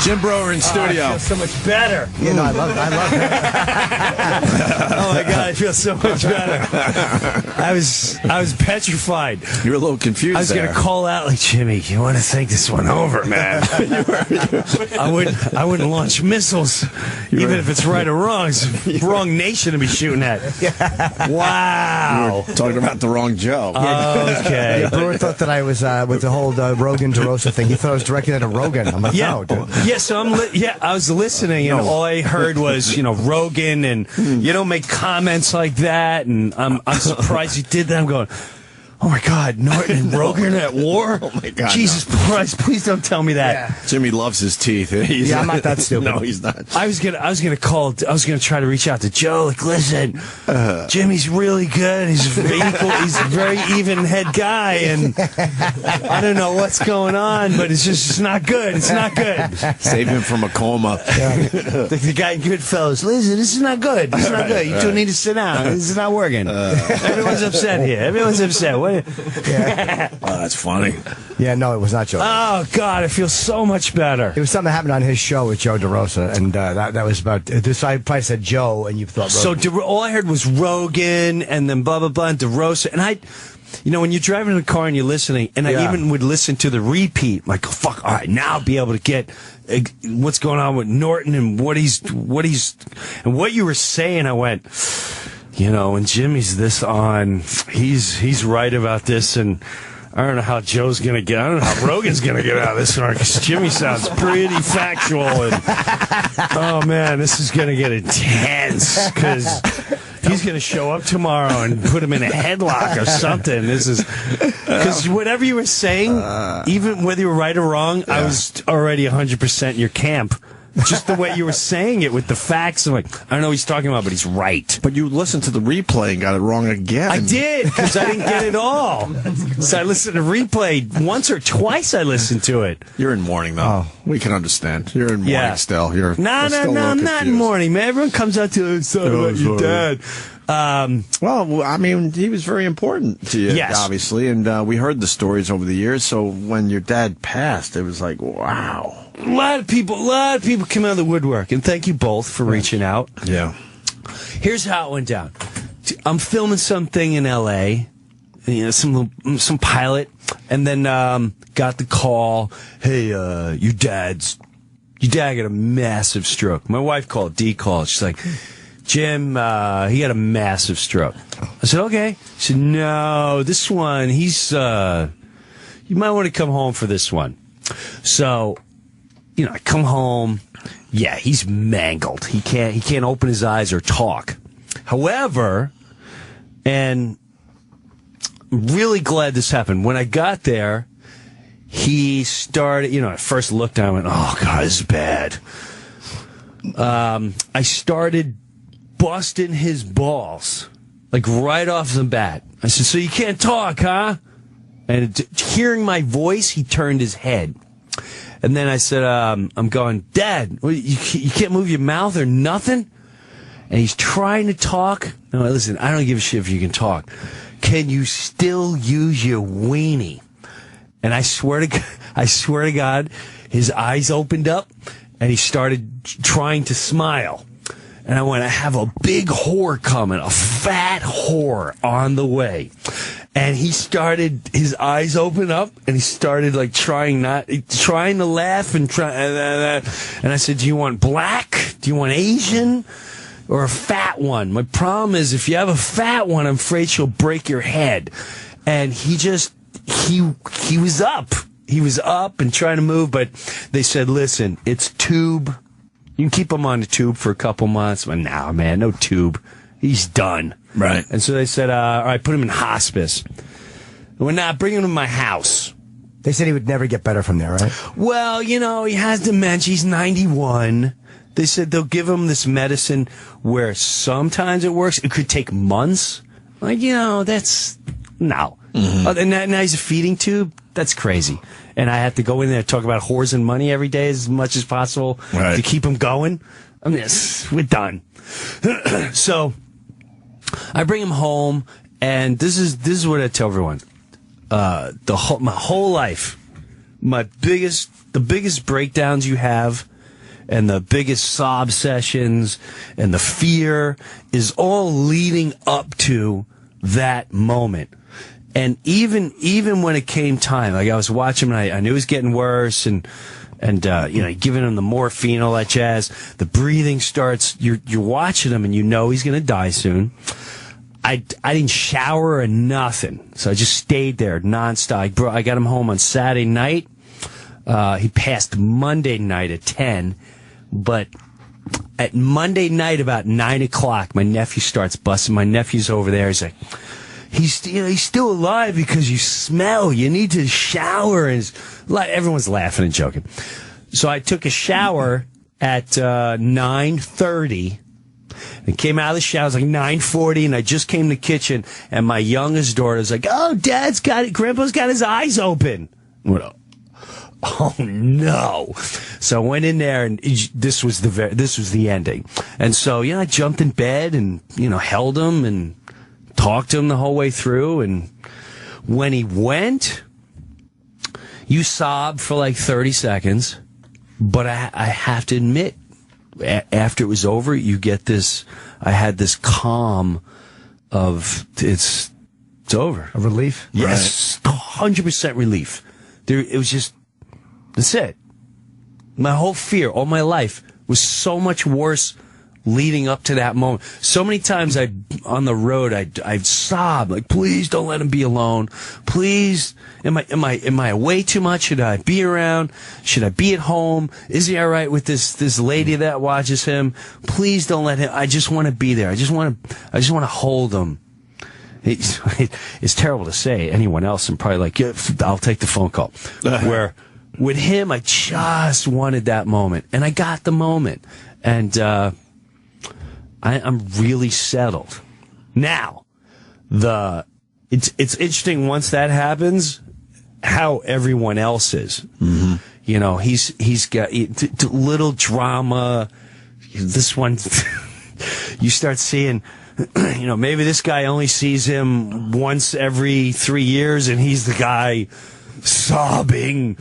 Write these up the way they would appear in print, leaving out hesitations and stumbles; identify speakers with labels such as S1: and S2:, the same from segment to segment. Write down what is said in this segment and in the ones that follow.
S1: Jim Breuer in studio.
S2: I feel so much better.
S3: You know, I love it.
S2: Oh my God, I feel so much better. I was petrified.
S1: You were a little confused.
S2: I was going to call out like, Jimmy, you want to think this one over, man? I wouldn't launch missiles, even if it's right or wrong. It's the wrong nation to be shooting at. Wow.
S1: You were talking about the wrong Joe.
S2: Okay.
S3: Yeah, Breuer thought that I was with the whole Rogan DeRosa thing. He thought I was directed at a Rogan. I'm like, no, dude.
S2: Yeah, so I was listening, and all I heard was, Rogan, and you don't make comments like that, and I'm surprised you did that. I'm going, oh my God, Norton and Rogan at war?
S1: Oh my God,
S2: Jesus Christ, please don't tell me that.
S3: Yeah.
S1: Jimmy loves his teeth.
S3: I'm not that stupid.
S1: No, he's not.
S2: I was gonna try to reach out to Joe. Like, listen, Jimmy's really good. He's a very even head guy, and I don't know what's going on, but it's not good. It's not good.
S1: Save him from a coma.
S2: The guy in Goodfellas, listen, this is not good. This is not good. You two need to sit down. This is not working. Everyone's upset here. Everyone's upset. What?
S3: Yeah.
S1: Oh, that's funny.
S3: Yeah, no, it was not Joe.
S2: Oh God, I feel so much better.
S3: It was something that happened on his show with Joe DeRosa, and that was about this. I probably said Joe, and you thought Rogan.
S2: So all I heard was Rogan, and then blah blah blah, and DeRosa, and I. When you're driving in a car and you're listening, and I even would listen to the repeat, like, fuck, all right, now I'll be able to get what's going on with Norton and what you were saying. I went, when Jimmy's this on, he's right about this, and I don't know how Joe's going to get, I don't know how Rogan's going to get out of this one, because Jimmy sounds pretty factual, and oh man, this is going to get intense, because he's going to show up tomorrow and put him in a headlock or something. This is because whatever you were saying, even whether you were right or wrong, I was already 100% in your camp. Just the way you were saying it with the facts. I'm like, I don't know what he's talking about, but he's right.
S1: But you listened to the replay and got it wrong again.
S2: I did, because I didn't get it all. So I listened to replay once or twice. I listened to it.
S1: You're in mourning, though. Oh. We can understand. You're in mourning still. You're
S2: no, I'm not in mourning, man. Everyone comes out to talk about your dad.
S1: Well, I mean, he was very important to you, obviously, and we heard the stories over the years. So when your dad passed, it was like, wow.
S2: A lot of people came out of the woodwork, and thank you both for reaching out.
S1: Yeah.
S2: Here's how it went down. I'm filming something in L.A., some pilot, and then got the call, hey, your dad got a massive stroke. My wife called, Dee called. She's like, Jim, he got a massive stroke. I said, okay. She said, no, this one, you might want to come home for this one. So, I come home. Yeah, he's mangled. He can't open his eyes or talk. However, and I'm really glad this happened. When I got there, he started, at first looked down and went, oh, God, this is bad. I started busting his balls, like right off the bat. I said, so you can't talk, huh? And hearing my voice, he turned his head. And then I said, I'm going, Dad, you can't move your mouth or nothing? And he's trying to talk. No, listen, I don't give a shit if you can talk. Can you still use your weenie? And I swear to God, his eyes opened up and he started trying to smile. And I went, I have a big whore coming, a fat whore on the way. And his eyes opened up, and he started like trying to laugh and and I said, do you want black? Do you want Asian? Or a fat one? My problem is if you have a fat one, I'm afraid she'll break your head. And he was up. He was up and trying to move, but they said, listen, it's tube. You can keep him on the tube for a couple months. But nah, man, no tube. He's done.
S1: Right.
S2: And so they said, all right, put him in hospice. We're not bringing him to my house.
S3: They said he would never get better from there, right?
S2: Well, he has dementia. He's 91. They said they'll give him this medicine where sometimes it works. It could take months. Like, that's... No. Mm-hmm. And now he's a feeding tube? That's crazy. And I have to go in there and talk about whores and money every day as much as possible to keep him going. I mean, we're done. So I bring him home, and this is what I tell everyone. My whole life, the biggest breakdowns you have and the biggest sob sessions and the fear is all leading up to that moment. And even when it came time, like I was watching him, and I knew it was getting worse, and giving him the morphine, all that jazz. The breathing starts. You're watching him, and you know he's going to die soon. I didn't shower or nothing, so I just stayed there nonstop. I got him home on Saturday night. He passed Monday night at 10, but at Monday night about 9 o'clock, my nephew starts busting. My nephew's over there. He's like, he's still alive because you smell. You need to shower. And everyone's laughing and joking. So I took a shower at 9:30. And came out of the shower. It was like 9:40, and I just came to the kitchen, and my youngest daughter was like, "Oh, Dad's got it. Grandpa's got his eyes open." Oh no! So I went in there, and this was the ending. And so I jumped in bed and held him and talked to him the whole way through. And when he went, you sobbed for like 30 seconds, but I have to admit, after it was over, you get this. I had this calm of it's over.
S3: A relief?
S2: Yes, 100% relief. It was just. That's it. My whole fear, all my life, was so much worse leading up to that moment. So many times on the road, I'd sob, like, please don't let him be alone. Please, am I away too much? Should I be around? Should I be at home? Is he all right with this lady that watches him? Please don't let him. I just want to be there. I just want to hold him. It's terrible to say. Anyone else, I'm probably like, yeah, I'll take the phone call. Where with him, I just wanted that moment, and I got the moment, and I'm really settled. Now, it's interesting once that happens, how everyone else is. Mm-hmm. He's got little drama. This one, you start seeing. Maybe this guy only sees him once every 3 years, and he's the guy sobbing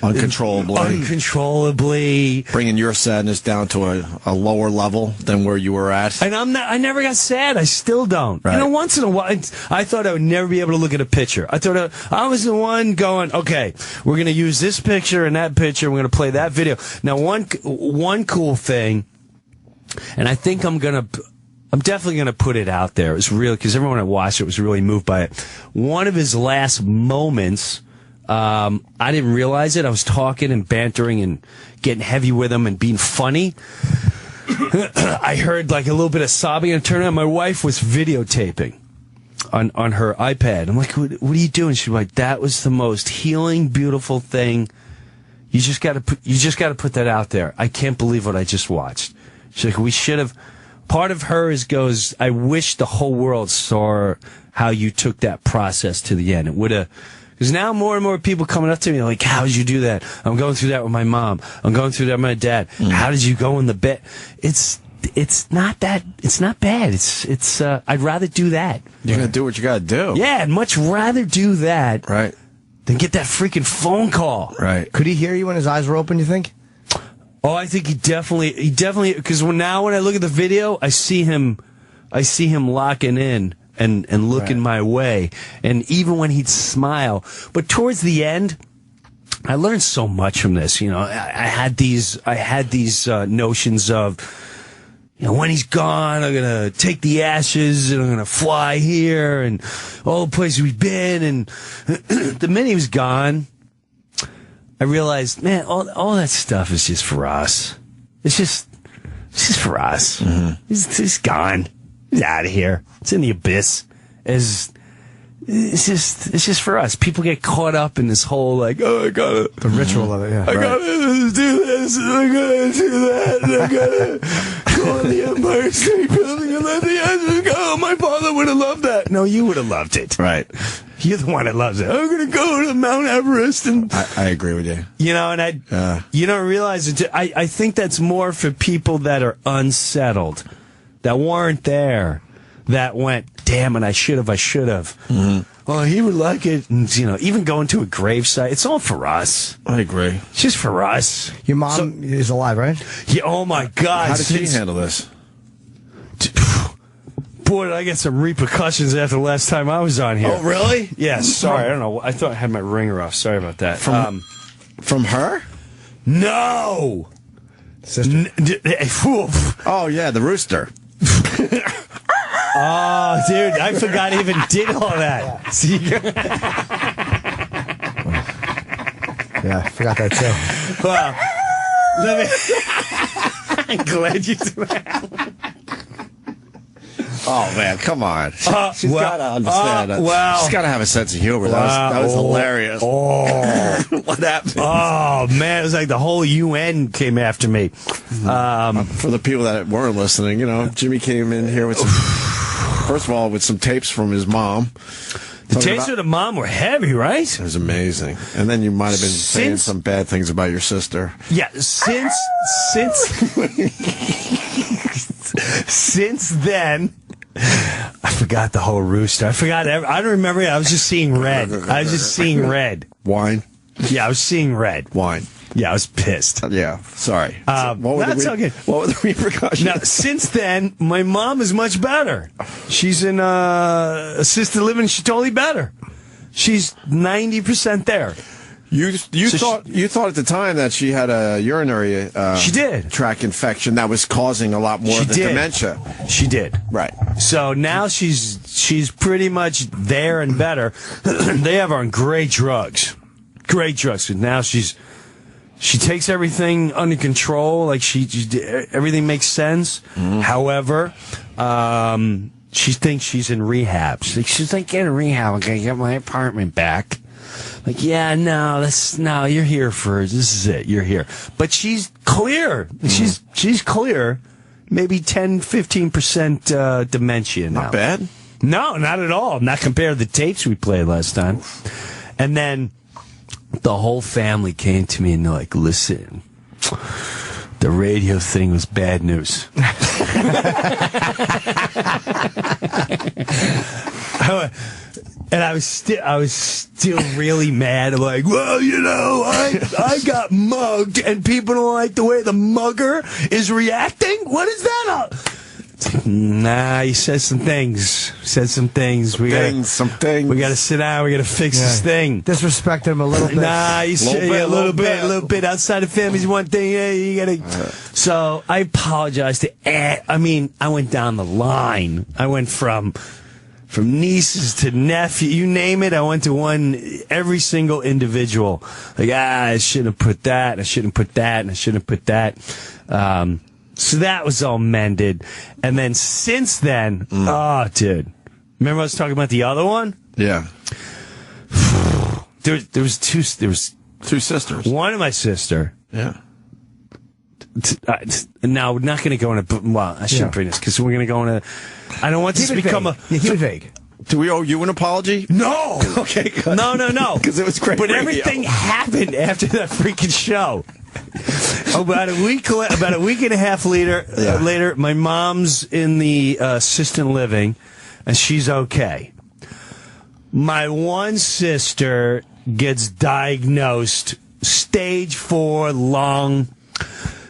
S2: uncontrollably, bringing your sadness down to a lower level than where you were at. And I never got sad. I still don't. Right. Once in a while, I thought I would never be able to look at a picture. I thought I was the one going, okay, we're going to use this picture and that picture. We're going to play that video. Now, one cool thing, and I think I'm definitely going to put it out there. It was real because everyone that watched it was really moved by it. One of his last moments, I didn't realize it. I was talking and bantering and getting heavy with him and being funny. I heard like a little bit of sobbing, and turned on. My wife was videotaping on her iPad. I'm like, what are you doing? She's like, that was the most healing, beautiful thing. You just got to put that out there. I can't believe what I just watched. She's like, we should have. Part of her goes, I wish the whole world saw how you took that process to the end. It would have, because now more and more people coming up to me like, how did you do that? I'm going through that with my mom. I'm going through that with my dad. How did you go in the bed? It's not bad. It's I'd rather do that.
S1: You're going to do what you got to do.
S2: Yeah, I'd much rather do that.
S1: Right.
S2: Than get that freaking phone call.
S1: Right.
S3: Could he hear you when his eyes were open, you think?
S2: Oh, I think he definitely, because when I look at the video, I see him locking in and looking my way. And even when he'd smile, but towards the end, I learned so much from this. I had these notions of, when he's gone, I'm going to take the ashes and I'm going to fly here and all the places we've been. And the minute he was gone, I realized, man, all that stuff is just for us. It's just for us. Mm-hmm. He's gone. He's out of here. It's in the abyss. It's just for us. People get caught up in this whole the
S3: ritual of it. Yeah,
S2: I gotta do this. I gotta do that. I gotta go on the Empire State Building and let the ashes go. Oh, my father would have loved that. No, you would have loved it.
S1: Right.
S2: You're the one that loves it. I'm going to go to Mount Everest. And
S1: I agree with you.
S2: And you don't realize it. I think that's more for people that are unsettled, that weren't there, that went, damn it, I should have. Mm-hmm. Well, he would like it. And, even going to a gravesite, it's all for us.
S1: I agree.
S2: It's just for us.
S3: Your mom is alive, right?
S2: Yeah, oh, my God.
S1: How did she handle this?
S2: Boy, did I get some repercussions after the last time I was on here.
S1: Oh, really?
S2: Yeah, sorry. I don't know. I thought I had my ringer off. Sorry about that.
S1: From her?
S2: No!
S3: Sister.
S1: Oh, yeah, the rooster.
S2: Oh, dude, I forgot I even did all that. See?
S3: Yeah, I forgot that too.
S2: Well, I'm glad you did that.
S1: Oh, man, come on. She's got to understand that.
S2: Wow.
S1: She's got to have a sense of humor. That was hilarious.
S2: Oh.
S1: What happened?
S2: Oh, man, it was like the whole UN came after me.
S1: For the people that weren't listening, Jimmy came in here with first of all, with some tapes from his mom.
S2: The tapes of the mom were heavy, right?
S1: It was amazing. And then you might have been saying some bad things about your sister.
S2: Yeah, since then, I forgot the whole Rooster. I don't remember it. I was just seeing red.
S1: Wine?
S2: Yeah, I was seeing red.
S1: Wine.
S2: Yeah, I was pissed.
S1: Yeah, sorry.
S2: What were
S1: the repercussions?
S2: Now, since then, my mom is much better. She's in assisted living. She's totally better. She's 90% there.
S1: You thought at the time that she had a urinary
S2: she did.
S1: tract infection that was causing a lot more of the dementia.
S2: She did.
S1: Right.
S2: So now she's pretty much there and better. They have her on great drugs. Great drugs. And now she takes everything under control. Like everything makes sense. Mm-hmm. However, she thinks she's in rehab. She's like, get in rehab. I'm going to get my apartment back. Like, yeah, no, you're here this is it. You're here. But she's clear. Mm-hmm. She's clear. Maybe 10, 15% dementia now.
S1: Not bad.
S2: No, not at all. Not compared to the tapes we played last time. And then the whole family came to me and they're like, listen, the radio thing was bad news. And I was still really mad. I'm like, well, I got mugged, and people don't like the way the mugger is reacting. What is that? Nah, he said some things. We got to sit down. We got to fix this thing.
S3: Disrespect him a little bit.
S2: Nah, a little bit. Outside of family's one thing. Yeah, you got to. So I apologized to. I went down the line. I went from nieces to nephew, you name it. I went to every single individual. Like, I shouldn't have put that. I shouldn't put that. And I shouldn't have put that. So that was all mended. And then since then, oh, dude. Remember I was talking about the other one?
S1: Yeah.
S2: There was two
S1: sisters.
S2: One of my sister.
S1: Yeah.
S2: Now, we're not going to go into. Well, I shouldn't bring this because we're going to go into. I don't want this to become a.
S3: Keep it vague.
S1: Do we owe you an apology?
S2: No.
S1: Okay, good.
S2: No.
S1: Because it was great.
S2: But everything happened after that freaking show. About a week and a half later, my mom's in the assisted living, and she's okay. My one sister gets diagnosed stage 4 lung.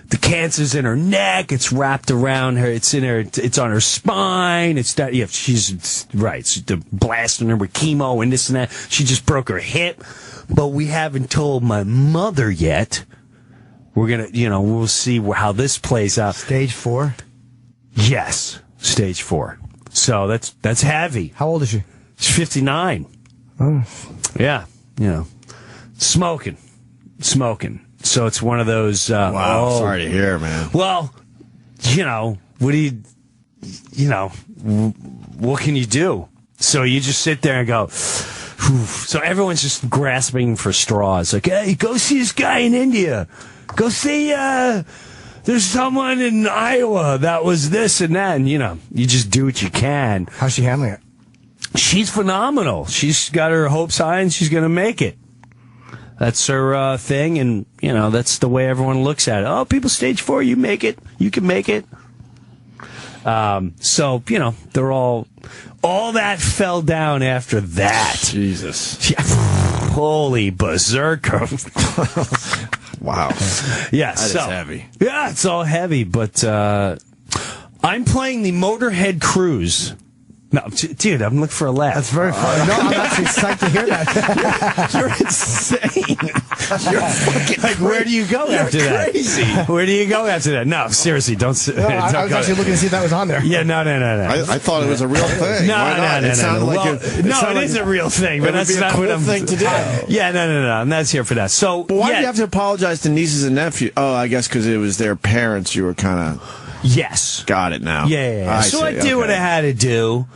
S2: The cancer's in her neck. It's wrapped around her. It's in her. It's on her spine. It's that. Yeah, she's right. It's blasting her with chemo and this and that. She just broke her hip, but we haven't told my mother yet. We're gonna, we'll see how this plays out.
S3: Stage 4.
S2: Yes, stage 4. So that's heavy.
S3: How old is she?
S2: She's 59.
S3: Oh,
S2: yeah. Smoking. So it's one of those.
S1: Wow, sorry to hear, man.
S2: Well, what do what can you do? So you just sit there and go. Whew. So everyone's just grasping for straws. Like, hey, go see this guy in India. Go see. There's someone in Iowa that was this and that, and you just do what you can.
S3: How's she handling it?
S2: She's phenomenal. She's got her hopes high, and she's going to make it. That's her thing, and, that's the way everyone looks at it. Oh, people stage 4, you make it. You can make it. So, they're all that fell down after that.
S1: Jesus.
S2: Yeah. Holy berserker.
S1: Wow.
S2: Yeah,
S1: that is heavy.
S2: Yeah, it's all heavy, but I'm playing the Motorhead Cruise. No, dude, I'm looking for a laugh.
S3: That's very funny. No, I'm actually psyched to hear that.
S2: You're insane. You're fucking like, where do you go after
S1: crazy.
S2: that? Where do you go after that? No, seriously, don't.
S3: No, I was actually looking to see if that was on there.
S2: Yeah, no.
S1: I thought it was a real thing.
S2: No. It is a real thing, but that's not what I'm
S1: thing to do.
S2: Yeah, no. I'm not here for that. So,
S1: but why do you have to apologize to nieces and nephews? Oh, I guess because it was their parents. You were kind of.
S2: Yes.
S1: Got it now.
S2: Yeah. So I do what I had to do.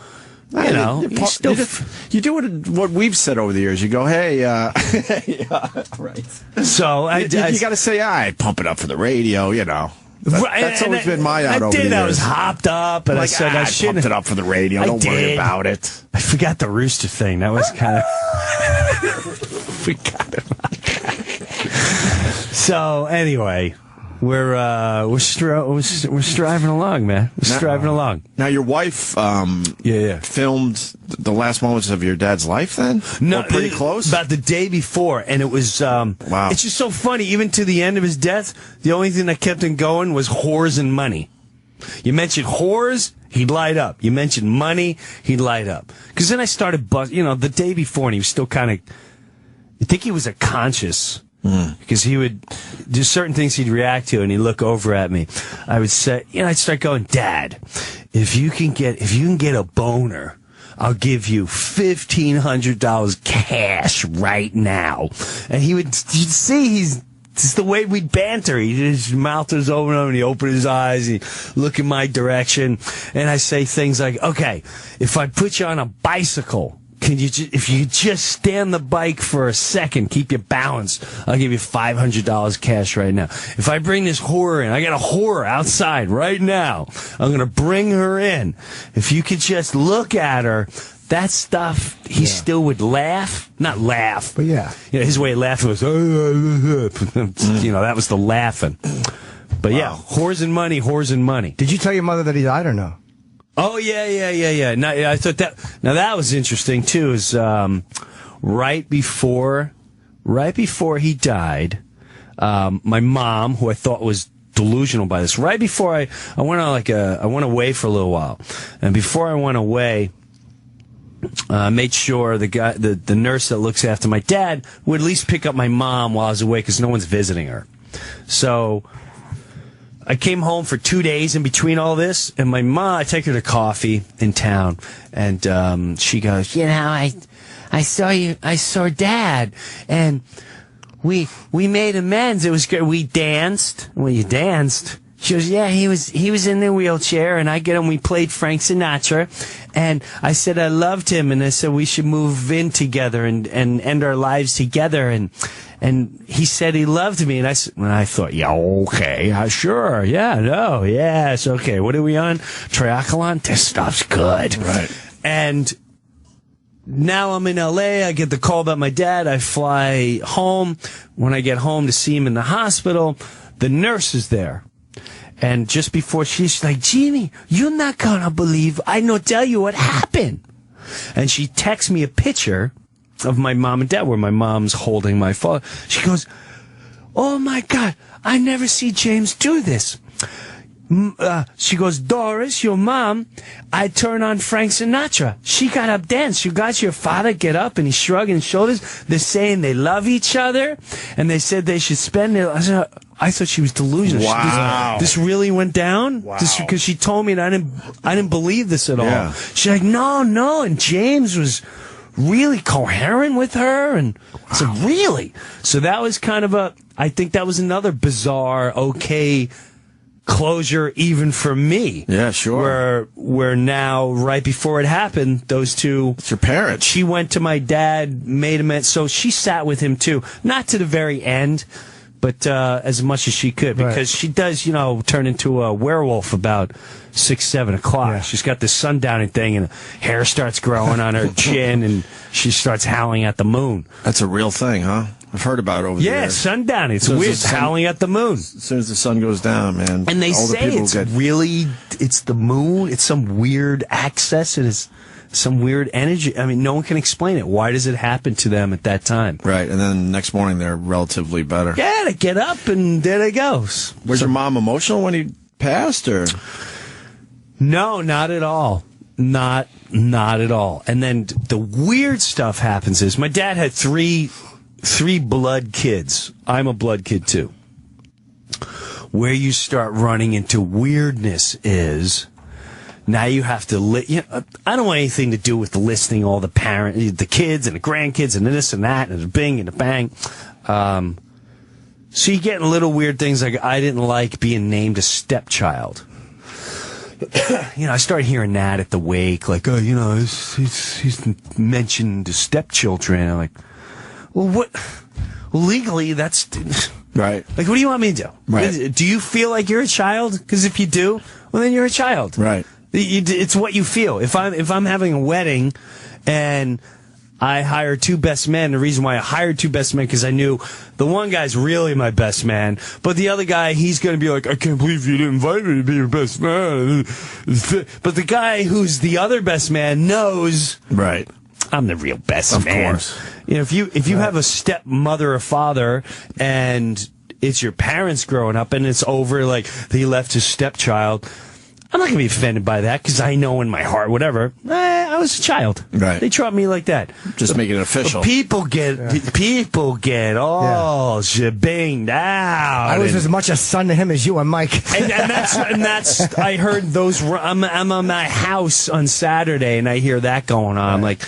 S2: You know,
S1: you do what we've said over the years. You go, hey, yeah, right.
S2: So
S1: you got to say, I pump it up for the radio, That's always been my out over the years.
S2: I was hopped up, and I said I shouldn't
S1: pumped it up for the radio. Don't worry about it.
S2: I forgot the Rooster thing. That was kind of forgot about that. So anyway. We're striving along, man. We're striving along.
S1: Now, your wife, filmed the last moments of your dad's life. Then,
S2: no,
S1: pretty close.
S2: About the day before, and it was wow. It's just so funny. Even to the end of his death, the only thing that kept him going was whores and money. You mentioned whores, he'd light up. You mentioned money, he'd light up. Because then I started the day before, and he was still kind of. I think he was a conscious. Because he would do certain things he'd react to, and he'd look over at me. I would say, I'd start going, Dad, if you can get a boner, I'll give you $1,500 cash right now. And you'd see it's the way we'd banter. His mouth was open and he'd open his eyes, he'd look in my direction, and I say things like, okay, if I put you on a bicycle, if you just stand the bike for a second, keep your balance, I'll give you $500 cash right now. If I bring this whore in, I got a whore outside right now. I'm going to bring her in. If you could just look at her, that stuff, he still would laugh. Not laugh.
S3: But
S2: his way of laughing was, that was the laughing. But whores and money.
S3: Did you tell your mother that he died or no?
S2: Oh, yeah. No, I thought that. Now that was interesting too. Is right before he died, my mom, who I thought was delusional by this, right before I went on I went away for a little while, and before I went away, I made sure the nurse that looks after my dad would at least pick up my mom while I was away because no one's visiting her. So. I came home for 2 days in between all this, and my mom, I take her to coffee in town, and she goes, I saw Dad, and we made amends. It was good. We danced. Well, you danced. She goes, yeah, he was in the wheelchair, and we played Frank Sinatra, and I said I loved him, and I said we should move in together and end our lives together, and he said he loved me, and I thought, yeah, okay, sure, it's okay. What are we on? Triathlon? This stuff's good.
S1: Right.
S2: And now I'm in L.A., I get the call about my dad, I fly home. When I get home to see him in the hospital, the nurse is there. And just before she's like, Jimmy, you're not gonna believe, I don't tell you what happened. And she texts me a picture of my mom and dad where my mom's holding my father. She goes, oh my God, I never see James do this. She goes, Doris, your mom, I turn on Frank Sinatra. She got up dance. You got your father get up and he's shrugging his shoulders. They're saying they love each other and they said they should spend it. I thought she was delusional.
S1: Wow.
S2: This really went down?
S1: Wow.
S2: Because she told me and I didn't believe this at all. She's like, no. And James was really coherent with her. And I said, really? So that was kind of I think that was another bizarre, closure even for me.
S1: Yeah, sure.
S2: Where now, right before it happened, those two...
S1: It's your parents.
S2: She went to my dad, made him... So she sat with him, too. Not to the very end, but as much as she could. Because she does, turn into a werewolf about 6, 7 o'clock. Yeah. She's got this sundowning thing, and hair starts growing on her chin, and she starts howling at the moon.
S1: That's a real thing, huh? I've heard about it over there.
S2: Yeah, sundown. It's weird. It's howling at the moon.
S1: As soon as the sun goes down, man.
S2: And they say it's the moon. It's some weird access. It is some weird energy. I mean, no one can explain it. Why does it happen to them at that time?
S1: Right, and then the next morning they're relatively better.
S2: Yeah, they get up and there they go.
S1: Was your mom emotional when he passed, or?
S2: No, not at all. Not at all. And then the weird stuff happens is my dad had three blood kids. I'm a blood kid too. Where you start running into weirdness is now you have to I don't want anything to do with listing all the the kids and the grandkids and this and that and the bing and the bang. So you get little weird things like I didn't like being named a stepchild. I started hearing that at the wake, like, he's mentioned the stepchildren. I'm like, well, what? Well, legally, that's
S1: right.
S2: Like, what do you want me to do?
S1: Right.
S2: Do you feel like you're a child? Because if you do, well, then you're a child.
S1: Right.
S2: It's what you feel. If I'm having a wedding and I hired two best men, the reason why I hired two best men because I knew the one guy's really my best man, but the other guy, he's going to be like, I can't believe you didn't invite me to be your best man. But the guy who's the other best man knows,
S1: right,
S2: I'm the real best man.
S1: Of course.
S2: If you have a stepmother or father and it's your parents growing up and it's over, like he left his stepchild, I'm not going to be offended by that because I know in my heart, whatever, I was a child.
S1: Right.
S2: They treat me like that.
S1: Just make it official.
S2: People get all shebanged out.
S3: I was as much a son to him as you and Mike.
S2: and that's I heard those. I'm on my house on Saturday and I hear that going on. Right. I'm like,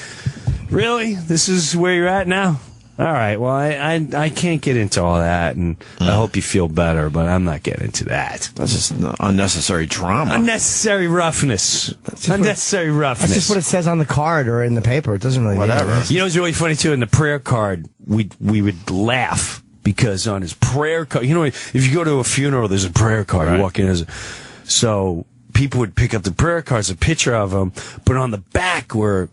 S2: really? This is where you're at now? All right, well, I can't get into all that, and I hope you feel better, but I'm not getting into that.
S1: That's just unnecessary drama.
S2: Unnecessary roughness. Unnecessary roughness.
S3: That's just what it says on the card or in the paper. It doesn't really
S1: whatever.
S3: matter.
S2: You know what's really funny, too? In the prayer card, we would laugh, because on his prayer card, if you go to a funeral, there's a prayer card. Right. You walk in, so people would pick up the prayer cards, a picture of him, but on the back were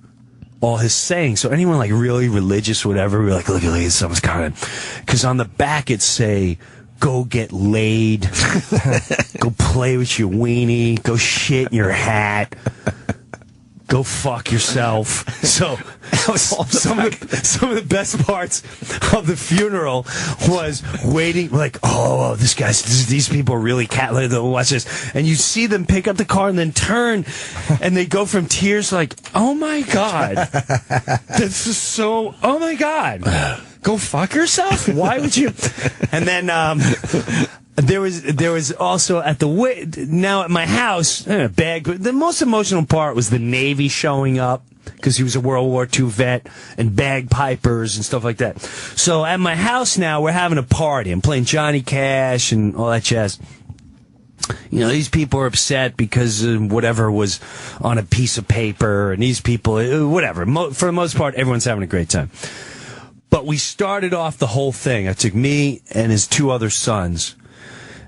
S2: all his sayings. So anyone like really religious, whatever, we're like, look, something's coming. Because on the back it say, go get laid, go play with your weenie, go shit in your hat, go fuck yourself. So some of the best parts of the funeral was waiting, like, these people are really watch this. And you see them pick up the car and then turn, and they go from tears like, oh my God, this is so, oh my God, go fuck yourself? Why would you? And then, there was also at my house, the most emotional part was the Navy showing up, because he was a World War II vet, and bagpipers and stuff like that. So at my house now, we're having a party. I'm playing Johnny Cash and all that jazz. These people are upset because whatever was on a piece of paper, and these people, whatever. For the most part, everyone's having a great time. But we started off the whole thing. I took me and his two other sons.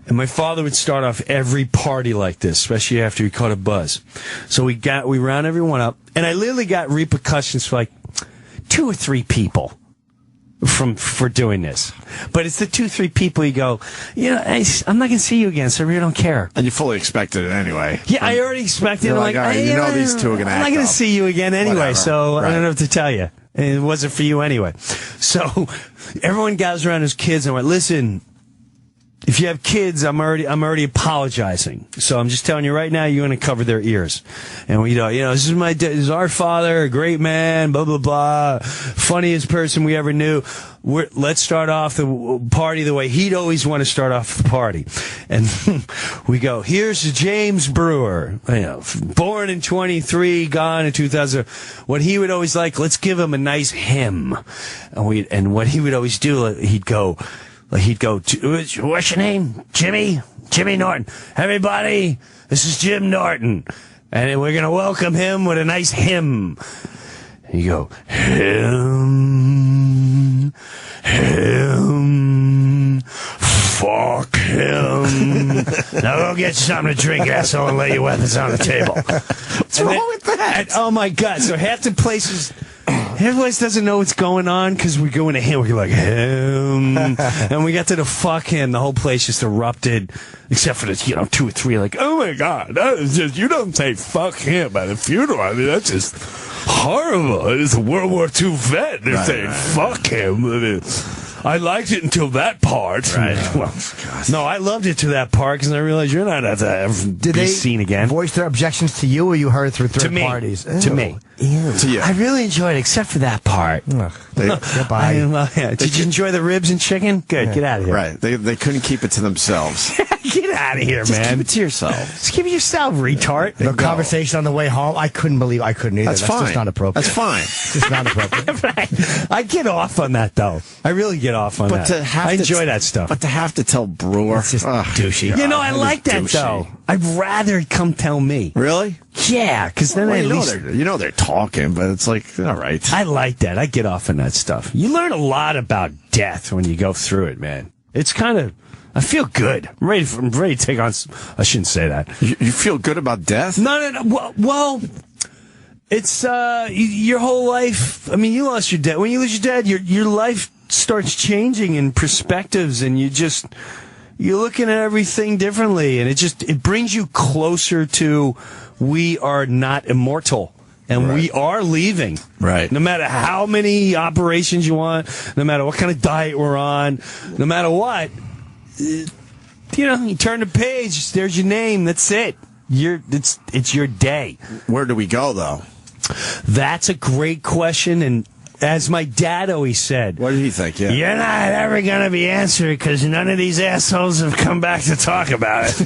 S2: And my father would start off every party like this, especially after he caught a buzz. So we round everyone up, and I literally got repercussions for like 2 or 3 people for doing this. But it's the 2-3 people you go, I'm not gonna see you again, so I really don't care.
S1: And you fully expected it anyway.
S2: Yeah, I already expected it.
S1: Like, all right, these two are gonna act
S2: I'm not gonna see you again anyway,
S1: whatever.
S2: So
S1: right.
S2: I don't know what to tell you. And it wasn't for you anyway. So everyone gathers around his kids and went, listen, if you have kids, I'm already apologizing. So I'm just telling you right now, you're going to cover their ears. And this is our father, a great man, blah, blah, blah, funniest person we ever knew. Let's start off the party the way he'd always want to start off the party. And we go, here's James Breuer, born in 23, gone in 2000. What he would always like, let's give him a nice hymn. And what he would always do, he'd go, what's your name? Jimmy Norton. Everybody, this is Jim Norton. And we're going to welcome him with a nice hymn. And you go, him, fuck him. Now go get you something to drink, asshole, and lay your weapons on the table.
S1: What's wrong with that?
S2: Oh, my God. So half the places Everyone doesn't know what's going on because we go into him. We're like, and we got to the fuck him. The whole place just erupted, except for the 2 or 3. Like, oh my God, that is just, you don't say fuck him at a funeral. I mean, that's just horrible. It's a World War II vet. They're saying fuck him. I mean, I liked it until that part.
S3: Right.
S2: Well, no, I loved it to that part because I realized you're not at to be seen again.
S3: Voice their objections to you, or you heard through third parties?
S2: To me.
S3: Ew.
S2: To you. I really enjoyed it, except for that part.
S3: Goodbye.
S2: Did you enjoy the ribs and chicken? Good. Get out of here.
S1: Right. They couldn't keep it to themselves.
S2: Get out of here, man.
S1: Keep it to yourself.
S2: Just keep it yourself, retard.
S3: The conversation on the way home, I couldn't believe I couldn't either.
S1: That's fine.
S3: Just not appropriate.
S1: That's fine.
S3: It's just not appropriate.
S2: Right. I get off on that, though. I really get off on that. I enjoy that stuff.
S1: But to have to tell Breuer.
S3: It's just douchey.
S2: You know, I like that,
S1: douchey.
S2: though. I'd rather come tell me.
S1: Really?
S2: Yeah, because then at least...
S1: they're talking, but it's like, all right.
S2: I like that. I get off on that stuff. You learn a lot about death when you go through it, man. It's kind of... I feel good. I'm ready to take on... I shouldn't say that.
S1: You feel good about death?
S2: No. Well, it's your whole life. I mean, you lost your dad. When you lose your dad, your life starts changing in perspectives, and you're looking at everything differently, and it brings you closer to we are not immortal. And we are leaving.
S1: Right.
S2: No matter how many operations you want, no matter what kind of diet we're on, no matter what, you turn the page, there's your name, that's it. It's your day.
S1: Where do we go, though?
S2: That's a great question, and as my dad always said...
S1: What did he think? Yeah.
S2: You're not ever going to be answered because none of these assholes have come back to talk about it.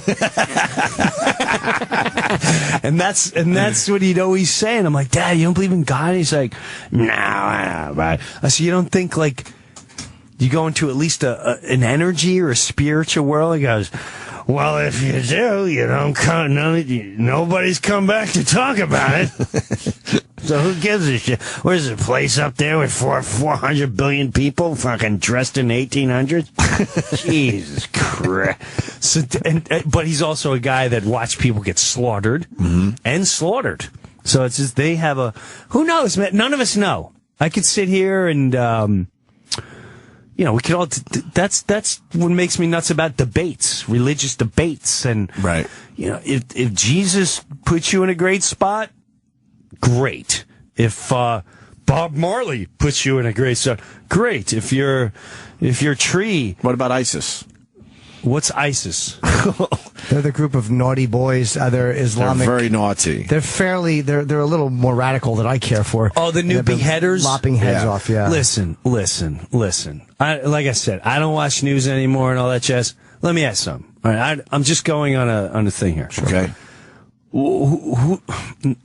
S2: and that's what he'd always say. And I'm like, Dad, you don't believe in God? He's like, no, I don't. But I said, you don't think, like, you go into at least an energy or a spiritual world? He goes... Well, if you do, you don't come. Nobody's come back to talk about it. So who gives a shit? What is it, a place up there with 400 billion people, fucking dressed in 1800s? Jesus Christ! So, but he's also a guy that watched people get slaughtered and slaughtered. So it's just they have a. Who knows, man? None of us know. I could sit here and. We could all. That's what makes me nuts about debates, religious debates, and
S1: right.
S2: If Jesus puts you in a great spot, great. If Bob Marley puts you in a great spot, great. If your tree.
S1: What about ISIS?
S2: What's ISIS?
S3: They're the group of naughty boys. They're Islamic.
S1: They're very naughty.
S3: They're They're a little more radical than I care for.
S2: Oh, the new beheaders?
S3: Lopping heads off, yeah.
S2: Listen. Like I said, I don't watch news anymore and all that jazz. Let me ask something. All right, I'm just going on a thing here.
S1: Okay.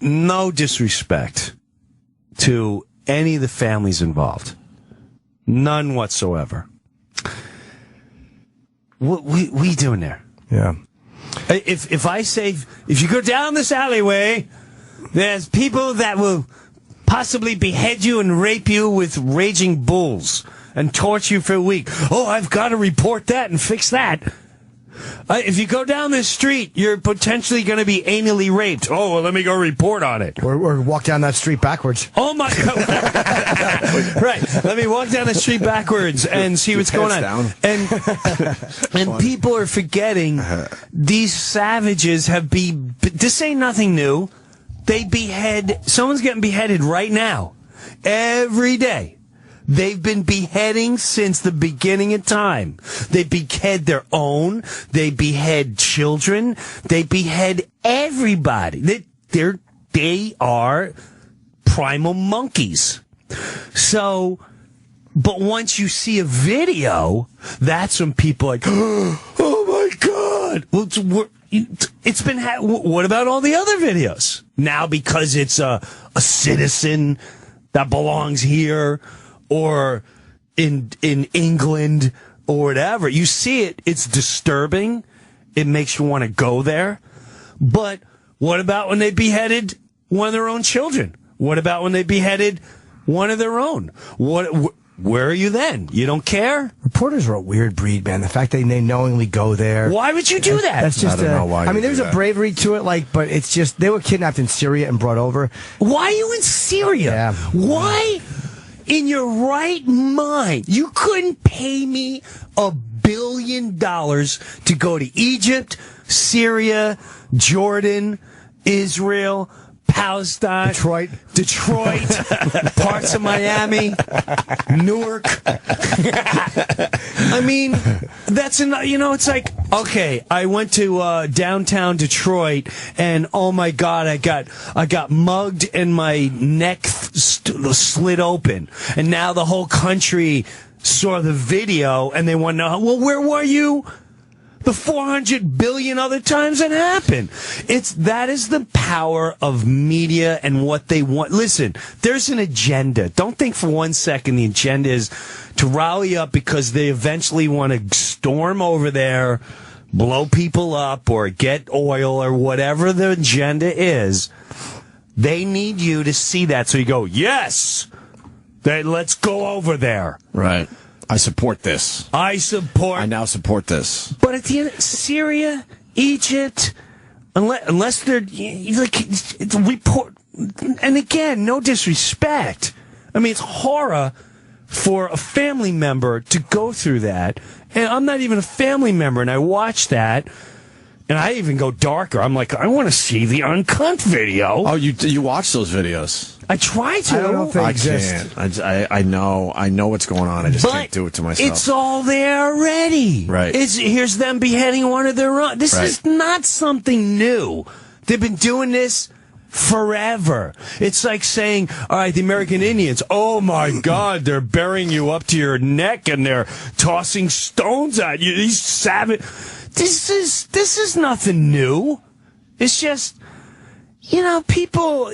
S2: No disrespect to any of the families involved. None whatsoever. What are you doing there?
S3: Yeah.
S2: If I say, if you go down this alleyway, there's people that will possibly behead you and rape you with raging bulls and torture you for a week. Oh, I've got to report that and fix that. If you go down this street, you're potentially going to be anally raped. Oh, well, let me go report on it.
S3: Or walk down that street backwards.
S2: Oh, my God. Right. Let me walk down the street backwards and see what's going on.
S1: Down.
S2: And people are forgetting these savages this ain't nothing new. They someone's getting beheaded right now. Every day. They've been beheading since the beginning of time. They behead their own. They behead children. They behead everybody. They are primal monkeys. So, but once you see a video, that's when people are like, oh my God. Well, it's been, what about all the other videos? Now because it's a citizen that belongs here, or in England, or whatever. You see it, it's disturbing. It makes you want to go there. But what about when they beheaded one of their own children? What about when they beheaded one of their own? Where are you then? You don't care?
S3: Reporters are a weird breed, man. The fact that they knowingly go there.
S2: Why would you do that?
S3: That's just
S1: I don't know why.
S3: I mean, there's a bravery to it, but it's just they were kidnapped in Syria and brought over.
S2: Why are you in Syria?
S3: Yeah.
S2: Why? in your right mind, you couldn't pay me $1 billion to go to Egypt, Syria, Jordan, Israel, Palestine, Detroit, parts of Miami, Newark. I mean, that's it's like, okay, I went to downtown Detroit, and oh my God, I got mugged and my neck slid open, and now the whole country saw the video and they want to know, well, where were you the 400 billion other times it happened? That is the power of media and what they want. Listen, there's an agenda. Don't think for 1 second the agenda is to rally up because they eventually want to storm over there, blow people up, or get oil, or whatever the agenda is. They need you to see that so you go, yes, let's go over there.
S1: Right. I support this. I now support this.
S2: But at the end, Syria, Egypt, unless they're it's report, and again, no disrespect. I mean, it's horror for a family member to go through that, and I'm not even a family member, and I watch that. And I even go darker. I'm like, I want to see the uncut video.
S1: Oh, you watch those videos?
S2: I try to.
S3: I don't know if they exist.
S1: Can't. I know what's going on. I just can't do it to myself.
S2: It's all there already.
S1: Right.
S2: Here's them beheading one of their own. This is not something new. They've been doing this forever. It's like saying, all right, the American Indians, oh my God, they're burying you up to your neck and they're tossing stones at you. These savage. This is nothing new. It's just, people.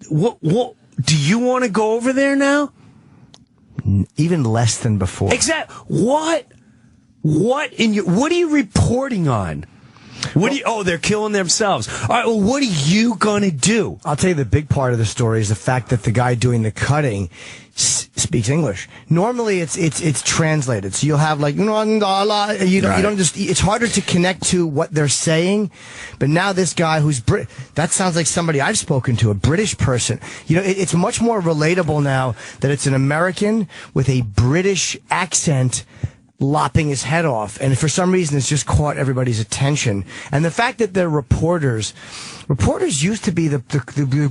S2: What? Do you want to go over there now?
S3: Even less than before.
S2: Exactly. What are you reporting on? They're killing themselves. All right, well, what are you going to do?
S3: I'll tell you the big part of the story is the fact that the guy doing the cutting speaks English. Normally it's translated. So you'll have like, you don't just, it's harder to connect to what they're saying. But now this guy who's that sounds like somebody I've spoken to, a British person. It's much more relatable now that it's an American with a British accent lopping his head off, and for some reason it's just caught everybody's attention. And the fact that they're reporters used to be the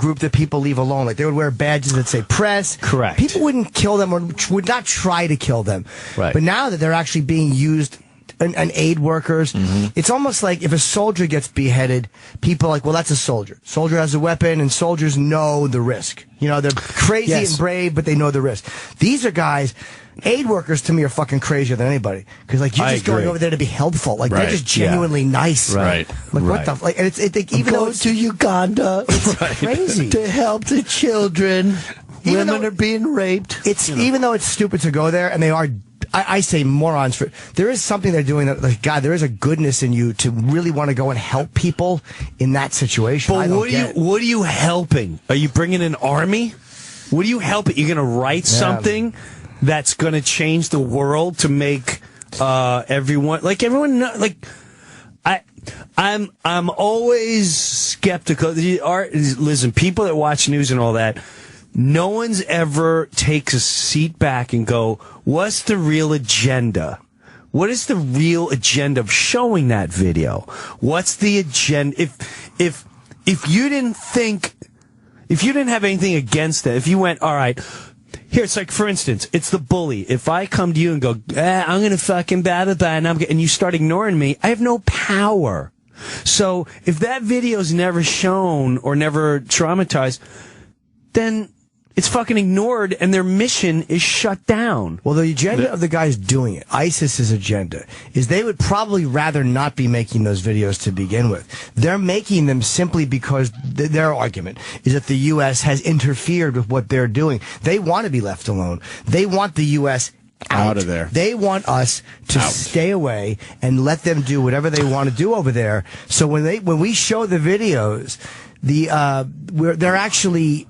S3: group that people leave alone. Like, they would wear badges that say press.
S2: Correct.
S3: People wouldn't kill them or would not try to kill them.
S2: Right.
S3: But now that they're actually being used, and aid workers, it's almost like if a soldier gets beheaded, people are like, well, that's a soldier. Soldier has a weapon, and soldiers know the risk. They're crazy and brave, but they know the risk. These are guys. Aid workers, to me, are fucking crazier than anybody. Because, you're just going over there to be helpful. They're just genuinely nice.
S1: Right.
S3: What the... and even though it's
S4: to Uganda,
S3: it's crazy.
S4: To help the children. Women are being raped.
S3: Even though it's stupid to go there, and they are... I say morons. There is something they're doing that, God, there is a goodness in you to really want to go and help people in that situation.
S2: But what are you helping? Are you bringing an army? What are you helping? You're going to write something that's going to change the world to make everyone I'm always skeptical. Listen, people that watch news and all that, no one's ever takes a seat back and go, what's the real agenda? What is the real agenda of showing that video? What's the agenda? If you didn't have anything against that, if you went, all right, here, it's like, for instance, it's the bully. If I come to you and go, I'm going to fucking battle that, and you start ignoring me, I have no power. So if that video's never shown or never traumatized, then it's fucking ignored and their mission is shut down.
S3: Well, the agenda of the guys doing it, ISIS's agenda, is they would probably rather not be making those videos to begin with. They're making them simply because their argument is that the U.S. has interfered with what they're doing. They want to be left alone. They want the U.S. out
S1: of there.
S3: They want us to stay away and let them do whatever they want to do over there. So when we show the videos, they're actually...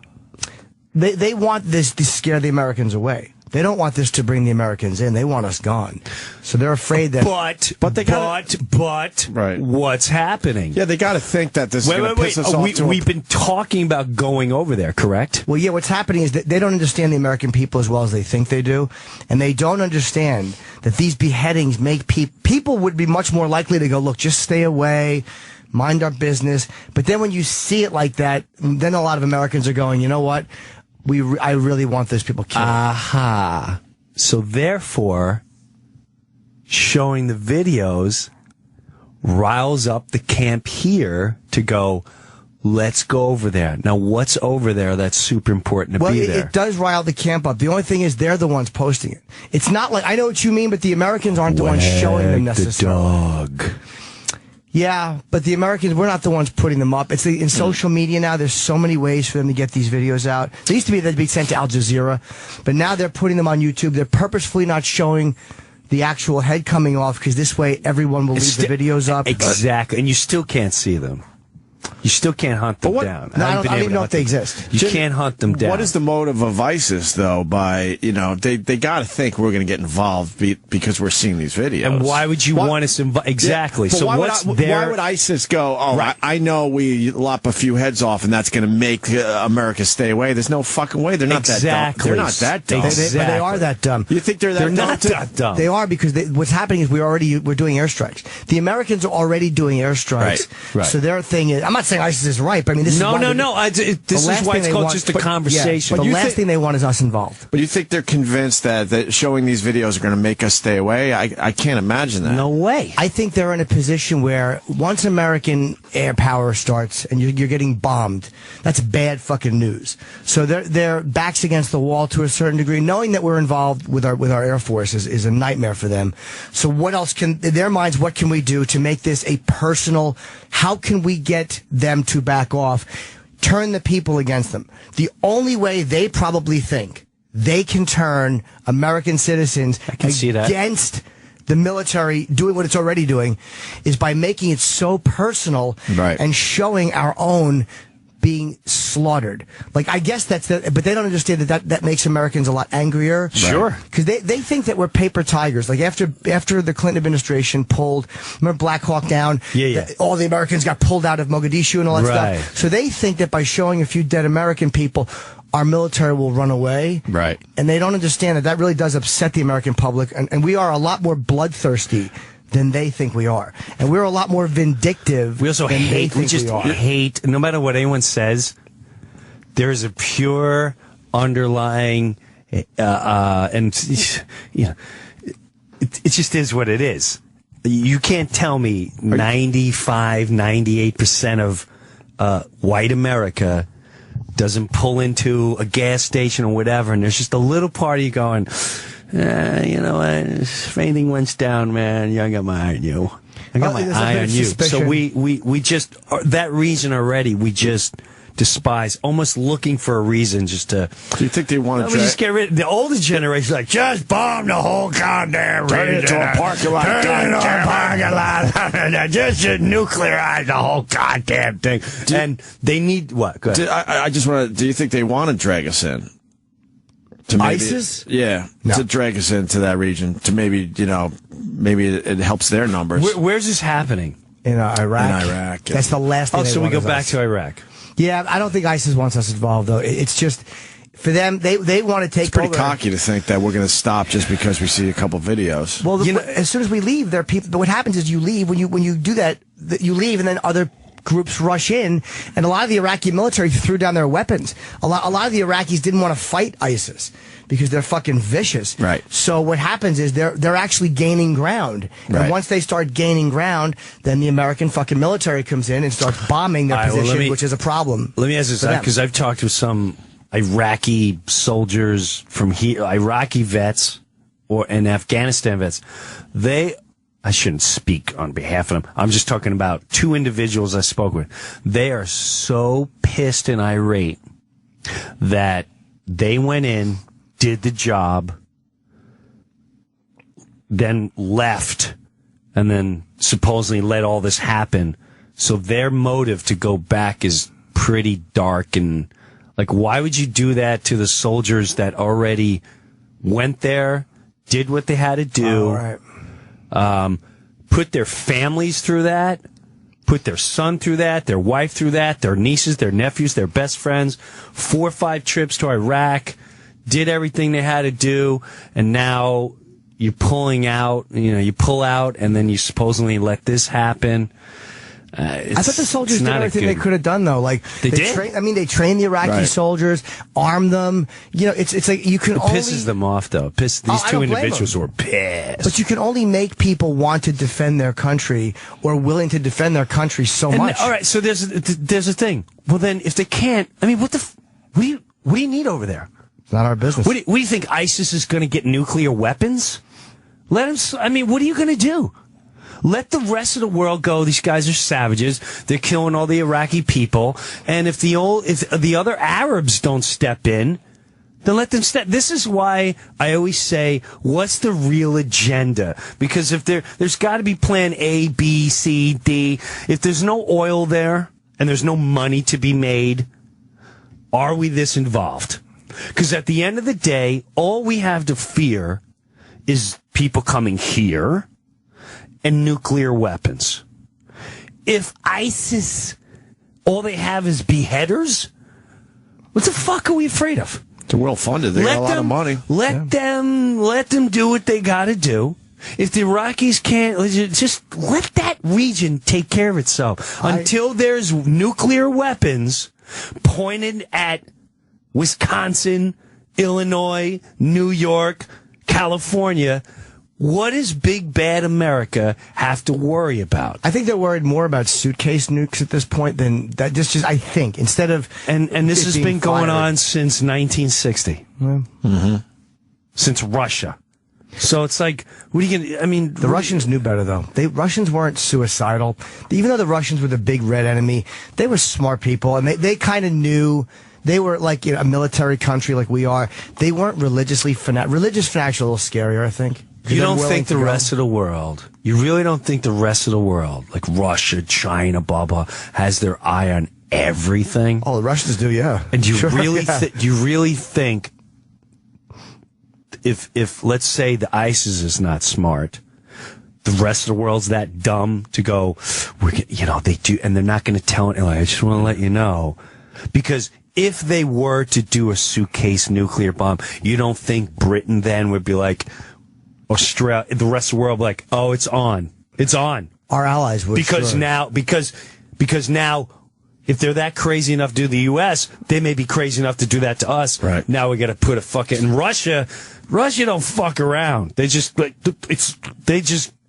S3: They want this to scare the Americans away. They don't want this to bring the Americans in. They want us gone. So they're afraid that...
S2: But,
S1: right.
S2: What's happening?
S1: Yeah, they got to think that this is going to piss us off.
S2: We've been talking about going over there, correct?
S3: Well, yeah, what's happening is that they don't understand the American people as well as they think they do. And they don't understand that these beheadings make people would be much more likely to go, look, just stay away, mind our business. But then when you see it like that, then a lot of Americans are going, you know what? I really want those people killed.
S2: Aha. So therefore, showing the videos riles up the camp here to go, let's go over there. Now, what's over there that's super important to be there?
S3: It does rile the camp up. The only thing is they're the ones posting it. It's not like, I know what you mean, but the Americans aren't the ones showing them necessarily.
S2: The dog.
S3: Yeah, but the Americans, we're not the ones putting them up. It's in social media now. There's so many ways for them to get these videos out. They used to be they'd be sent to Al Jazeera, but now they're putting them on YouTube. They're purposefully not showing the actual head coming off because this way everyone will leave the videos up.
S2: Exactly, and you still can't see them. You still can't hunt them down.
S3: No, I don't even know if they exist.
S2: You can't hunt them down.
S1: What is the motive of ISIS, though, by, they got to think we're going to get involved because we're seeing these videos.
S2: And why would you want us involved? Exactly.
S1: Yeah,
S2: so
S1: why would ISIS go, right. I know we lop a few heads off and that's going to make America stay away? There's no fucking way. They're not that dumb. They're not that dumb.
S3: But they are that dumb.
S1: You think they're that dumb?
S2: They're not that dumb.
S3: They are because what's happening is we're doing airstrikes. The Americans are already doing airstrikes.
S1: Right.
S3: So their thing is, I'm not saying ISIS is right. I mean, this is why
S2: this is why it's called just a conversation.
S3: But the last thing they want is us involved.
S1: But you think they're convinced that showing these videos are going to make us stay away? I can't imagine that.
S2: No way.
S3: I think they're in a position where once American air power starts and you're getting bombed, that's bad fucking news. So their backs against the wall to a certain degree, knowing that we're involved with our Air Force is a nightmare for them. So what else in their minds, what can we do to make this a personal, how can we get them to back off, turn the people against them? The only way they probably think they can turn American citizens against the military doing what it's already doing is by making it so personal and showing our own being slaughtered. Like, I guess but they don't understand that makes Americans a lot angrier.
S2: Sure.
S3: Because they think that we're paper tigers. Like, after the Clinton administration remember Black Hawk Down?
S2: Yeah.
S3: All the Americans got pulled out of Mogadishu and all that stuff. So they think that by showing a few dead American people, our military will run away.
S1: Right.
S3: And they don't understand that really does upset the American public. And we are a lot more bloodthirsty than they think we are. And we're a lot more vindictive.
S2: We also hate, no matter what anyone says, there's a pure underlying, and it just is what it is. You can't tell me 98% of white America doesn't pull into a gas station or whatever, and there's just a little part of you going, if anything went down, man, I got my eye on you. I got my eye on you. So we just, that reason already, we just despise, almost looking for a reason just to...
S1: Do you think they want to
S2: just get rid of the older generation? Like, just bomb the whole goddamn region.
S1: Turn it into a parking lot.
S2: Just nuclearize the whole goddamn thing. And they need... What? Go ahead.
S1: I just want to... Do you think they want to drag us in?
S3: ISIS?
S1: Yeah, no. To drag us into that region. To maybe it helps their numbers.
S2: Where's this happening?
S3: In Iraq.
S1: In Iraq.
S3: That's the last thing
S2: so we go back to Iraq.
S3: Yeah, I don't think ISIS wants us involved, though. It's just, for them, they want to take over.
S1: It's pretty cocky to think that we're going to stop just because we see a couple videos.
S3: Well, as soon as we leave, there are people. But what happens is you leave, when you do that, you leave, and then other groups rush in, and a lot of the Iraqi military threw down their weapons. A lot of the Iraqis didn't want to fight ISIS because they're fucking vicious.
S1: Right.
S3: So what happens is they're actually gaining ground. And once they start gaining ground, then the American fucking military comes in and starts bombing their position, which is a problem.
S2: Let me ask this, because I've talked to some Iraqi soldiers from here, Iraqi vets and Afghanistan vets. I shouldn't speak on behalf of them. I'm just talking about two individuals I spoke with. They are so pissed and irate that they went in, did the job, then left, and then supposedly let all this happen. So their motive to go back is pretty dark. And, like, why would you do that to the soldiers that already went there, did what they had to do, put their families through that, put their son through that, their wife through that, their nieces, their nephews, their best friends, 4 or 5 trips to Iraq, did everything they had to do, and now you're pulling out, you pull out, and then you supposedly let this happen.
S3: I thought the soldiers did everything they could have done, though. Like
S2: they did.
S3: They trained the Iraqi soldiers, armed them. It's like you can
S2: it pisses them off, though. These 2 individuals were pissed.
S3: But you can only make people want to defend their country or willing to defend their country so much.
S2: All right, so there's a thing. Well, then, if they can't, what do you need over there?
S3: It's not our business.
S2: What do you think ISIS is going to get nuclear weapons? Let them. What are you going to do? Let the rest of the world go. These guys are savages. They're killing all the Iraqi people. And if the other Arabs don't step in, then let them step. This is why I always say, what's the real agenda? Because if there's got to be plan A, B, C, D. If there's no oil there and there's no money to be made, are we this involved? Because at the end of the day, all we have to fear is people coming here and nuclear weapons. If ISIS, all they have is beheaders, what the fuck are we afraid of?
S1: They're well funded. They got a lot of money.
S2: Let them do what they got to do. If the Iraqis can't, just let that region take care of itself. Until there's nuclear weapons pointed at Wisconsin, Illinois, New York, California, what does big bad America have to worry about?
S3: I think they're worried more about suitcase nukes at this point than that. Just I think instead of
S2: and this has been going on since 1960, since Russia. So it's like, what are you gonna?
S3: The Russians knew better though. Russians weren't suicidal, even though the Russians were the big red enemy. They were smart people, and they kind of knew. They were like a military country like we are. They weren't religiously religious fanatics are a little scarier, I think.
S2: You don't think the rest of the world, you really don't think the rest of the world, like Russia, China, blah, blah, has their eye on everything?
S3: Oh, the Russians do, yeah.
S2: And do you really think if let's say the ISIS is not smart, the rest of the world's that dumb to go, they do, and they're not going to tell it. I just want to let you know. Because if they were to do a suitcase nuclear bomb, you don't think Britain then would be like, Australia, the rest of the world, like, oh, it's on. It's on.
S3: Our allies would.
S2: Because now, if they're that crazy enough to do the U.S., they may be crazy enough to do that to us.
S1: Right.
S2: Now we got to put a fucking, and Russia don't fuck around. They just,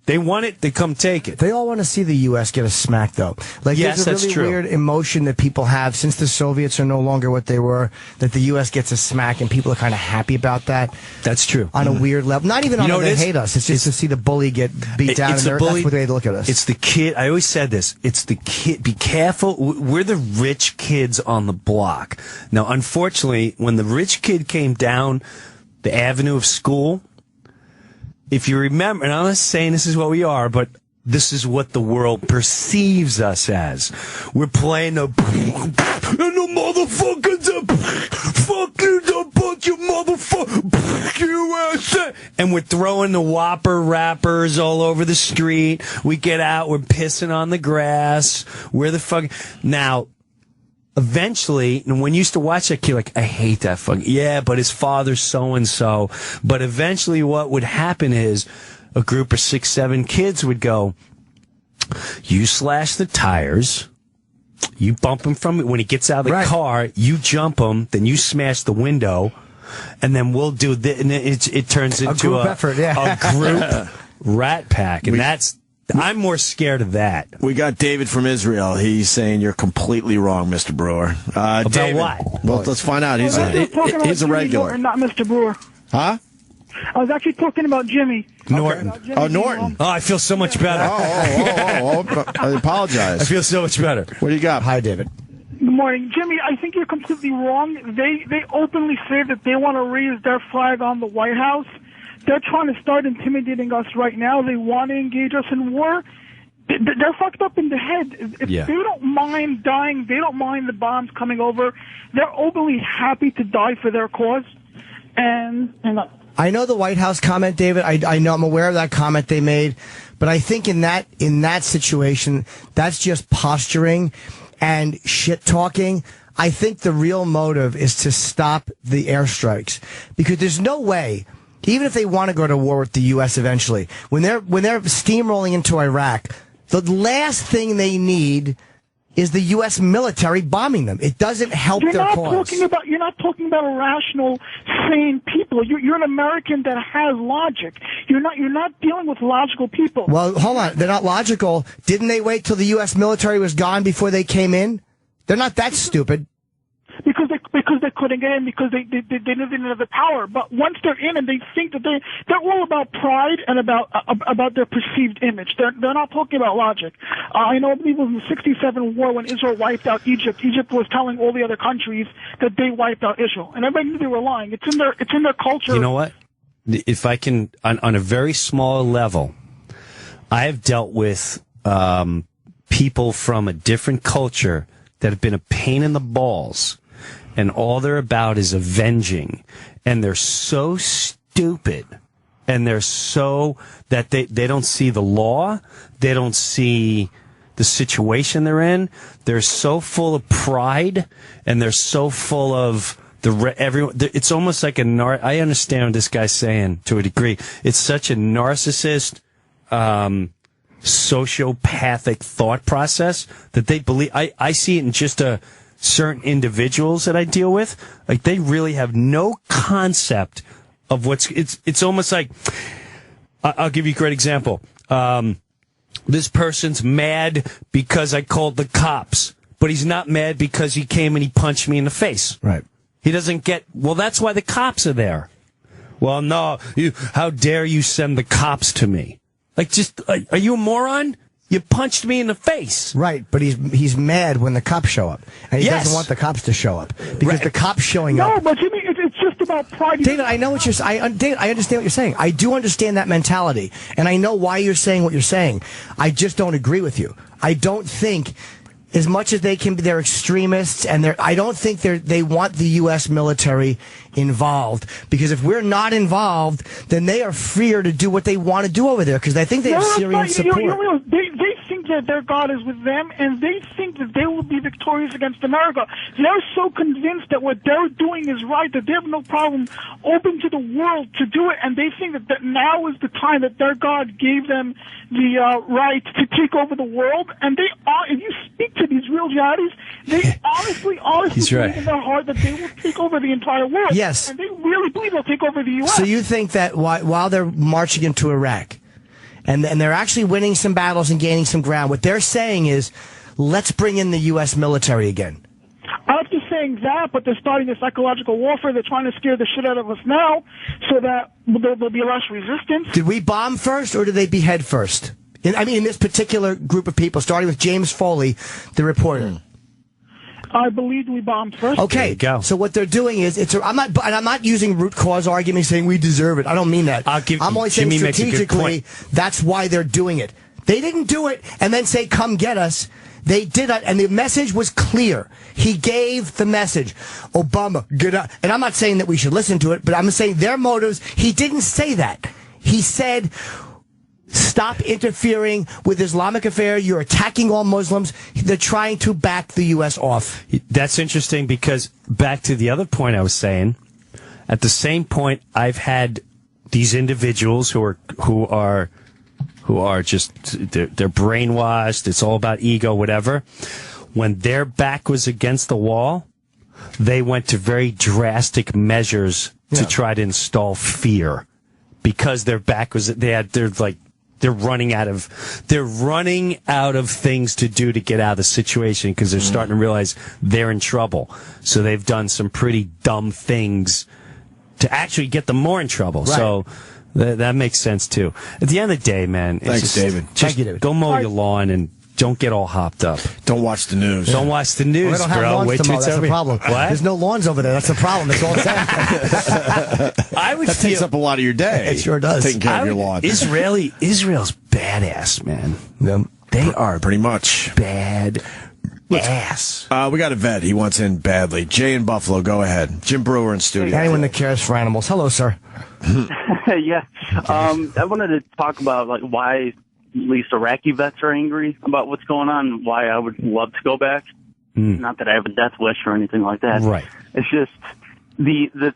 S2: they want it, they come take it.
S3: They all want to see the U.S. get a smack, though. Like,
S2: yes,
S3: there's a really weird emotion that people have since the Soviets are no longer what they were, that the U.S. gets a smack, and people are kind of happy about that.
S2: That's true.
S3: On a weird level. Not even on they hate us. It's just to see the bully get beat down, and that's the way they look at us.
S2: It's the kid. I always said this. It's the kid. Be careful. We're the rich kids on the block. Now, unfortunately, when the rich kid came down the avenue of school, if you remember, and I'm not saying this is what we are, but this is what the world perceives us as. We're playing and the motherfuckers, fuck you, the bunch of motherfuckers, USA. And we're throwing the Whopper wrappers all over the street. We get out, we're pissing on the grass. We're the fuck. Now, eventually, and when you used to watch that kid, like, I hate that fucking, yeah, but his father's so-and-so. But eventually what would happen is a group of 6, 7 kids would go, you slash the tires, you bump him from, when he gets out of the car, you jump him, then you smash the window, and then we'll do this, and it turns into
S3: a
S2: group rat pack, and I'm more scared of that.
S1: We got David from Israel. He's saying you're completely wrong, Mr. Brewer.
S2: About
S1: David,
S2: what?
S1: Well, let's find out. He's a regular.
S5: Norton, not Mr. Brewer.
S1: Huh?
S5: I was actually talking about Jimmy.
S2: Norton.
S5: Jimmy
S1: Norton.
S2: Oh, I feel so much better.
S1: I apologize.
S2: I feel so much better.
S1: What do you got?
S3: Hi, David.
S5: Good morning. Jimmy, I think you're completely wrong. They openly say that they want to raise their flag on the White House. They're trying to start intimidating us right now. They want to engage us in war. They're fucked up in the head. If they don't mind dying, they don't mind the bombs coming over. They're openly happy to die for their cause. And
S3: I know the White House comment, David. I know, I'm aware of that comment they made, but I think in that situation, that's just posturing and shit talking. I think the real motive is to stop the airstrikes, because there's no way, even if they want to go to war with the U.S. eventually, when they're steamrolling into Iraq, the last thing they need is the U.S. military bombing them. It doesn't help their cause.
S5: You're not talking about rational, sane people. You're an American that has logic. You're not dealing with logical people.
S3: Well, hold on. They're not logical. Didn't they wait till the U.S. military was gone before they came in? They're not that stupid.
S5: Because they couldn't get in, because they didn't have the power. But once they're in, and they think that they're all about pride and about their perceived image. They're not talking about logic. I believe it was in the '67 war when Israel wiped out Egypt. Egypt was telling all the other countries that they wiped out Israel, and everybody knew they were lying. It's in their culture.
S2: You know what? If I can, on a very small level, I have dealt with people from a different culture that have been a pain in the balls. And all they're about is avenging. And they're so stupid. And they're so that they don't see the law. They don't see the situation they're in. They're so full of pride. And they're so full of everyone. It's almost like I understand what this guy's saying to a degree. It's such a narcissist, sociopathic thought process that they believe. I see it in just certain individuals that I deal with. Like, they really have no concept of it's almost like, I'll give you a great example. This person's mad because I called the cops, but he's not mad because he came and he punched me in the face.
S3: Right.
S2: He doesn't get, well, that's why the cops are there. Well, no, how dare you send the cops to me? Like, are you a moron? You punched me in the face.
S3: Right, but he's mad when the cops show up. And he doesn't want the cops to show up. Because the cops showing up...
S5: No, but Jimmy, it's just about pride.
S3: David, I know what you're saying. David, I understand what you're saying. I do understand that mentality. And I know why you're saying what you're saying. I just don't agree with you. I don't think... As much as they're extremists, and I don't think they want the U.S. military involved, because if we're not involved, then they are freer to do what they want to do over there, because I think they have Syrian support.
S5: They think that their God is with them, and they think that they will be victorious against America. They're so convinced that what they're doing is right, that they have no problem open to the world to do it, and they think that now is the time that their God gave them the right to take over the world. And they are, if you speak to these real jihadis, they honestly believe in their heart that they will take over the entire world.
S3: Yes.
S5: And they really believe they'll take over the U.S.
S3: So you think that while they're marching into Iraq, and they're actually winning some battles and gaining some ground, what they're saying is, let's bring in the U.S. military again.
S5: I'm not just saying that, but they're starting a psychological warfare. They're trying to scare the shit out of us now so that there'll be less resistance.
S3: Did we bomb first, or did they behead first? In this particular group of people, starting with James Foley, the reporter.
S5: I believe we bombed first.
S3: Okay, go. So what they're doing is, I'm not using root cause arguments saying we deserve it. I don't mean that. I'm only saying strategically, that's why they're doing it. They didn't do it and then say, come get us. They did it, and the message was clear. He gave the message. Obama, get out. And I'm not saying that we should listen to it, but I'm saying their motives. He didn't say that. He said, stop interfering with Islamic affairs. You're attacking all Muslims. They're trying to back the U.S. off.
S2: That's interesting, because back to the other point I was saying, at the same point, I've had these individuals who are just, they're brainwashed. It's all about ego, whatever. When their back was against the wall, they went to very drastic measures to try to install fear, because their back was, they're running out of things to do to get out of the situation, because they're starting to realize they're in trouble. So they've done some pretty dumb things to actually get them more in trouble. Right. So that makes sense too. At the end of the day, man,
S1: thanks, David.
S2: Thank you, David. Go mow your lawn and don't get all hopped up.
S1: Don't watch the news.
S2: Don't watch the news,
S3: well, they don't have lawns to mow. That's the problem.
S2: What?
S3: There's no lawns over there. That's the problem. That's all I'm saying.
S1: That takes up a lot of your day.
S3: It sure does.
S1: Taking care of your lawn.
S2: Israel's badass, man.
S3: Yeah.
S2: They are
S1: pretty much
S2: bad ass.
S1: We got a vet. He wants in badly. Jay in Buffalo, go ahead. Jim Breuer in studio.
S3: Anyone that cares for animals. Hello, sir.
S6: Yeah. I wanted to talk about like why at least Iraqi vets are angry about what's going on, why I would love to go back. Not that I have a death wish or anything like that.
S2: Right.
S6: It's just the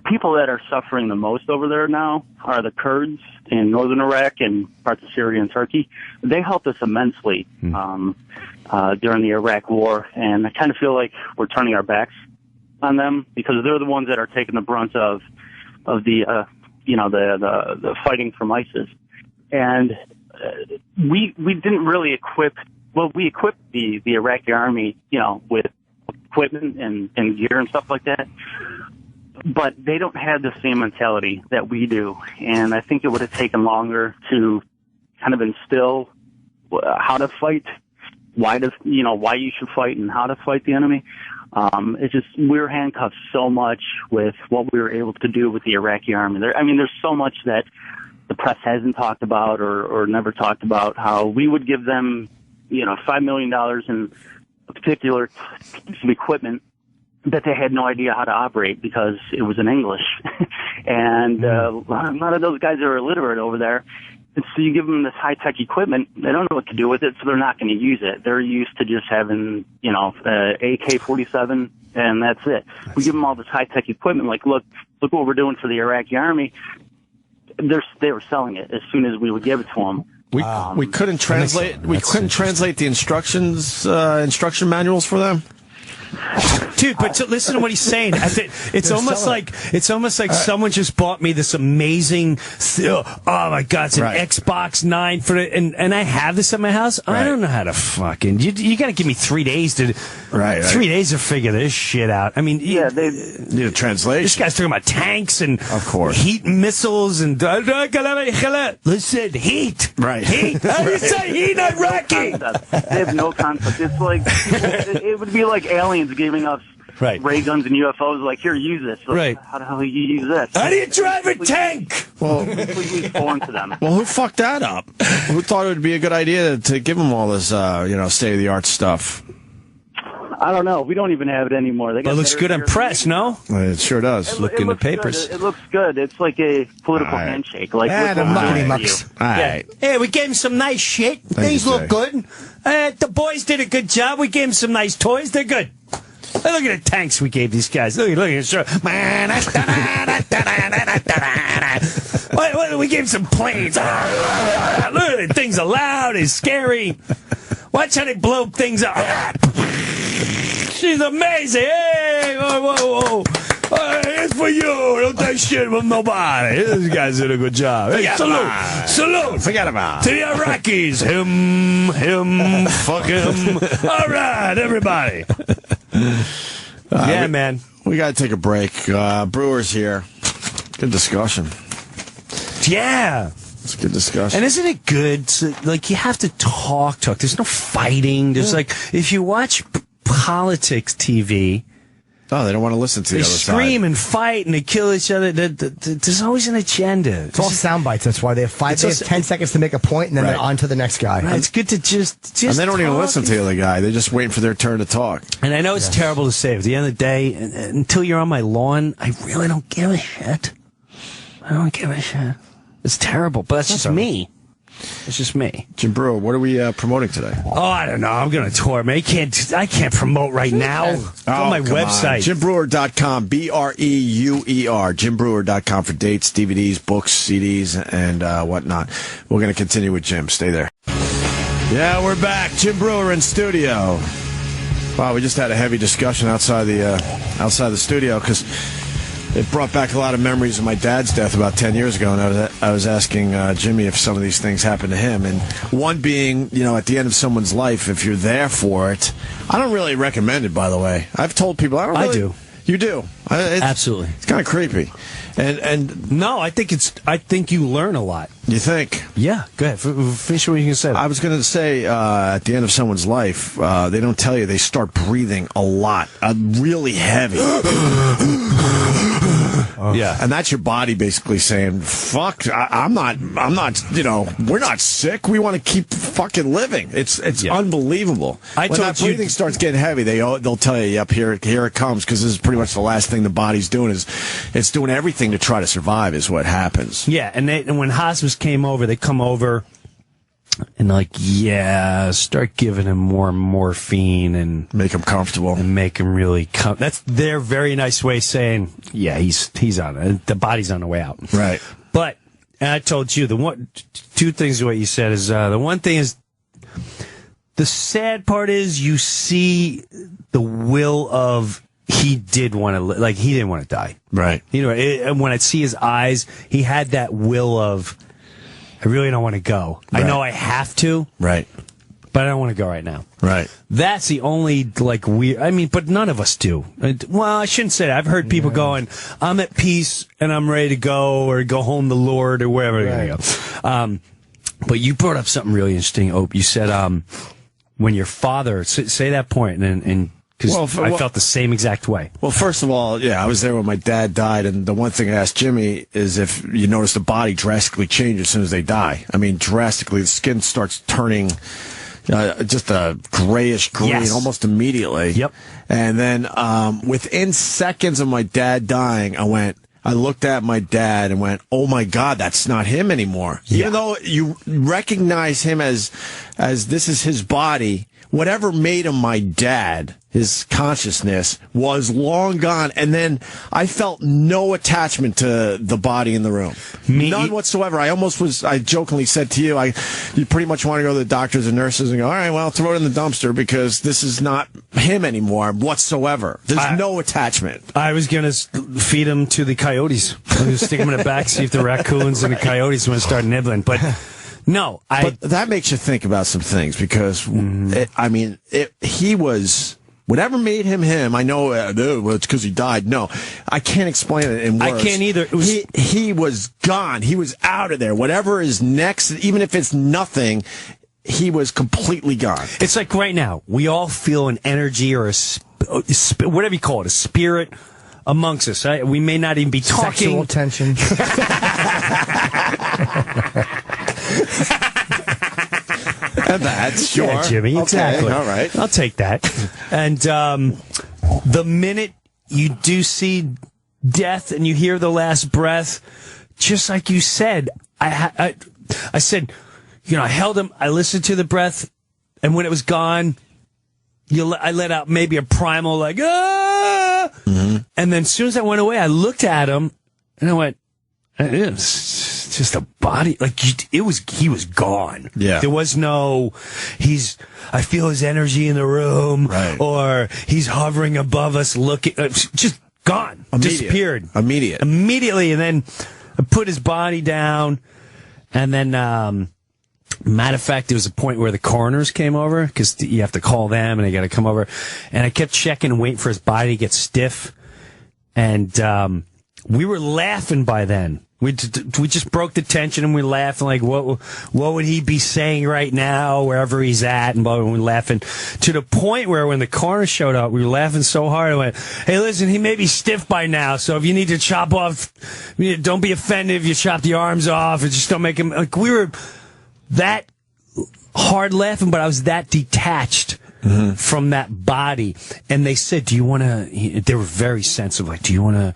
S6: people that are suffering the most over there now are the Kurds in northern Iraq and parts of Syria and Turkey. They helped us immensely during the Iraq War, and I kind of feel like we're turning our backs on them because they're the ones that are taking the brunt of the the fighting from ISIS. And we didn't really equip. Well, we equipped the Iraqi army, with equipment and gear and stuff like that. But they don't have the same mentality that we do. And I think it would have taken longer to kind of instill how to fight, why you should fight and how to fight the enemy. It's just, we're handcuffed so much with what we were able to do with the Iraqi army. There's so much that the press hasn't talked about or never talked about, how we would give them, $5 million in a particular piece of equipment that they had no idea how to operate because it was in English. And a lot of those guys are illiterate over there. And so you give them this high-tech equipment, they don't know what to do with it, so they're not going to use it. They're used to just having, AK-47, and that's it. We give them all this high-tech equipment, like, look what we're doing for the Iraqi army. They were selling it as soon as we would give it to them.
S1: We couldn't translate. We couldn't translate the instruction manuals for them.
S2: Dude, but listen to what he's saying. It's almost like someone just bought me this amazing. Oh my God, it's an Xbox 9 for it, and I have this at my house. I don't know how to fucking. You got to give me 3 days to. 3 days to figure this shit out. I mean,
S1: they need a translation.
S2: This guy's talking about tanks and
S1: of course
S2: heat missiles and listen, heat.
S1: Right.
S2: Heat. How do you say heat, Iraqi?
S6: They have no concept. It's like it would be like aliens giving us ray guns and UFOs. Like, here, use this. Like, how the hell do you use this?
S2: How do you drive a tank?
S6: Well, completely foreign to them.
S1: Well, who fucked that up? Who thought it would be a good idea to give them all this, state-of-the-art stuff?
S6: I don't know. We don't even have it anymore.
S2: It looks good on press, no?
S1: It sure does.
S2: Look in the papers.
S6: It looks good. It's like a political handshake. Like,
S3: the muckety mucks.
S1: All right.
S2: Hey, we gave him some nice shit. Things look good. The boys did a good job. We gave them some nice toys. They're good. Hey, look at the tanks we gave these guys. Look at it. We gave them some planes. Look at it. Things are loud and scary. Watch how they blow things up. She's amazing. Hey, whoa. It's for you. Don't take shit from nobody. These guys did a good job. Hey, salute.
S1: Forget about
S2: to the Iraqis. Him, fuck him. All right, everybody. Man.
S1: We got to take a break. Breuer's here. Good discussion.
S2: Yeah.
S1: It's a good discussion.
S2: And isn't it good? You have to talk. There's no fighting. There's if you watch politics TV.
S1: Oh, they don't want to listen to the other side. They
S2: scream and fight and they kill each other. There's always an agenda.
S3: It's all sound bites. That's why they have 10 seconds to make a point, and then they're on to the next guy.
S2: Right. It's good to just
S1: and they don't even listen to the other guy. They're just waiting for their turn to talk.
S2: And I know it's terrible to say. At the end of the day, until you're on my lawn, I really don't give a shit. I don't give a shit. It's terrible, but that's just me. It's just me.
S1: Jim Breuer, what are we promoting today?
S2: Oh, I don't know. I'm going to tour, man. I can't promote right now. Go on my website.
S1: JimBreuer.com, BREUER. JimBreuer.com for dates, DVDs, books, CDs, and whatnot. We're going to continue with Jim. Stay there. Yeah, we're back. Jim Breuer in studio. Wow, we just had a heavy discussion outside the studio because it brought back a lot of memories of my dad's death about 10 years ago, and I was asking Jimmy if some of these things happened to him. And one being, at the end of someone's life, if you're there for it, I don't really recommend it, by the way. I've told people I do. You do?
S2: Absolutely.
S1: It's kind of creepy. And
S2: no, I think you learn a lot.
S1: You think?
S2: Yeah. Go ahead. Finish what you can say.
S1: I was going to say, at the end of someone's life, they don't tell you, they start breathing a lot, really heavy.
S2: Yeah.
S1: And that's your body basically saying, fuck, I'm not, we're not sick. We want to keep fucking living. It's unbelievable. When that breathing starts getting heavy, they'll tell you, yep, here it comes, because this is pretty much the last thing the body's doing. Is it's doing everything to try to survive is what happens.
S2: Yeah, and when hospice came over, they come over and like, start giving him more morphine and
S1: make him comfortable
S2: and make him really that's their very nice way of saying, he's on it. The body's on the way out.
S1: Right.
S2: But and I told you two things. What you said is the one thing is the sad part is you see the will of. He did want to, he didn't want to die.
S1: Right.
S2: When I see his eyes, he had that will of, I really don't want to go. Right. I know I have to.
S1: Right.
S2: But I don't want to go right now.
S1: Right.
S2: That's the only, weird, but none of us do. Well, I shouldn't say that. I've heard people going, I'm at peace and I'm ready to go or go home to the Lord or wherever you're going to go. But you brought up something really interesting, Ope. You said, when your father, say that point and because I felt the same exact way.
S1: Well, first of all, I was there when my dad died, and the one thing I asked Jimmy is if you notice the body drastically change as soon as they die. I mean, drastically. The skin starts turning just a grayish green almost immediately.
S2: Yep.
S1: And then within seconds of my dad dying, I looked at my dad and went, oh, my God, that's not him anymore. Yeah. Even though you recognize him as this is his body, whatever made him my dad, his consciousness, was long gone. And then I felt no attachment to the body in the room. None whatsoever. I jokingly said to you, you pretty much want to go to the doctors and nurses and go, all right, well, throw it in the dumpster because this is not him anymore whatsoever. There's no attachment.
S2: I was going to feed him to the coyotes. I was going to stick him in the back, see if the raccoons and the coyotes want to start nibbling. But no,
S1: But that makes you think about some things because, he was. Whatever made him him, I know it's because he died. No, I can't explain it in words.
S2: I can't either.
S1: He was gone. He was out of there. Whatever is next, even if it's nothing, he was completely gone.
S2: It's like right now, we all feel an energy or whatever you call it, a spirit amongst us. Right? We may not even be talking.
S3: Sexual tension.
S1: That's sure.
S2: Yeah, Jimmy, exactly.
S1: Okay, all right.
S2: I'll take that. And the minute you do see death and you hear the last breath, just like you said, I said, I held him, I listened to the breath, and when it was gone, I let out maybe a primal ah! Mm-hmm. And then as soon as I went away, I looked at him, and I went, it's just a body. He was gone.
S1: Yeah.
S2: There was no, I feel his energy in the room.
S1: Right.
S2: Or he's hovering above us looking, just gone. Disappeared. Immediately. And then I put his body down. And then, matter of fact, there was a point where the coroners came over because you have to call them and they got to come over. And I kept checking and waiting for his body to get stiff. And, we were laughing by then. We just broke the tension and we laughed like, what would he be saying right now, wherever he's at, and we were laughing to the point where when the coroner showed up, we were laughing so hard. I went, hey, listen, he may be stiff by now, so if you need to chop off, don't be offended if you chop the arms off, and just don't make him, we were that hard laughing, but I was that detached from that body. And they said, do you want to, they were very sensitive, do you want to,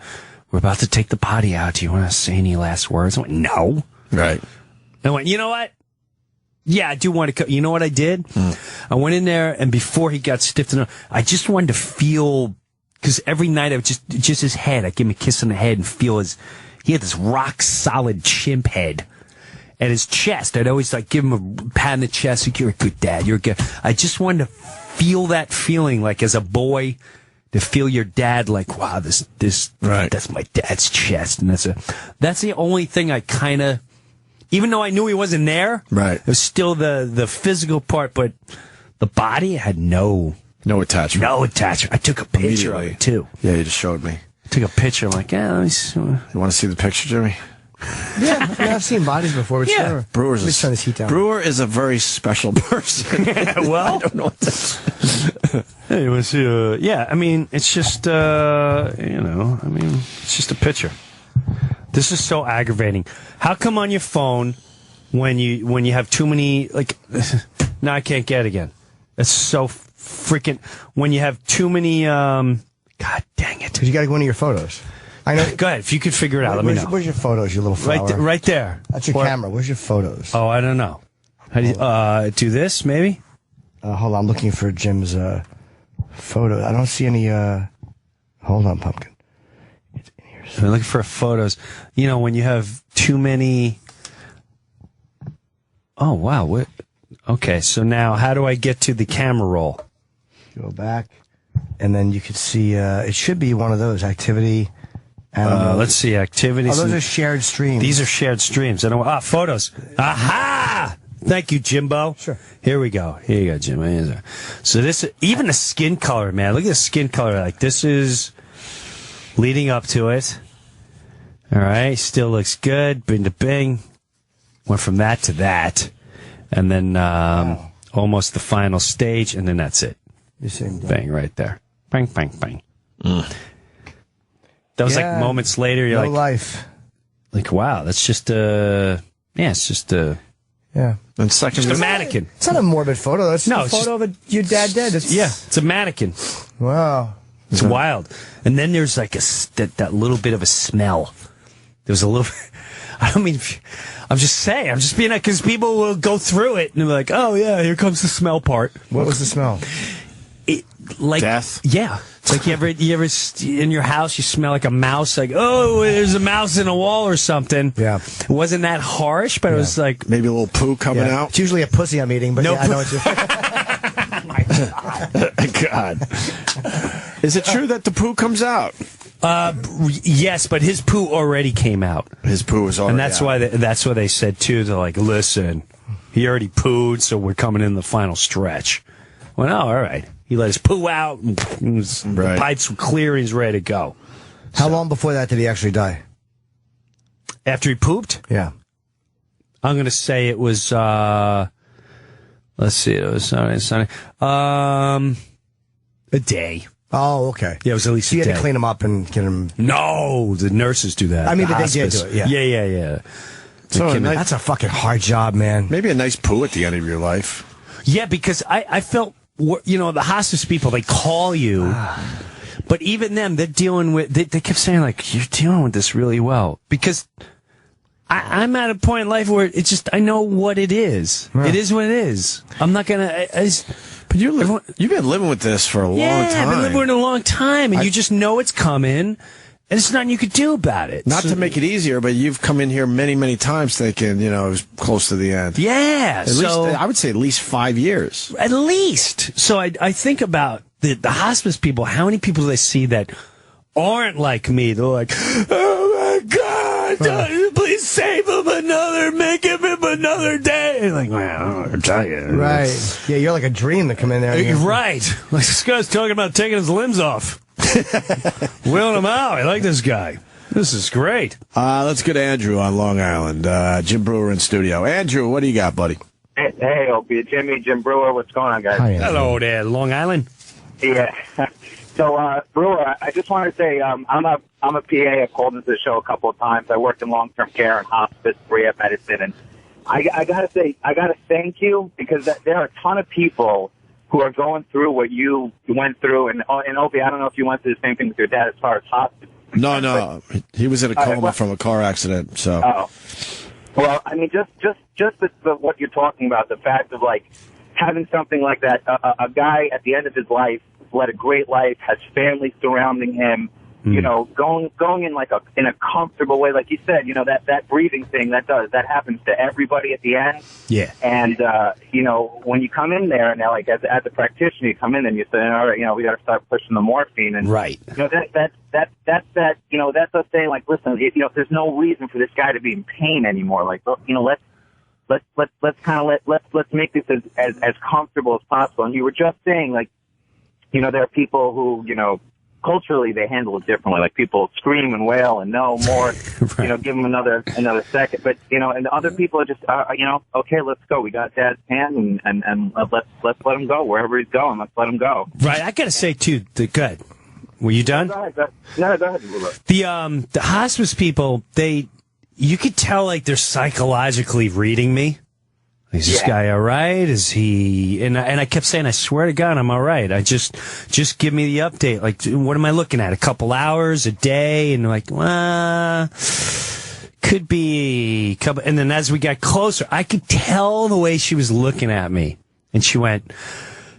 S2: we're about to take the body out. Do you want to say any last words? I went, no.
S1: Right.
S2: I went, you know what? Yeah, I do want to. You know what I did? I went in there, and before he got stiffed enough, I just wanted to feel, because every night I would just his head, I'd give him a kiss on the head and feel he had this rock solid chimp head. And his chest, I'd always give him a pat on the chest. Like, you're a good dad. You're a good. I just wanted to feel that feeling, as a boy. To feel your dad wow, this
S1: right.
S2: That's my dad's chest, and that's the only thing I kind of, even though I knew he wasn't there,
S1: right?
S2: It was still the physical part, but the body had no
S1: attachment.
S2: No attachment. I took a picture of it too.
S1: Yeah, you just showed me.
S2: Took a picture. I'm like, let me see.
S1: You want to see the picture, Jimmy?
S3: Yeah, I've seen bodies before. But
S2: yeah,
S3: Brewer is
S1: a very special person.
S2: Well,
S1: I don't know what to
S2: hey, you want to see? Yeah, I mean, it's just it's just a picture. This is so aggravating. How come on your phone when you have too many now I can't get it again. It's so freaking when you have too many God dang it.
S3: Because you got to go into your photos. I know.
S2: Go ahead. If you could figure it out, let me know.
S3: Where's your photos, you little flower?
S2: Right there.
S3: That's your camera. Where's your photos?
S2: Oh, I don't know. How do you do this? Maybe.
S3: Hold on. I'm looking for Jim's photo. I don't see any. Hold on, Pumpkin. It's in here.
S2: I'm looking for photos. You know, when you have too many. Oh wow! What? Okay, so now how do I get to the camera roll?
S3: Go back, and then you could see. It should be one of those activity.
S2: Let's see, activities.
S3: Oh, those are shared streams.
S2: These are shared streams. I don't. Photos. Aha! Thank you, Jimbo.
S3: Sure.
S2: Here we go. Here you go, Jim. So this, even the skin color, man. Look at the skin color. Like this is leading up to it. All right, still looks good. Bing to bing. Went from that to that, and then almost the final stage, and then that's it.
S3: You're saying
S2: bang right there. Bang, bang, bang. That was like moments later. You're like,
S3: life.
S2: Like, wow, that's just it's just a.
S3: Yeah.
S1: And second,
S2: just a mannequin.
S3: It's not a morbid photo. That's a photo of your dad dead.
S2: It's a mannequin.
S3: Wow.
S2: It's wild. And then there's like that little bit of a smell. There's a little. I don't mean. I'm just saying. I'm just being like, because people will go through it and they're like, oh yeah, here comes the smell part.
S3: What was the smell?
S2: Like
S1: death.
S2: Yeah. It's like you ever in your house you smell like a mouse, like, oh, there's a mouse in a wall or something.
S3: Yeah.
S2: It wasn't that harsh, but it was like
S1: maybe a little poo coming out.
S3: It's usually a pussy I'm eating, but
S2: no
S3: I know what you.
S2: My God.
S1: Is it true that the poo comes out?
S2: Yes, but his poo already came out.
S1: His poo was already
S2: and that's
S1: out.
S2: That's why they said too. They're like, listen, he already pooed, so we're coming in the final stretch. Well, no, all right. He let his poo out, and the pipes were clear, and he's ready to go.
S3: How long before that did he actually die?
S2: After he pooped?
S3: Yeah.
S2: I'm going to say it was, let's see, it was Sunday. A day.
S3: Oh, okay.
S2: Yeah, it was at least
S3: so you
S2: a day.
S3: had to clean him up and get him...
S2: No, the nurses do that.
S3: I mean, they did do it, yeah.
S2: Yeah.
S1: So
S3: that's a fucking hard job, man.
S1: Maybe a nice poo at the end of your life.
S2: Yeah, because I felt... You know, the hospice people, they call you, but even them, they're dealing with, they kept saying, like, you're dealing with this really well. Because I'm at a point in life where it's just, I know what it is. Yeah. It is what it is. I'm not going to...
S1: But you've been living with this for a long time.
S2: Yeah, I've been living with it a long time, and you just know it's coming, and there's nothing you could do about it.
S1: Not to make it easier, but you've come in here many, many times thinking, you know, it was close to the end.
S2: Yeah.
S1: At least, I would say at least 5 years.
S2: At least. So I think about the hospice people, how many people do they see that aren't like me? They're like, oh my God, please save him make him another day. And like, well, I don't know what to tell you.
S3: Right. Yeah, you're like a dream to come in there.
S2: Right. Like this guy's talking about taking his limbs off. Wheeling him out. I like this guy. This is great.
S1: Let's go to Andrew on Long Island. Jim Breuer in studio. Andrew, what do you got, buddy?
S7: Hey, Opie, Jimmy, Jim Breuer. What's going on, guys?
S3: Hi,
S2: hello there, Long Island.
S7: Yeah. So, Breuer, I just wanted to say I'm a PA. I've called into the show a couple of times. I worked in long-term care and hospice, rehab medicine, and I gotta say, I gotta thank you because there are a ton of people who are going through what you went through. And Opie, I don't know if you went through the same thing with your dad as far as hospice.
S1: No. He was in a coma from a car accident. So.
S7: Oh. Well, I mean, just what you're talking about, the fact of, like, having something like that, a guy at the end of his life led a great life, has family surrounding him, you know, going in a comfortable way, like you said, you know, that breathing thing that happens to everybody at the end. Yeah. And you know, when you come in there now, like as a practitioner, you come in and you say, all right, you know, we got to start pushing the morphine, and
S2: right.
S7: You know, that's you know, that's us saying, like, listen, you know, there's no reason for this guy to be in pain anymore. Like, you know, let's make this as comfortable as possible. And you were just saying, like, you know, there are people who, you know, culturally they handle it differently. Like, people scream and wail and no more, right. You know, give them another second. But, you know, and the other people are just, you know, okay, let's go. We got Dad's hand, and let's let him go wherever he's going. Let's let him go.
S2: Right. I gotta say too, good. Were you done?
S7: Go ahead. Go ahead.
S2: The hospice people, you could tell like they're psychologically reading me. Is this guy all right? Is he? And I kept saying, I swear to God, I'm all right. I just give me the update. Like, what am I looking at? A couple hours, a day? And like, well, could be a couple. And then as we got closer, I could tell the way she was looking at me. And she went,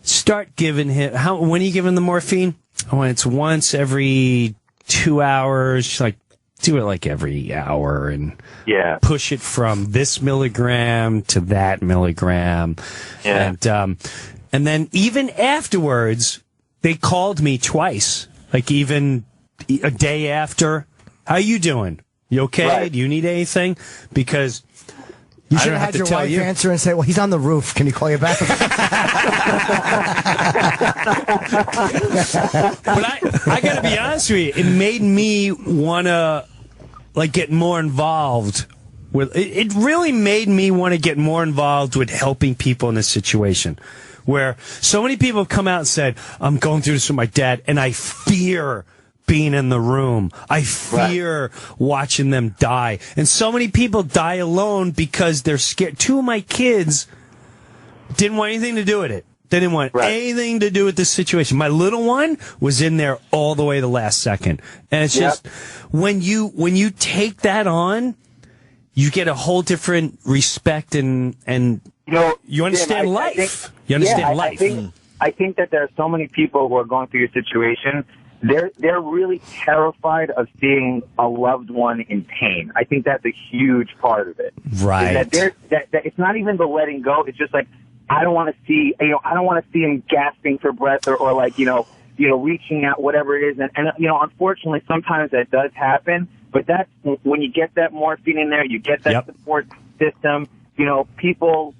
S2: start giving him, when are you giving the morphine? I went, it's once every 2 hours. She's like, do it like every hour and push it from this milligram to that milligram. Yeah. And then even afterwards, they called me twice, like even a day after. How you doing? You okay? Right. Do you need anything? Because
S3: you should have had your wife answer and say, well, he's on the roof. Can he call you back?
S2: But I got to be honest with you. It made me want to get more involved with. It really made me want to get more involved with helping people in this situation, where so many people have come out and said, "I'm going through this with my dad, and I fear being in the room. I fear watching them die." And so many people die alone because they're scared. 2 of my kids didn't want anything to do with it. They didn't want anything to do with this situation. My little one was in there all the way the last second. And it's just, when you take that on, you get a whole different respect and you understand life. You understand life.
S7: I think that there are so many people who are going through your situation. They're really terrified of seeing a loved one in pain. I think that's a huge part of it.
S2: Right.
S7: That it's not even the letting go. It's just like, I don't want to see, I don't want to see him gasping for breath or like, reaching out, whatever it is. And unfortunately, sometimes that does happen. But that's when you get that morphine in there, you get that support system. People,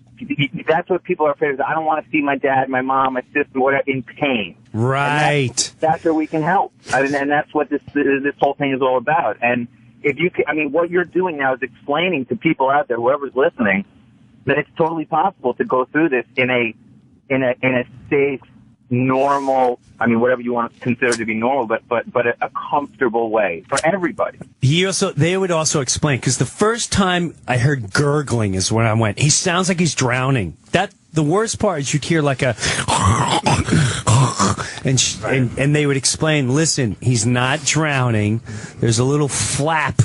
S7: that's what people are afraid of. I don't want to see my dad, my mom, my sister, whatever, in pain.
S2: Right.
S7: That's where we can help. And that's what this whole thing is all about. And if you can, what you're doing now is explaining to people out there, whoever's listening, that it's totally possible to go through this in a safe, normal, whatever you want to consider to be normal, but a comfortable way for everybody.
S2: They would also explain, because the first time I heard gurgling is when I went, he sounds like he's drowning. The worst part is you'd hear like a and they would explain, listen, he's not drowning. There's a little flap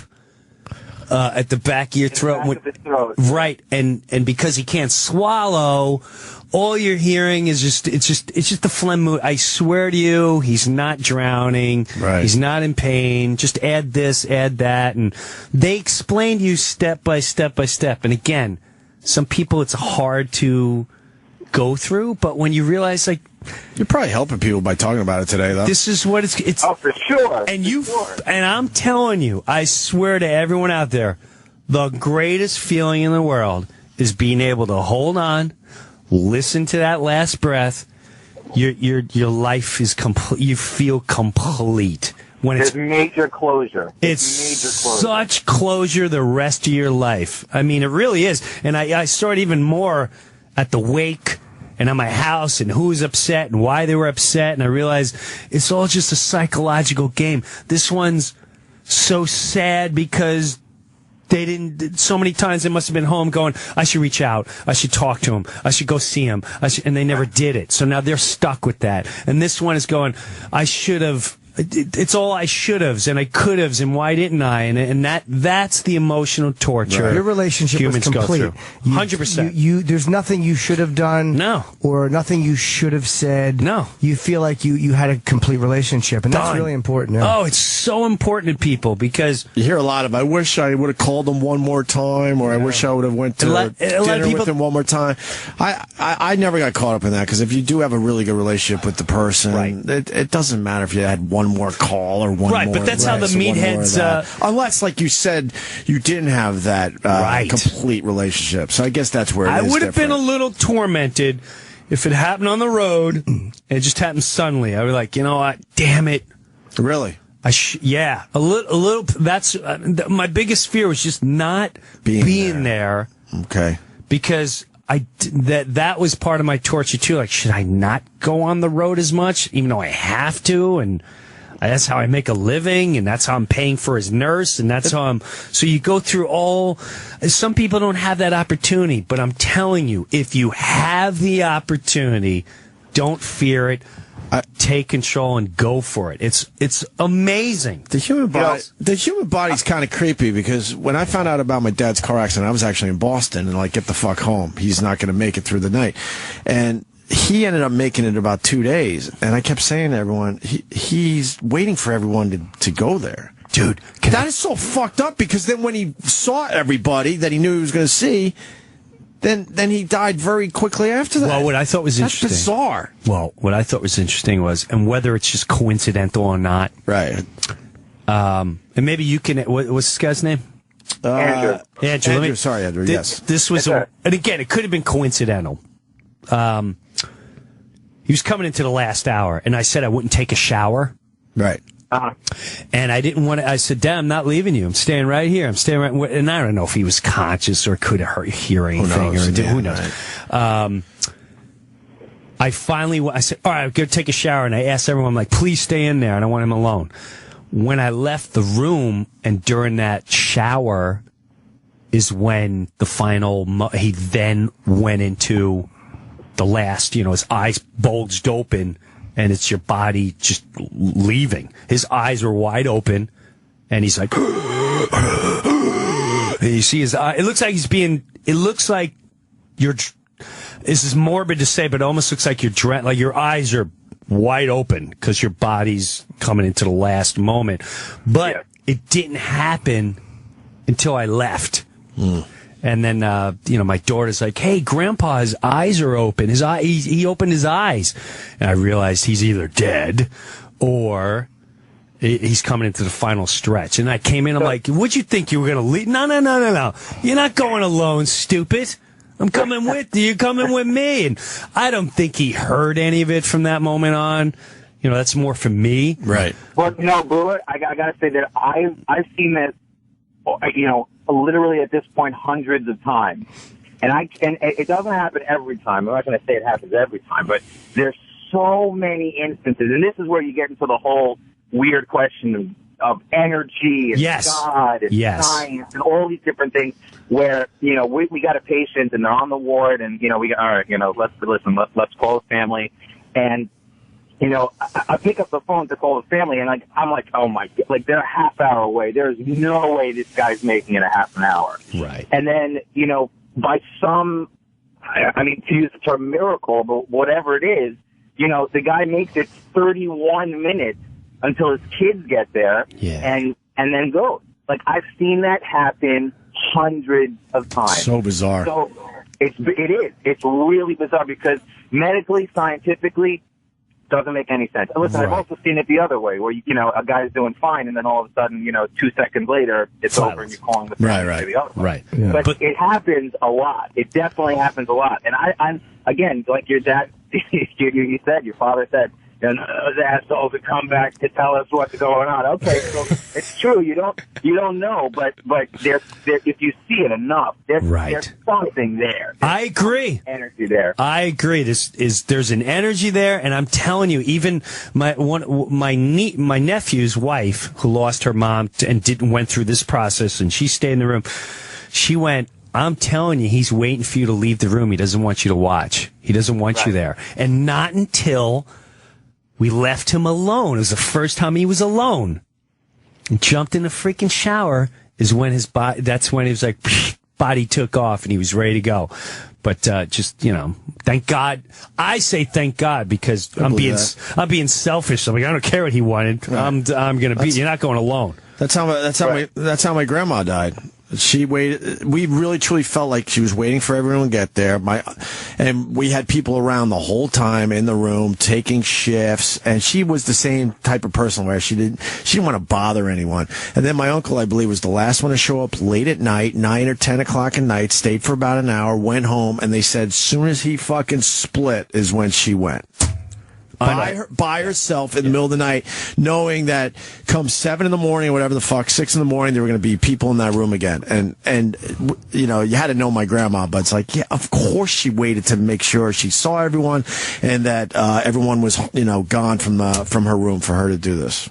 S2: at the back of your throat. Right, and because he can't swallow, all you're hearing is just the phlegm mood. I swear to you, he's not drowning. Right. He's not in pain. Just add this, add that, and they explain to you step by step by step. And again, some people it's hard to go through, but when you realize, like,
S1: you're probably helping people by talking about it today, though.
S2: This is what it's.
S7: Oh, for sure.
S2: And and I'm telling you, I swear to everyone out there, the greatest feeling in the world is being able to hold on, listen to that last breath. Your life is complete. You feel complete when
S7: there's major closure.
S2: It's such closure the rest of your life. It really is. And I start even more at the wake and at my house and who's upset and why they were upset. And I realized it's all just a psychological game. This one's so sad because they didn't, so many times they must have been home going, I should reach out. I should talk to him. I should go see him. And they never did it. So now they're stuck with that. And this one is going, I should have. It's all I should haves and I could haves and why didn't I? And that's the emotional torture.
S3: Right. Your relationship was complete.
S2: 100%.
S3: There's nothing you should have done.
S2: No.
S3: Or nothing you should have said.
S2: No.
S3: You feel like you had a complete relationship, and that's really important. Yeah.
S2: Oh, it's so important to people because
S1: you hear a lot of, I wish I would have called him one more time, or I wish I would have went to dinner with him one more time. I never got caught up in that, because if you do have a really good relationship with the person, it doesn't matter if you had one more call or one more.
S2: Right, but that's how the meatheads.
S1: Unless, like you said, you didn't have that complete relationship. So I guess that's where I
S2: would have been a little tormented if it happened on the road and it just happened suddenly. I was like, you know what? Damn it.
S1: Really?
S2: Yeah, a little. That's my biggest fear was just not being there.
S1: Okay.
S2: Because that was part of my torture too. Like, should I not go on the road as much, even though I have to? And That's how I make a living, and that's how I'm paying for his nurse, and that's how I'm. So you go through all. Some people don't have that opportunity, but I'm telling you, if you have the opportunity, don't fear it. Take control and go for it. It's amazing.
S1: The human body's kind of creepy, because when I found out about my dad's car accident, I was actually in Boston and get the fuck home. He's not going to make it through the night, and he ended up making it about 2 days. And I kept saying to everyone, he's waiting for everyone to go there.
S2: Dude,
S1: that is so fucked up, because then when he saw everybody that he knew he was going to see, then he died very quickly after that.
S2: Well, what I thought was interesting.
S1: That's bizarre.
S2: Well, what I thought was interesting was, and whether it's just coincidental or not.
S1: Right.
S2: And maybe you can, what's this guy's name?
S7: Andrew.
S2: Andrew.
S1: Sorry, Andrew, yes.
S2: This was, and again, it could have been coincidental. He was coming into the last hour, and I said I wouldn't take a shower.
S1: Right.
S2: And I didn't want to. I said, "Dad, I'm not leaving you. I'm staying right here. I'm staying right." And I don't know if he was conscious or could hear anything. Who knows? Right. I said, "All right, I'm going to take a shower." And I asked everyone, I'm like, "Please stay in there. I don't want him alone." When I left the room, and during that shower, is when the final. He then went into the last. His eyes bulged open. And it's your body just leaving. His eyes were wide open, and he's like, and you see his eye. It looks like this is morbid to say, but it almost looks like like your eyes are wide open because your body's coming into the last moment. But it didn't happen until I left. And then, my daughter's like, "Hey, Grandpa, his eyes are open. He opened his eyes." And I realized he's either dead or he's coming into the final stretch. And I came in, I'm like, "What'd you think you were going to leave?" No. You're not going alone, stupid. I'm coming with you. You're coming with me. And I don't think he heard any of it from that moment on. That's more for me.
S1: Right.
S7: Well, Breuer, I got to say that I've seen this, literally at this point hundreds of times, and it doesn't happen every time. I'm not going to say it happens every time, but there's so many instances, and this is where you get into the whole weird question of energy and God and science and all these different things. Where we got a patient and they're on the ward, and let's call the family, and I pick up the phone to call the family, and I'm like, oh my God, they're a half hour away. There's no way this guy's making it a half an hour.
S2: Right.
S7: And then, by some, to use the term miracle, but whatever it is, the guy makes it 31 minutes until his kids get there, and then goes. I've seen that happen hundreds of times.
S1: So bizarre.
S7: So it is. It's really bizarre, because medically, scientifically, doesn't make any sense. And listen, I've also seen it the other way, where a guy's doing fine, and then all of a sudden, 2 seconds later, it's over, and you're calling the family to the other way.
S2: Right.
S1: Yeah.
S7: But it happens a lot. It definitely happens a lot. And I'm again, like your dad, you said, your father said, those assholes would come back to tell us what's going on. Okay, so it's true. You don't know, but there, if you see it enough, there's something there.
S2: I agree.
S7: Energy there.
S2: I agree. There's an energy there, and I'm telling you, even my nephew's wife, who lost her mom and went through this process, and she stayed in the room. She went, "I'm telling you, he's waiting for you to leave the room. He doesn't want you to watch. He doesn't want you there." And not until we left him alone. It was the first time he was alone. He jumped in a freaking shower is when his body, that's when he was like, body took off and he was ready to go. But, thank God. I say thank God, because I'm being selfish. I'm like, I don't care what he wanted. Right. I'm going to be, you're not going alone.
S1: That's how my grandma died. She waited. We really truly felt like she was waiting for everyone to get there. And we had people around the whole time in the room taking shifts. And she was the same type of person where she didn't want to bother anyone. And then my uncle, I believe, was the last one to show up late at night, 9 or 10 o'clock at night, stayed for about an hour, went home, and they said as soon as he fucking split is when she went. By herself in the middle of the night, knowing that come 7 in the morning or whatever the fuck, 6 in the morning, there were going to be people in that room again. And you had to know my grandma, but it's like, yeah, of course she waited to make sure she saw everyone and that everyone was, gone from her room for her to do this.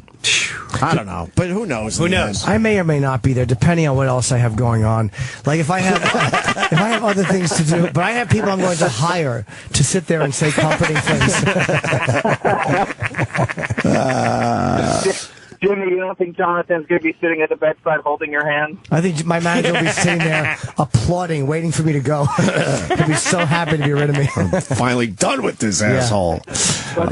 S1: I don't know, but who knows?
S2: Who knows?
S3: I may or may not be there, depending on what else I have going on. Like if I have other things to do, but I have people I'm going to hire to sit there and say comforting things.
S7: Jimmy, you don't think Jonathan's going to be sitting at the bedside holding your hand?
S3: I think my manager will be sitting there applauding, waiting for me to go. He'll be so happy to be rid of me.
S1: Finally done with this asshole.
S7: But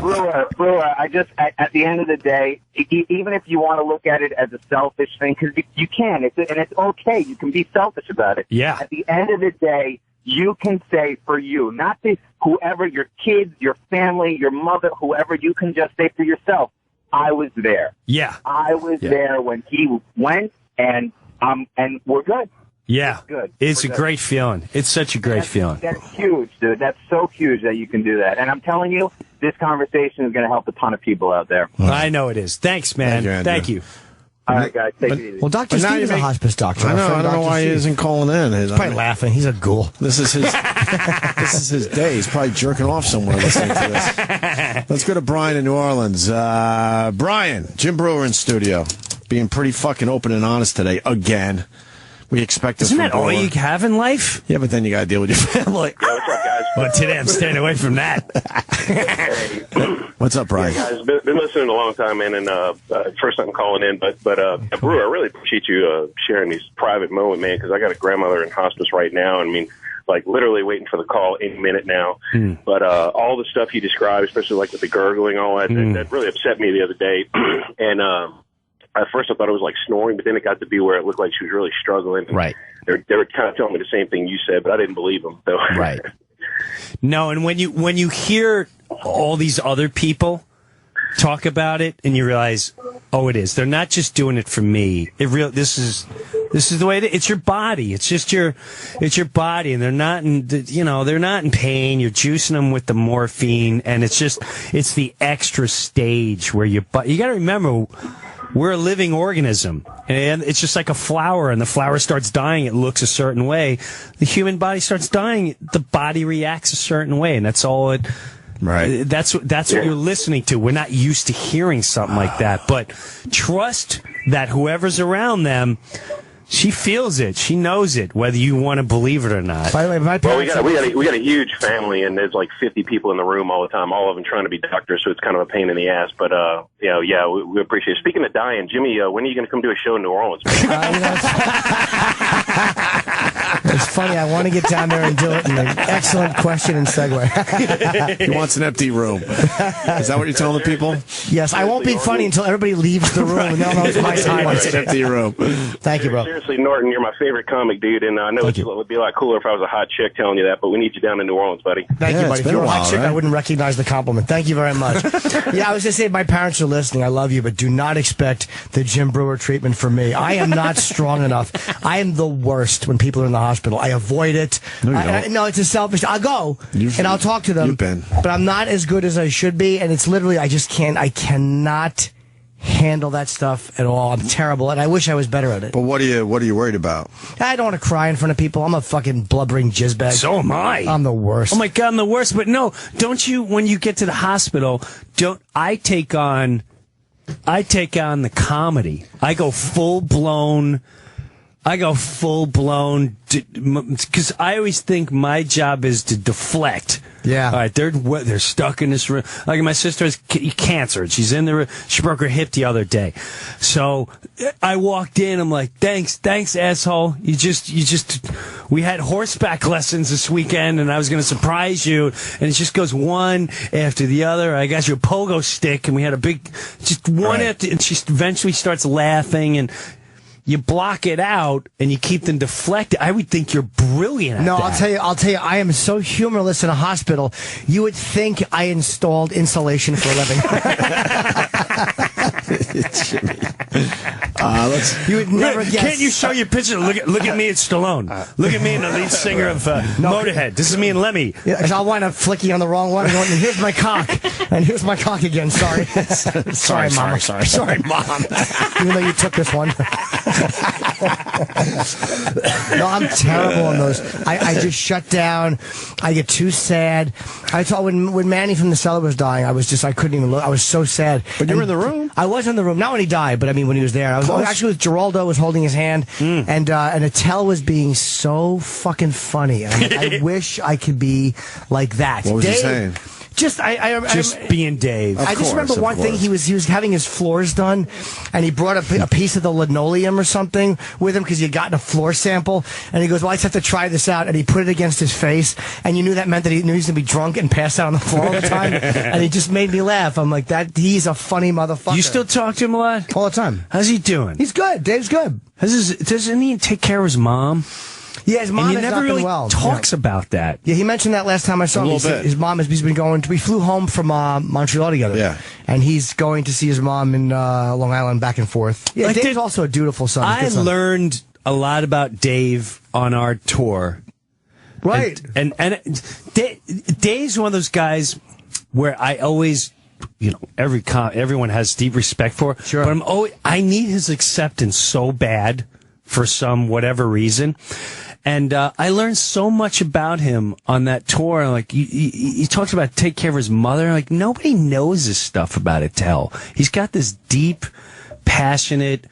S7: Breuer, at the end of the day, even if you want to look at it as a selfish thing, because you can, and it's okay, you can be selfish about it.
S2: Yeah.
S7: At the end of the day, you can say for you, not to whoever, your kids, your family, your mother, whoever, you can just say for yourself, I was there.
S2: Yeah.
S7: I was there when he went, and we're good.
S2: Yeah.
S7: Good.
S2: It's a great feeling. It's such a great feeling.
S7: That's huge, dude. That's so huge that you can do that. And I'm telling you, this conversation is going to help a ton of people out there.
S2: I know it is. Thanks, man. Thank you.
S7: All right, guys. Take it easy.
S3: Well, Dr. Steve is a hospice doctor.
S1: I know. I don't know why he isn't calling in.
S3: He's probably laughing. He's a ghoul.
S1: This is his. This is his day. He's probably jerking off somewhere listening to this. Let's go to Brian in New Orleans. Brian, Jim Breuer in studio, being pretty fucking open and honest today again. We expect this.
S2: Isn't that all you have in life?
S1: Yeah, but then you got to deal with your family.
S8: Yeah, what's up, guys?
S2: Well, today I'm staying away from that.
S1: What's up, Brian?
S8: Yeah, guys, been listening a long time, man, and first time calling in. But Breuer, I really appreciate you sharing these private moments, man, because I got a grandmother in hospice right now, and I mean, like literally waiting for the call any minute now. But all the stuff you described, especially like with the gurgling, all that, that really upset me the other day. And at first I thought it was like snoring, but then it got to be where it looked like she was really struggling.
S2: Right.
S8: They were kind of telling me the same thing you said, but I didn't believe them. So.
S2: Right. No, and when you hear all these other people talk about it, and you realize, oh, it is. They're not just doing it for me. This is the way it is. It's your body. It's just your body, and they're not in pain. You're juicing them with the morphine, and it's the extra stage where you got to remember, we're a living organism, and it's just like a flower, and the flower starts dying, it looks a certain way. The human body starts dying, the body reacts a certain way, and that's all it... Right. That's what you're listening to. We're not used to hearing something like that, but trust that whoever's around them, she feels it. She knows it, whether you want to believe it or not.
S3: By the way, my parents...
S8: Well, we got a huge family, and there's like 50 people in the room all the time, all of them trying to be doctors, so it's kind of a pain in the ass. But, we appreciate it. Speaking of dying, Jimmy, when are you going to come do a show in New Orleans?
S3: It's funny. I want to get down there and do it. And excellent question and segue.
S1: He wants an empty room. Is that what you're telling the people?
S3: Yes. I won't be funny until everybody leaves the room, and they'll know it's my time.
S1: He wants an empty room.
S3: Thank you, bro.
S8: Seriously, Norton, you're my favorite comic, dude, and I know it would be a lot cooler if I was a hot chick telling you that, but we need you down in New Orleans, buddy.
S3: Thank you, buddy. If you were a hot chick, I wouldn't recognize the compliment. Thank you very much. Yeah, I was just saying, my parents are listening. I love you, but do not expect the Jim Breuer treatment from me. I am not strong enough. I am the worst when people are in the hospital. I avoid it. No, it's a selfish... I'll go, and I'll talk to them, but I'm not as good as I should be, and it's literally, I cannot handle that stuff at all. I'm terrible, and I wish I was better at it.
S1: But what are you worried about?
S3: I don't want to cry in front of people. I'm a fucking blubbering jizzbag.
S2: So am I.
S3: I'm the worst.
S2: Oh my God, I'm the worst. But no, don't you, when you get to the hospital, I take on the comedy. I go full blown, because I always think my job is to deflect.
S3: Yeah.
S2: All right, they're stuck in this room. Like my sister has cancer. She's in the room. She broke her hip the other day. So I walked in. I'm like, thanks, asshole. We had horseback lessons this weekend, and I was going to surprise you. And it just goes one after the other. I got you a pogo stick, and we had a big, just one after, and she eventually starts laughing, and you block it out and you keep them deflected. I would think you're brilliant at that.
S3: I'll tell you, I am so humorless in a hospital. You would think I installed insulation for a living. You would never guess.
S2: Can't you show your picture? Look at me at Stallone. Look at me and the lead singer of Motorhead. This is me and Lemmy.
S3: Yeah, 'cause I'll wind up flicking on the wrong one. And here's my cock. And here's my cock again. Sorry. Sorry, Mom. Sorry, Mom. Even though you took this one. No, I'm terrible on those. I just shut down. I get too sad. I thought when Manny from the Cellar was dying, I couldn't even look. I was so sad.
S1: But you were in the room?
S3: I was in the room. Not when he died, but I mean when he was there. I was actually with Geraldo, was holding his hand, and Attell was being so fucking funny. And I wish I could be like that.
S1: What was he saying?
S3: Just
S2: being Dave.
S3: I just remember one thing. He was having his floors done, and he brought a piece of the linoleum or something with him because he had gotten a floor sample. And he goes, "Well, I just have to try this out." And he put it against his face, and you knew that meant that he knew he was going to be drunk and pass out on the floor all the time. And he just made me laugh. I'm like, he's a funny motherfucker.
S2: You still talk to him a lot?
S3: All the time.
S2: How's he doing?
S3: He's good. Dave's good.
S2: Doesn't he take care of his mom?
S3: Yeah, his mom
S2: and he
S3: has
S2: never
S3: not been
S2: really
S3: well.
S2: talks about that.
S3: Yeah, he mentioned that last time I saw him. He said his mom he's been going to. We flew home from Montreal together.
S1: Yeah,
S3: and he's going to see his mom in Long Island, back and forth. Yeah, like Dave's also a dutiful son.
S2: I learned a lot about Dave on our tour.
S3: Right,
S2: and Dave's one of those guys where I always, everyone has deep respect for.
S3: Sure,
S2: but I need his acceptance so bad for some whatever reason. And I learned so much about him on that tour. Like he talks about take care of his mother. Like nobody knows this stuff about Attell. He's got this deep, passionate,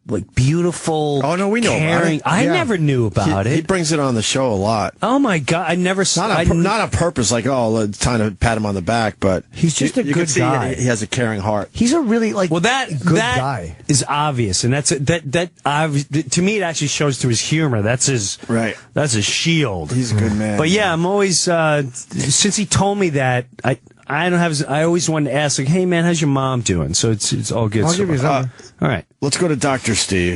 S2: like beautiful.
S1: Oh no, we know
S2: caring.
S1: about it.
S2: I never knew about it.
S1: He brings it on the show a lot.
S2: Oh my God, I never saw.
S1: Not on purpose, like trying to pat him on the back, but
S3: he's just a good guy.
S1: He has a caring heart.
S3: He's a really
S2: that
S3: guy
S2: is obvious, and to me it actually shows through his humor. That's his
S1: right.
S2: That's his shield.
S1: He's a good man.
S2: But yeah, I'm always since he told me that I always wanted to ask, like, hey man, how's your mom doing? So it's all good.
S3: I'll give you something.
S2: All right,
S1: let's go to Dr. Steve.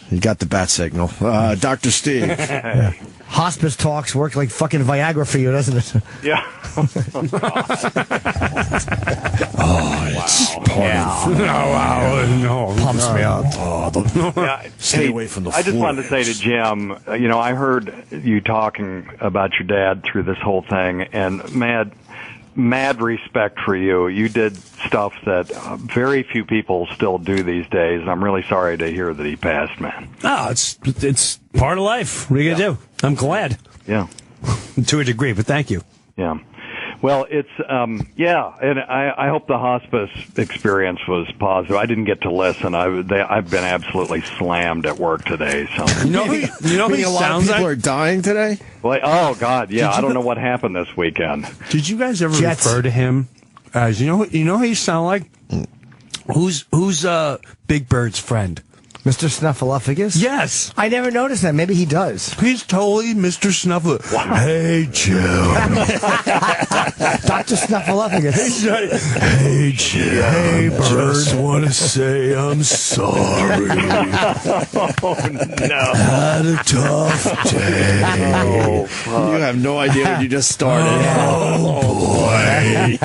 S1: He got the bat signal. Dr. Steve.
S3: Hospice talks work like fucking Viagra for you, doesn't it?
S9: Yeah.
S1: It's part
S2: wow.
S3: Pumps me up.
S1: Stay away from the
S9: I just wanted to say to Jim, I heard you talking about your dad through this whole thing, and mad respect for you. You did stuff that very few people still do these days, and I'm really sorry to hear that he passed, man.
S2: Oh, it's part of life. What are you going to do? I'm glad.
S9: Yeah.
S2: To a degree, but thank you.
S9: Yeah. Well, it's, and I hope the hospice experience was positive. I didn't get to listen. I've been absolutely slammed at work today. So
S1: you know who
S2: a
S1: lot of people are dying today?
S9: Well, oh God, yeah. I don't know what happened this weekend.
S2: Did you guys ever refer to him as you know who you sound like? Who's Big Bird's friend?
S3: Mr. Snuffolafugus?
S2: Yes.
S3: I never noticed that. Maybe he does.
S2: He's totally Mr. Snuffle. Wow. Hey, Jim.
S3: Dr. Snuffolafugus.
S2: Hey, Jim. Hey, Bird. Just want to say I'm sorry.
S9: Oh, no.
S2: Had a tough day.
S1: Oh, you have no idea what you just started.
S2: Oh, boy.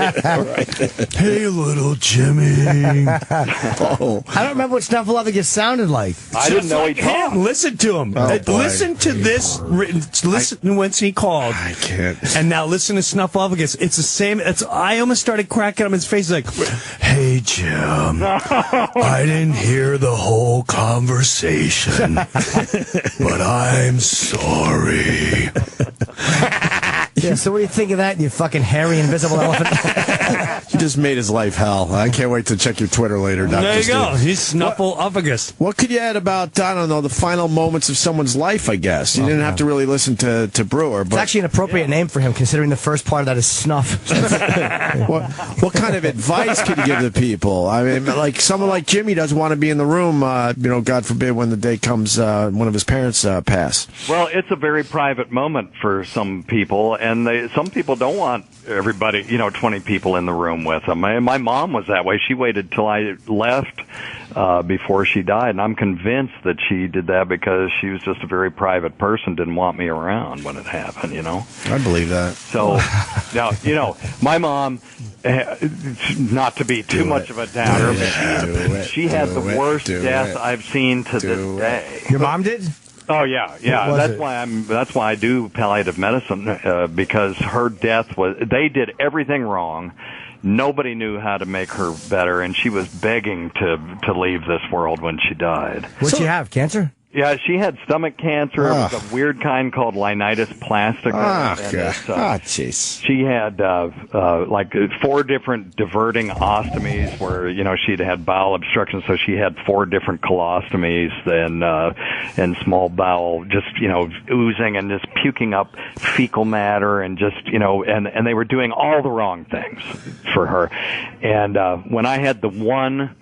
S2: Hey, little Jimmy.
S1: Oh.
S3: I don't remember what Snuffolafugus sounded like.
S9: I didn't know he talked.
S2: Listen to him. Listen to this. Listen when he called.
S1: I can't.
S2: And now listen to Snuffolafugus. It's the same. I almost started cracking up his face like, "Hey Jim, I didn't hear the whole conversation, but I'm sorry."
S3: Yeah, so what do you think of that, you fucking hairy invisible elephant?
S1: You just made his life hell. I can't wait to check your Twitter later, Dr.
S2: There you
S1: Steve.
S2: go. He's Snuffolafugus.
S1: What could you add about, I don't know, the final moments of someone's life, I guess? You didn't have to really listen to Breuer. But
S3: it's actually an appropriate name for him, considering the first part of that is snuff.
S1: what kind of advice could you give to people? I mean, like someone like Jimmy doesn't want to be in the room, God forbid, when the day comes one of his parents pass.
S9: Well, it's a very private moment for some people, and some people don't want everybody, 20 people in the room with them. My mom was that way. She waited till I left before she died. And I'm convinced that she did that because she was just a very private person, didn't want me around when it happened, you know?
S1: I believe that.
S9: So, now, you know, my mom, not to be too much of a downer, but she had the worst death I've seen to this day.
S3: Your mom did?
S9: Oh yeah. That's why I do palliative medicine, because her death they did everything wrong. Nobody knew how to make her better, and she was begging to leave this world when she died.
S3: What'd she have? Cancer?
S9: Yeah, she had stomach cancer. It was a weird kind called Linitis plastica.
S1: Jeez.
S9: She had like 4 different diverting ostomies where, you know, she'd had bowel obstruction, so she had 4 different colostomies and small bowel just, you know, oozing and just puking up fecal matter and just, you know, and they were doing all the wrong things for her. And when I had the one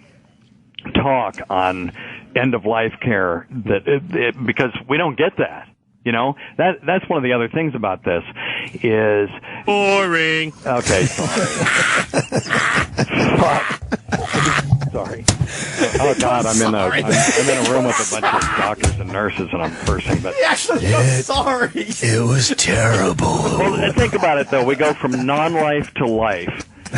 S9: talk on end-of-life care, because we don't get that, you know? That's one of the other things about this is...
S1: Boring.
S9: Okay, sorry. Sorry. Oh, God, I'm in a room with a bunch of doctors and nurses, and I'm cursing, but...
S3: Sorry.
S4: It was terrible.
S9: Well, think about it, though. We go from non-life to life. We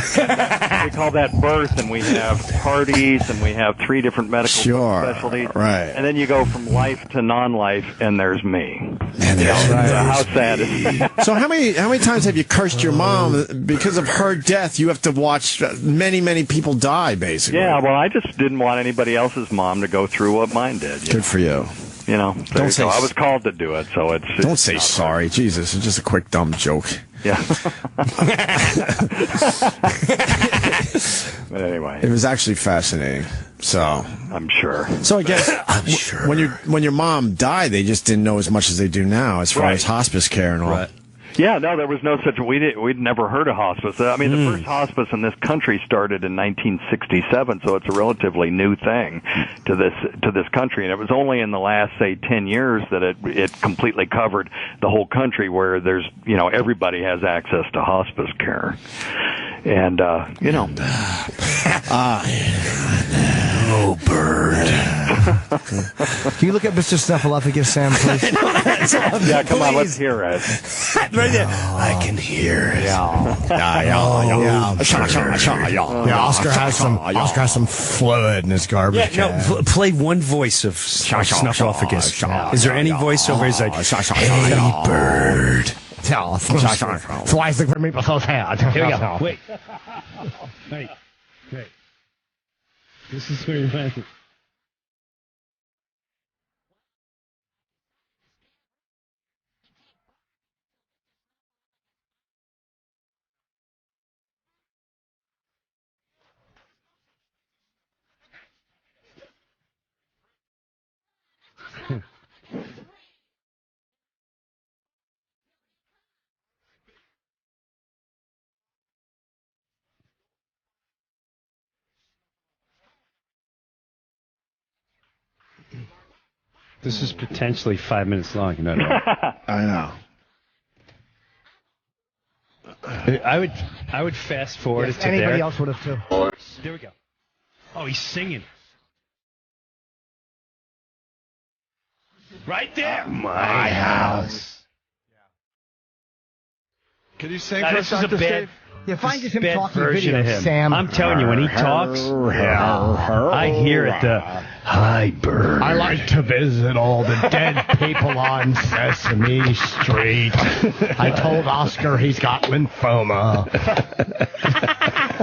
S9: call that birth, and we have parties, and we have 3 different medical specialties.
S1: Right.
S9: And then you go from life to non-life, and there's me. How sad is that?
S1: So how many times have you cursed your mom because of her death? You have to watch many people die, basically.
S9: Yeah, well, I just didn't want anybody else's mom to go through what mine did.
S1: Good for you.
S9: You know,
S1: don't say.
S9: I was called to do it, so it's.
S1: Don't say sorry, hard. Jesus. It's just a quick dumb joke.
S9: Yeah. But anyway,
S1: it was actually fascinating. So
S9: I'm sure.
S1: So I guess when your mom died, they just didn't know as much as they do now, as far as hospice care and all.
S9: Right. Yeah, no, there was no such. We'd never heard of hospice. I mean, the first hospice in this country started in 1967, so it's a relatively new thing to this country. And it was only in the last, say, 10 years that it completely covered the whole country, where there's, you know, everybody has access to hospice care. And you know,
S4: oh, bird.
S3: Can you look at Mr. Snuffolafugus, Sam, please?
S9: Yeah, come on, let's hear it.
S4: Right there. I can hear it.
S3: Oscar has some fluid in his garbage.
S2: Play one voice of Snuffolafugus. Is there any voiceover? He's like,
S4: hey, bird.
S3: Why is the people so sad?
S2: Here we go. Wait. Wait. This is very fancy. This is potentially 5 minutes long. You know that?
S1: I know.
S2: I would fast forward it to there.
S3: Anybody else would have too.
S2: There we go. Oh, he's singing. Right there.
S4: My house.
S10: Can you sing
S2: Now,
S10: for
S2: this
S10: us,
S2: is a
S10: Dr.
S2: bad.
S10: Steve?
S3: Yeah, find just him
S2: bad
S3: talking
S2: version
S3: video,
S2: of him.
S3: Sam.
S2: I'm telling you, when he talks, I hear it.
S4: Hi, bird.
S3: I like to visit all the dead people on Sesame Street. I told Oscar he's got lymphoma.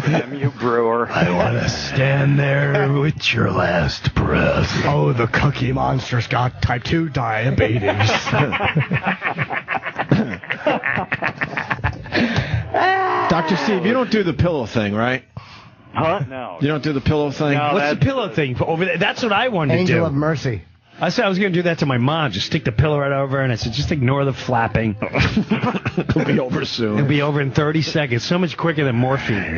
S9: Damn you, Breuer.
S4: I want to stand there with your last breath.
S3: Oh, the Cookie Monster's got type 2 diabetes.
S1: Dr. Steve, you don't do the pillow thing, right?
S9: Huh? No.
S1: You don't do the pillow thing?
S9: No,
S2: what's the pillow thing over there? That's what I wanted to do.
S3: Angel of Mercy.
S2: I said I was going to do that to my mom. Just stick the pillow right over, and I said, just ignore the flapping.
S1: It'll be over soon.
S2: It'll be over in 30 seconds. So much quicker than morphine.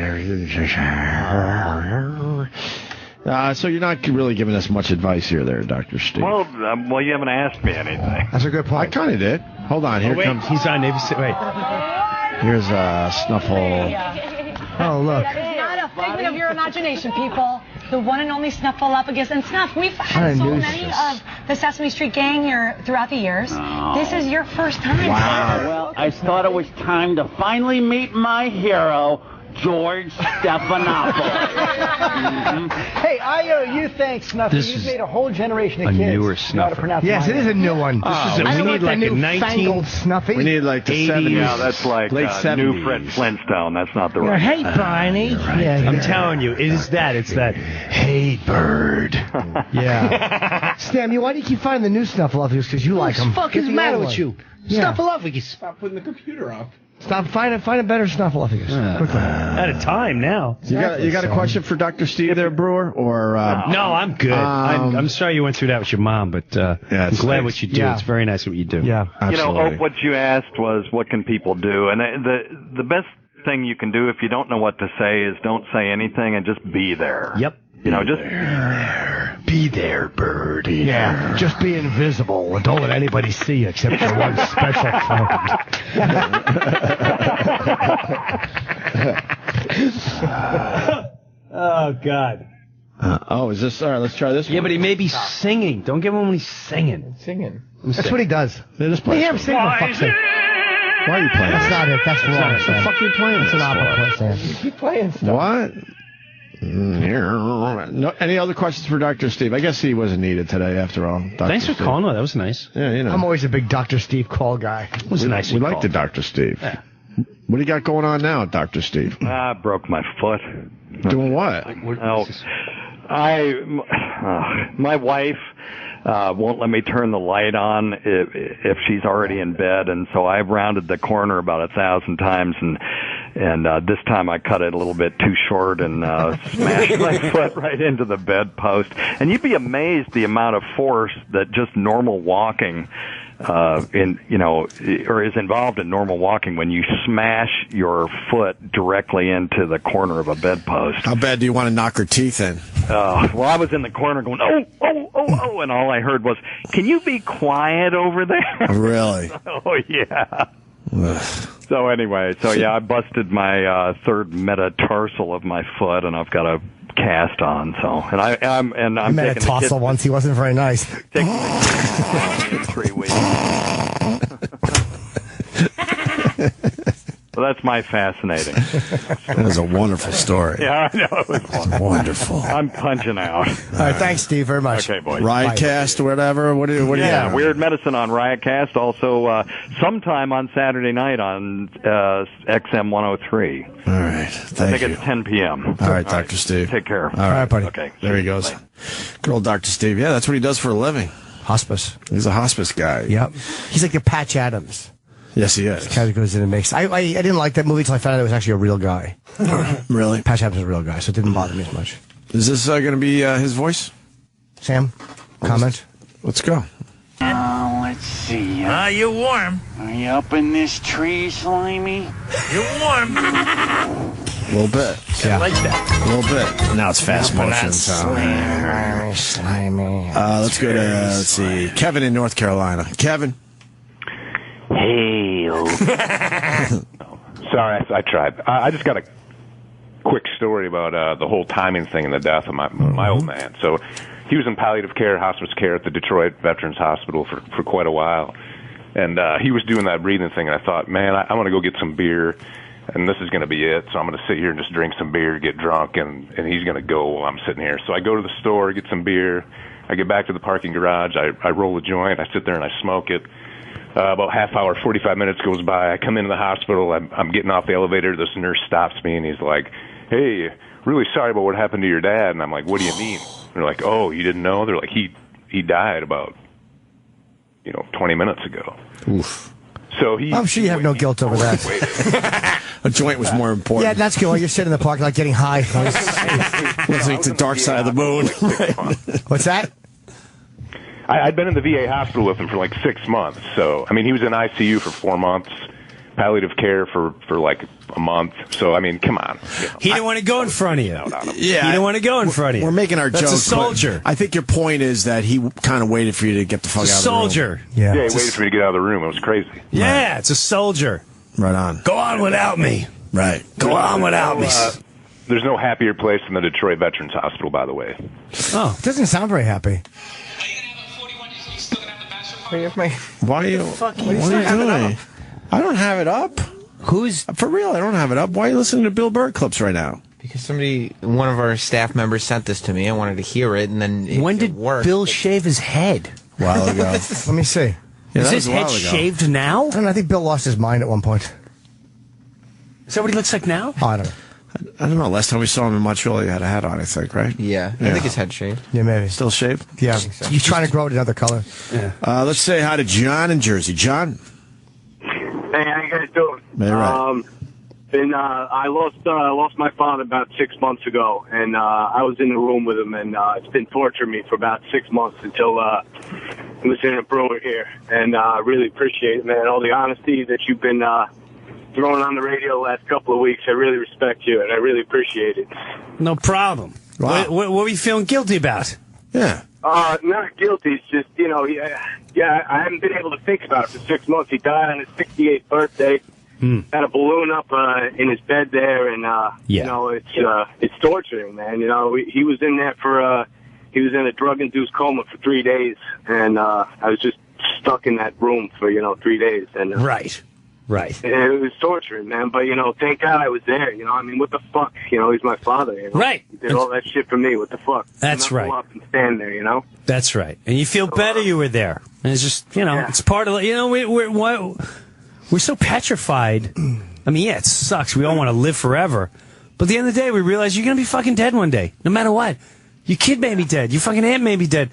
S1: So you're not really giving us much advice here, there, Dr. Steve.
S9: Well, you haven't asked me anything.
S3: That's a good point.
S1: I kind of did. Hold on. Here comes.
S2: He's on. Wait.
S1: Here's Snuffle.
S3: Oh, look.
S10: figment of your imagination, people. The one and only Snuffolafugus. And Snuff, we've had so many of the Sesame Street gang here throughout the years.
S11: Oh.
S10: This is your first time.
S11: Wow. Well, I thought it was time to finally meet my hero, George Stephanopoulos.
S12: Hey, I owe you thanks, Snuffy. You've made a whole generation of kids.
S2: A newer
S12: know how to
S2: Snuffer.
S12: pronounce
S3: Yes,
S12: my
S3: it is a
S12: name.
S3: new one.
S2: We need like a 19...
S3: Snuffy.
S1: We need like the 70s.
S9: Yeah, that's like
S1: late 70s.
S9: new Fred Flintstone. That's not the right.
S12: Hey, Barney. Yeah,
S2: I'm telling you, it is that. It's that, hey, bird.
S3: Yeah. Stam, why do you keep finding the new Snuffleupagus? Because you like them.
S12: What the fuck is the matter with you?
S3: Yeah.
S12: Snuffleupagus.
S13: Stop putting the computer up.
S3: Stop, find a better Snuffleupagus. Quickly.
S2: At a time now.
S1: You got a question for Dr. Steve there, Brewer? Or
S2: no, I'm good. I'm sorry you went through that with your mom, but I'm glad what you do.
S3: Yeah.
S2: It's very nice what you do.
S3: Yeah,
S9: absolutely. You know, what you asked was what can people do, and the best thing you can do if you don't know what to say is don't say anything and just be there.
S2: Yep.
S9: You know, just
S2: be there, bird.
S3: Yeah, just be invisible and don't let anybody see you except for one special friend.
S2: Oh, God.
S1: Is this... All right, let's try this one.
S2: Yeah, but he may be singing. Don't give him when he's singing.
S12: Singing.
S3: That's what he does.
S1: They just play.
S3: Yeah, I'm singing for fuck's sake.
S1: Why are you playing?
S3: That's not it. That's wrong.
S1: What the fuck are you playing?
S3: It's an opera play, Sam.
S12: You keep playing stuff.
S1: What? No, any other questions for Dr. Steve? I guess he wasn't needed today, after all.
S2: Thanks for calling. That was nice.
S1: Yeah, you know.
S3: I'm always a big Dr. Steve call guy.
S2: It was nice.
S1: We like the Dr. Steve. Yeah. What do you got going on now, Dr. Steve?
S9: I broke my foot.
S1: Doing what?
S9: My wife won't let me turn the light on if she's already in bed, and so I've rounded the corner about 1,000 times, and this time I cut it a little bit too short and smashed my foot right into the bedpost. And you'd be amazed the amount of force that just normal walking is involved in normal walking when you smash your foot directly into the corner of a bedpost.
S1: How bad do you want to knock her teeth in?
S9: Well, I was in the corner going, oh, and all I heard was, can you be quiet over there?
S1: Really?
S9: Oh, yeah. So anyway, I busted my third metatarsal of my foot, and I've got a cast on. So, I'm
S3: I met a tassel once. He wasn't very nice.
S9: Taking in 3 weeks. Well, that's my fascinating.
S1: That was a wonderful story.
S9: Yeah, I know. It was
S1: wonderful.
S9: I'm punching out.
S3: All right, thanks, Steve, very much.
S9: Okay, boys.
S1: Riotcast or whatever. What do you got?
S9: Weird Medicine on Riotcast. Also, sometime on Saturday night on XM 103.
S1: All right. Thank you.
S9: I think it's 10 p.m.
S1: All right, Dr. Steve.
S9: Take care.
S1: All right,
S3: buddy.
S9: Okay.
S1: There he goes. Good old Dr. Steve. Yeah, that's what he does for a living.
S3: Hospice.
S1: He's a hospice guy.
S3: Yep. He's like the Patch Adams.
S1: Yes, he is.
S3: Kind of goes in and makes. I didn't like that movie until I found out it was actually a real guy.
S1: Really?
S3: Patch Adams is a real guy, so it didn't bother me as much.
S1: Is this going to be his voice?
S3: Sam, comment?
S1: Let's go.
S11: Let's see.
S13: You're warm.
S11: Are you up in this tree, Slimy?
S13: You're warm.
S1: A little bit.
S3: Yeah.
S13: I like that.
S1: A little bit. Now it's fast motion.
S3: Slimy.
S1: Let's go to, let's see, Kevin in North Carolina. Kevin.
S14: Hey. Sorry, I tried. I just got a quick story about the whole timing thing and the death of my old man. So he was in palliative care, hospice care at the Detroit Veterans Hospital for quite a while. And he was doing that breathing thing, and I thought, man, I want to go get some beer, and this is going to be it. So I'm going to sit here and just drink some beer, get drunk, and he's going to go while I'm sitting here. So I go to the store, get some beer. I get back to the parking garage. I roll a joint. I sit there and I smoke it. About half hour, 45 minutes goes by. I come into the hospital. I'm getting off the elevator. This nurse stops me, and he's like, hey, really sorry about what happened to your dad. And I'm like, what do you mean? And they're like, oh, you didn't know? They're like, he died about, 20 minutes ago.
S1: Oof.
S14: So
S3: I'm sure you have no guilt over that.
S1: A joint was more important.
S3: Yeah, that's cool. You're sitting in the parking lot getting high.
S1: Listening to Dark Side of the Moon.
S3: What's that?
S14: I'd been in the VA hospital with him for like 6 months. So, I mean, he was in ICU for 4 months, palliative care for like a month. So, I mean, come on.
S2: He didn't want to go in front of you.
S1: Yeah.
S2: He didn't want to go in front of you.
S1: We're making our
S2: That's
S1: jokes.
S2: a soldier.
S1: I think your point is that he kind of waited for you to get the fuck out of the room.
S2: Soldier.
S14: Yeah, he waited for me to get out of the room. It was crazy.
S2: Yeah, it's a soldier.
S1: Right on.
S2: Go on without me.
S1: Right.
S2: Go on without me.
S14: There's no happier place than the Detroit Veterans Hospital, by the way.
S3: Oh, it doesn't sound very happy.
S1: Why are you doing? I don't have it up.
S15: Who's
S1: for real? I don't have it up. Why are you listening to Bill Burr clips right now?
S15: Because one of our staff members sent this to me. I wanted to hear it, and then
S2: when did Bill shave his head?
S1: A while ago.
S3: Let me see.
S1: Yeah,
S2: is his head shaved now?
S3: I don't know. I think Bill lost his mind at one point.
S2: Is that what he looks like now?
S3: Oh, I don't know.
S1: I don't know. Last time we saw him in Montreal, he had a hat on, I think, right?
S15: Yeah. I think his head shaved.
S3: Yeah, maybe.
S1: Still shaved?
S3: Yeah. He's trying to grow it another color.
S1: Yeah. Let's say hi to John in Jersey. John?
S16: Hey, how you guys doing?
S1: Hey, right.
S16: I lost my father about 6 months ago, and I was in the room with him, and it's been torturing me for about 6 months until Lieutenant Breuer here, and I really appreciate it, man. All the honesty that you've been throwing on the radio the last couple of weeks, I really respect you, and I really appreciate it.
S2: No problem.
S1: Wow.
S2: What were you feeling guilty about?
S1: Yeah.
S16: Not guilty. It's just, I haven't been able to think about it for 6 months. He died on his 68th birthday. Had a balloon up in his bed there, and it's torturing, man. He was in there he was in a drug-induced coma for 3 days, and I was just stuck in that room for 3 days. And
S2: right.
S16: And it was torturing, man. But thank God I was there. I mean, what the fuck? He's my father.
S2: Right.
S16: He did all that shit for me. What the fuck?
S2: That's right.
S16: Go up and stand there.
S2: That's right. And you feel better you were there. And it's just it's part of we're so petrified. I mean, yeah, it sucks. We all want to live forever. But at the end of the day, we realize you're going to be fucking dead one day, no matter what. Your kid may be dead. Your fucking aunt may be dead.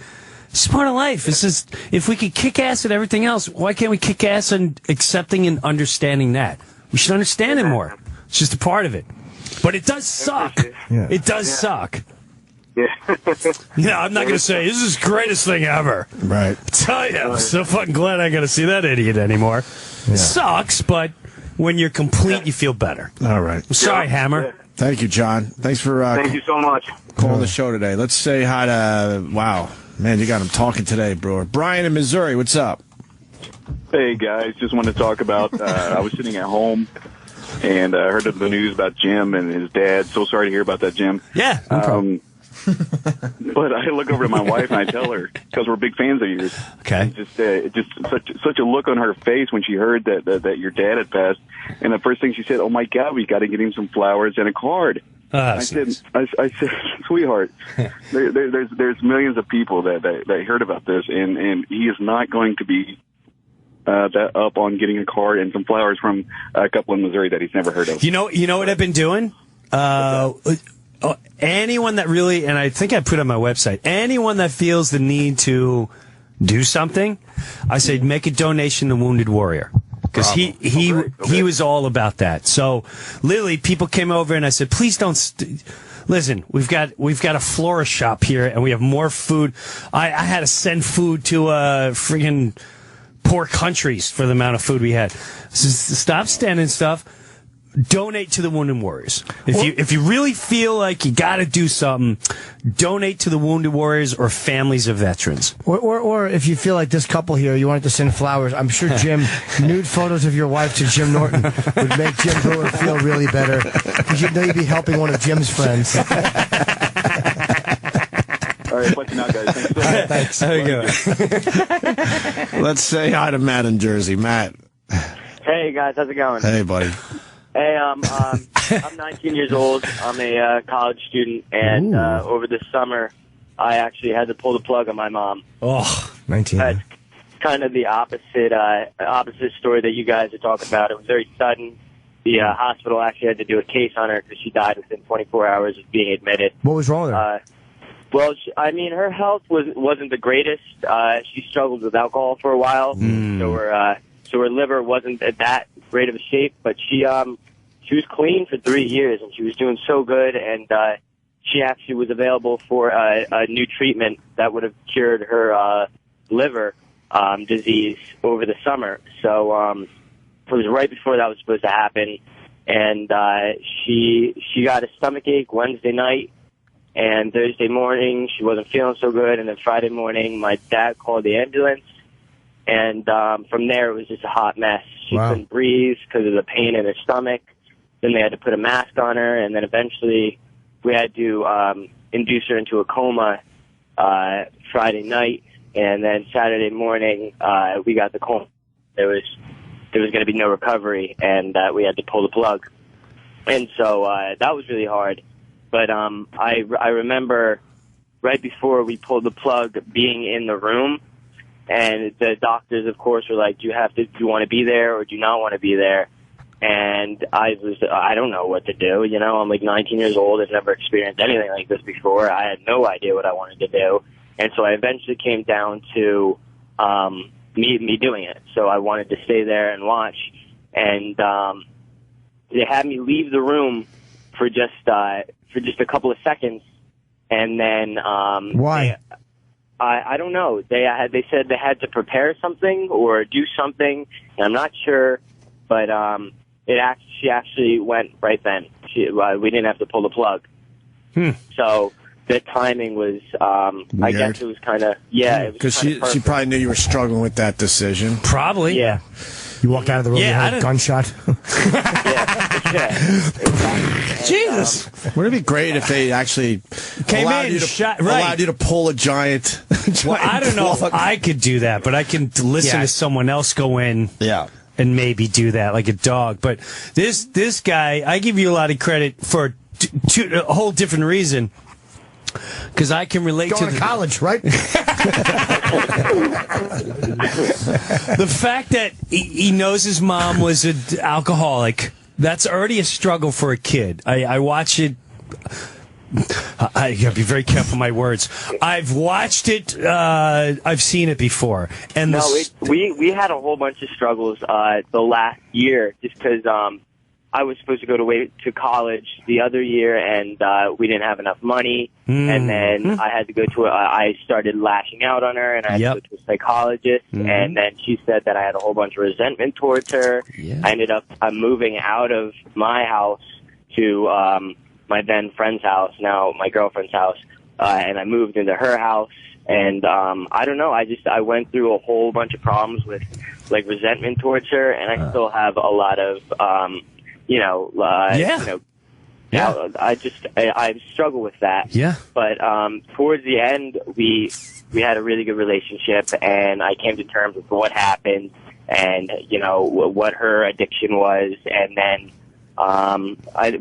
S2: It's part of life. It's just, if we could kick ass at everything else, why can't we kick ass and accepting and understanding that? We should understand it more. It's just a part of it. But it does suck.
S3: Yeah.
S2: It does suck.
S16: Yeah.
S2: Yeah, I'm not going to say, this is the greatest thing ever.
S1: Right.
S2: I tell you, I'm so fucking glad I ain't going to see that idiot anymore.
S1: Yeah.
S2: It sucks, but when you're complete, you feel better.
S1: All right.
S2: I'm sorry, Hammer.
S16: Yeah.
S1: Thank you, John. Thanks for
S16: thank you so much.
S1: calling the show today. Let's say hi to, wow, man, you got him talking today, Brewer. Brian in Missouri, what's up?
S17: Hey, guys, just wanted to talk about, I was sitting at home and I heard of the news about Jim and his dad. So sorry to hear about that, Jim.
S2: Yeah, no problem.
S17: But I look over to my wife and I tell her, because we're big fans of yours.
S2: Okay.
S17: Just such a look on her face when she heard that your dad had passed. And the first thing she said, "Oh my God, we got to get him some flowers and a card." I said, "Sweetheart, there's millions of people that heard about this, and he is not going to be that up on getting a card and some flowers from a couple in Missouri that he's never heard of."
S2: You know what I've been doing? Anyone that really, and I think I put on my website, anyone that feels the need to do something, I say make a donation to Wounded Warrior. Because he was all about that. So literally, people came over and I said, please don't listen. We've got a florist shop here and we have more food. I had to send food to friggin' poor countries for the amount of food we had. So stop standing stuff. Donate to the Wounded Warriors. If you really feel like you got to do something, donate to the Wounded Warriors or families of veterans.
S3: Or if you feel like this couple here, you wanted to send flowers, I'm sure Jim, nude photos of your wife to Jim Norton would make Jim Brewer feel really better, because you'd know you'd be helping one of Jim's friends.
S17: All right, let you know, guys. Thanks so much.
S3: Thanks.
S2: There you go.
S1: Let's say hi to Matt in Jersey. Matt.
S18: Hey, guys. How's it going?
S1: Hey, buddy.
S18: Hey, I'm 19 years old. I'm a college student, and over the summer, I actually had to pull the plug on my mom.
S2: Oh,
S3: 19.
S18: That's kind of the opposite story that you guys are talking about. It was very sudden. The hospital actually had to do a case on her because she died within 24 hours of being admitted.
S3: What was wrong with her?
S18: Well, her health wasn't the greatest. She struggled with alcohol for a while, so her liver wasn't at that great of a shape. But she was clean for 3 years, and she was doing so good. And she actually was available for a new treatment that would have cured her liver disease over the summer. So it was right before that was supposed to happen, and she got a stomach ache Wednesday night. And Thursday morning, she wasn't feeling so good. And then Friday morning, my dad called the ambulance. And from there, it was just a hot mess. She couldn't breathe because of the pain in her stomach. then they had to put a mask on her, and then eventually we had to induce her into a coma Friday night, and then Saturday morning we got the call. There was going to be no recovery, and we had to pull the plug. And so that was really hard. But I remember right before we pulled the plug being in the room, and the doctors, of course, were like, do you want to be there or do you not want to be there? And I don't know what to do. You know, I'm like 19 years old. I've never experienced anything like this before. I had no idea what I wanted to do. And so I eventually came down to me doing it. So I wanted to stay there and watch. And they had me leave the room for just a couple of seconds. And then
S3: why?
S18: I don't know. They said they had to prepare something or do something, and I'm not sure. But she actually went right then. We didn't have to pull the plug. So the timing was, I guess it was kind of,
S1: because she probably knew you were struggling with that decision.
S2: Probably.
S18: Yeah.
S3: You walked out of the room, you had a gunshot.
S2: Jesus.
S1: Wouldn't it be great if they actually allowed you to pull a giant
S2: well, I don't know if I could do that, but I can listen to someone else go in and maybe do that like a dog. But this guy, I give you a lot of credit for a whole different reason. Because I can relate
S3: to college, right?
S2: The fact that he knows his mom was an alcoholic, that's already a struggle for a kid. I watch it. I gotta be very careful with my words. I've watched it. I've seen it before. And
S18: we had a whole bunch of struggles the last year just because I was supposed to go to college the other year, and we didn't have enough money. And then I had to go to I started lashing out on her, and I had to go to a psychologist. And then she said that I had a whole bunch of resentment towards her. I ended up moving out of my house to my then friend's house, now my girlfriend's house, and I moved into her house. And I don't know, I went through a whole bunch of problems with like resentment towards her, and I still have a lot of I struggle with that.
S2: Yeah.
S18: But towards the end, we had a really good relationship, and I came to terms with what happened, and what her addiction was, and then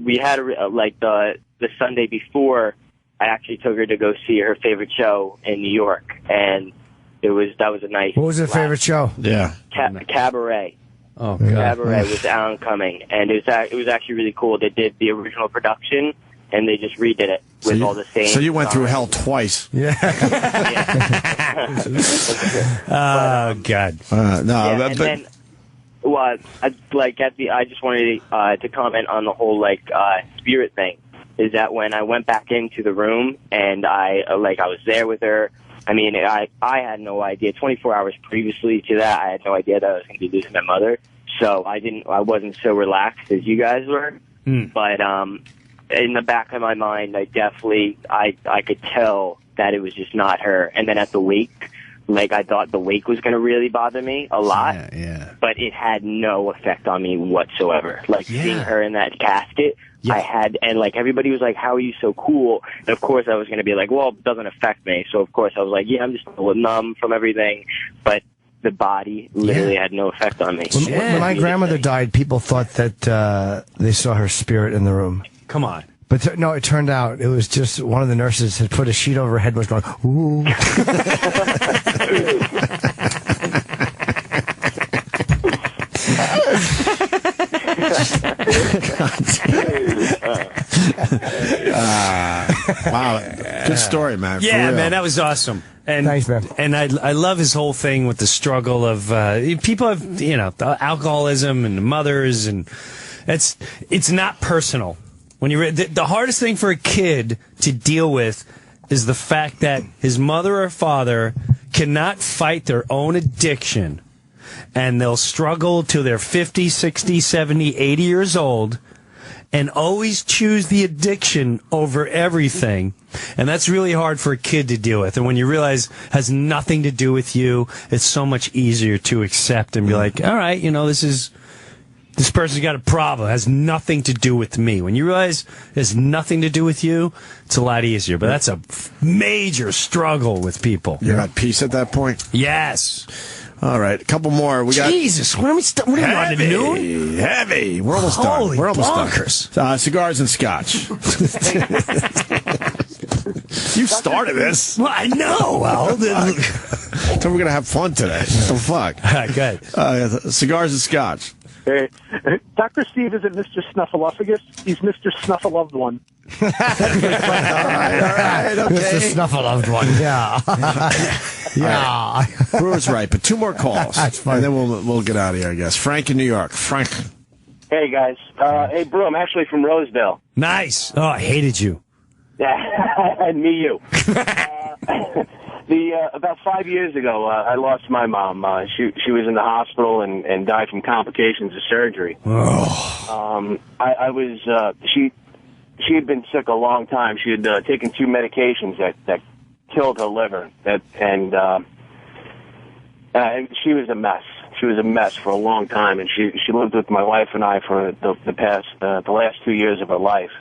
S18: we had the Sunday before, I actually took her to go see her favorite show in New York, and that was a nice.
S3: What was her favorite show?
S1: Yeah.
S18: Cabaret.
S2: Oh, God.
S18: Cabaret with Alan Cumming, and it was actually really cool. They did the original production, and they just redid it with all the same.
S1: So you went through hell twice.
S3: Yeah.
S2: Oh, God.
S18: I just wanted to comment on the whole spirit thing. Is that when I went back into the room and I was there with her. I mean, I had no idea. 24 hours previously to that, I had no idea that I was going to be losing my mother. So I wasn't so relaxed as you guys were. But in the back of my mind, I could tell that it was just not her. And then at the wake, I thought the wake was going to really bother me a lot.
S2: Yeah.
S18: But it had no effect on me whatsoever. Seeing her in that casket. And everybody was like, how are you so cool? And of course I was going to be like, well, it doesn't affect me. So of course I was like, I'm just a little numb from everything. But the body literally had no effect on me.
S3: When my grandmother died, people thought that they saw her spirit in the room.
S2: Come on.
S3: But no, it turned out it was just one of the nurses had put a sheet over her head and was going, ooh.
S1: Wow, good story, man.
S2: Yeah, man, that was awesome. And
S3: thanks, man.
S2: And I love his whole thing with the struggle of people have the alcoholism and the mothers, and it's not personal. When you the hardest thing for a kid to deal with is the fact that his mother or father cannot fight their own addiction. And they'll struggle till they're 50, 60, 70, 80 years old and always choose the addiction over everything. And that's really hard for a kid to deal with. And when you realize it has nothing to do with you, it's so much easier to accept and be like, all right, this is This person's got a problem. It has nothing to do with me. When you realize it has nothing to do with you, it's a lot easier. But that's a major struggle with people.
S1: You're at peace at that point?
S2: Yes.
S1: All right, a couple more. We got
S2: Jesus, what are we what are
S1: heavy,
S2: you on to noon?
S1: Heavy. We're almost
S2: Holy
S1: done. We're almost
S2: bonkers.
S1: done. Cigars and scotch. You started this.
S2: Well, I know.
S1: So we're gonna have fun today. What the fuck?
S2: All right, good.
S1: Cigars and scotch.
S5: Hey, Dr. Steve isn't Mr. Snuffolafugus. He's Mr. Snuffleloved one.
S1: All right, okay.
S3: Mr. Snuffleloved one. Yeah. Yeah.
S1: Right. Brewer's right, but 2 more calls.
S3: That's fine.
S1: And then we'll get out of here, I guess. Frank in New York. Frank.
S18: Hey, guys. Hey, Brew, I'm actually from Rosedale.
S2: Nice. Oh, I hated you.
S18: Yeah, and me, you. About 5 years ago, I lost my mom. She was in the hospital and died from complications of surgery.
S2: Oh.
S18: I was she had been sick a long time. She had taken 2 medications that killed her liver. And she was a mess. She was a mess for a long time, and she lived with my wife and I for the last 2 years of her life.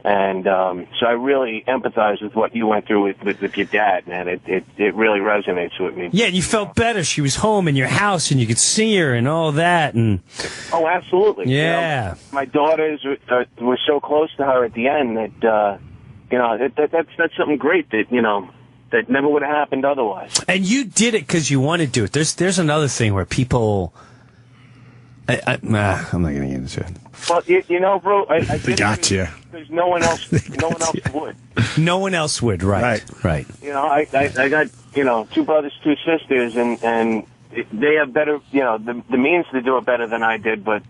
S18: And so I really empathize with what you went through with your dad, man. It really resonates with me.
S2: Yeah, and you felt better. She was home in your house, and you could see her and all that. And
S18: oh, absolutely.
S2: Yeah.
S18: You know, my daughters were so close to her at the end that that's something great that never would have happened otherwise.
S2: And you did it because you wanted to do it. There's another thing where people. I'm not going to get into it.
S18: Well, you know, bro, I
S1: they got you.
S18: Because no one else would.
S2: No one else would, right?
S18: You know, I got 2 brothers, 2 sisters, and they have better, the means to do it better than I did, but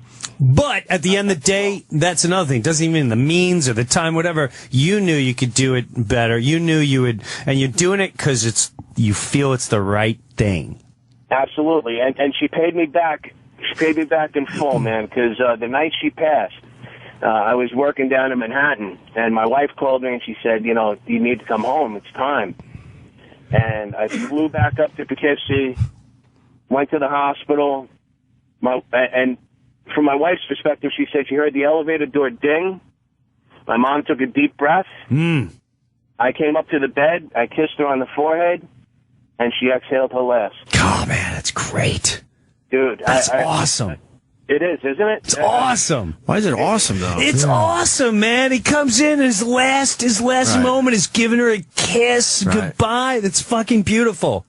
S2: at the end of the day, that's another thing. It doesn't even mean the means or the time, whatever. You knew you could do it better. You knew you would, and you're doing it because you feel it's the right thing.
S18: Absolutely, and she paid me back. She paid me back in full, man, because the night she passed, I was working down in Manhattan, and my wife called me and she said, you need to come home. It's time. And I flew back up to Poughkeepsie, went to the hospital, and from my wife's perspective, she said she heard the elevator door ding. My mom took a deep breath. I came up to the bed, I kissed her on the forehead, and she exhaled her last.
S2: Oh, man, that's great.
S18: Dude,
S2: that's awesome.
S18: It is, isn't it?
S2: It's awesome.
S1: Why is it awesome, though?
S2: It's awesome, man. He comes in, his last moment is giving her a kiss, goodbye. That's fucking beautiful.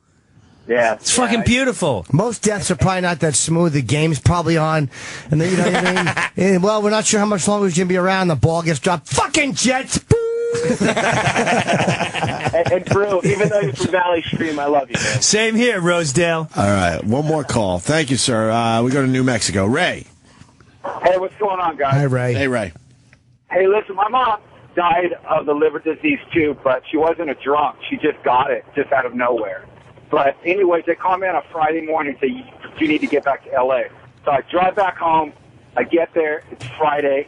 S18: Yeah.
S2: It's fucking beautiful.
S3: Most deaths are probably not that smooth. The game's probably on. And then, you know what I mean? Well, we're not sure how much longer he's going to be around. The ball gets dropped. Fucking Jets.
S18: and Drew, even though you're from Valley Stream, I love you, man.
S2: Same here, Rosedale.
S1: All right, one more call. Thank you, sir. We go to New Mexico. Ray.
S16: Hey, what's going on, guys?
S3: Hi, Ray.
S1: Hey, Ray.
S16: Hey, listen, my mom died of the liver disease, too, but she wasn't a drunk. She just got it, just out of nowhere. But anyways, they call me on a Friday morning and say, you need to get back to L.A. So I drive back home. I get there. It's Friday.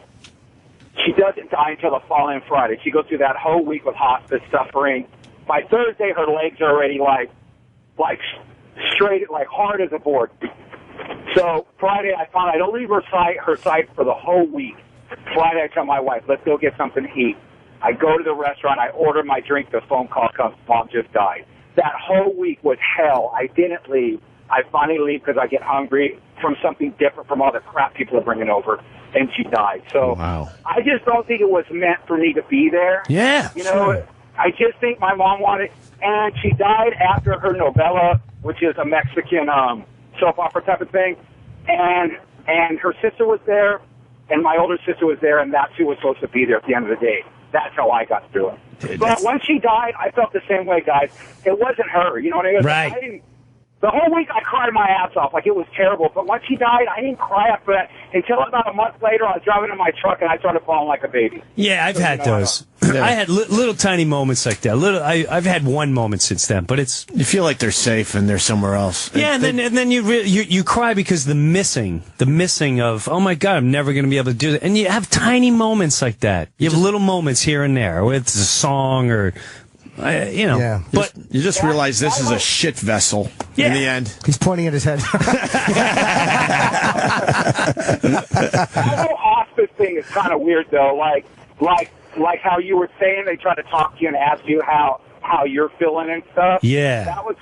S16: She doesn't die until the following Friday. She goes through that whole week with hospice suffering. By Thursday, her legs are already like straight, like hard as a board. So Friday, I found I don't leave her side for the whole week. Friday, I tell my wife, let's go get something to eat. I go to the restaurant. I order my drink. The phone call comes. Mom just died. That whole week was hell. I didn't leave. I finally leave because I get hungry from something different from all the crap people are bringing over. And she died. So I just don't think it was meant for me to be there.
S2: Yeah.
S16: I just think my mom wanted, and she died after her novella, which is a Mexican soap opera type of thing. And her sister was there, and my older sister was there, and that's who was supposed to be there at the end of the day. That's how I got through it. But when she died, I felt the same way, guys. It wasn't her. You know what I mean?
S2: Right.
S16: The whole week I cried my ass off. Like, it was terrible. But once she died, I didn't cry after that until about a month later. I was driving in my truck, and I started falling like a baby.
S2: Yeah, I've had those. I had little tiny moments like that. I've had one moment since then, but it's
S1: you feel like they're safe and they're somewhere else.
S2: Yeah, and then you cry because the missing of, oh my God, I'm never going to be able to do that. And you have tiny moments like that. You have little moments here and there, whether it's a song or
S3: Yeah.
S2: But
S1: you just realize this is a shit vessel in the end.
S3: He's pointing at his head.
S16: That whole hospice thing is kind of weird, though. Like how you were saying, they try to talk to you and ask you how you're feeling and stuff.
S2: Yeah.
S16: That was.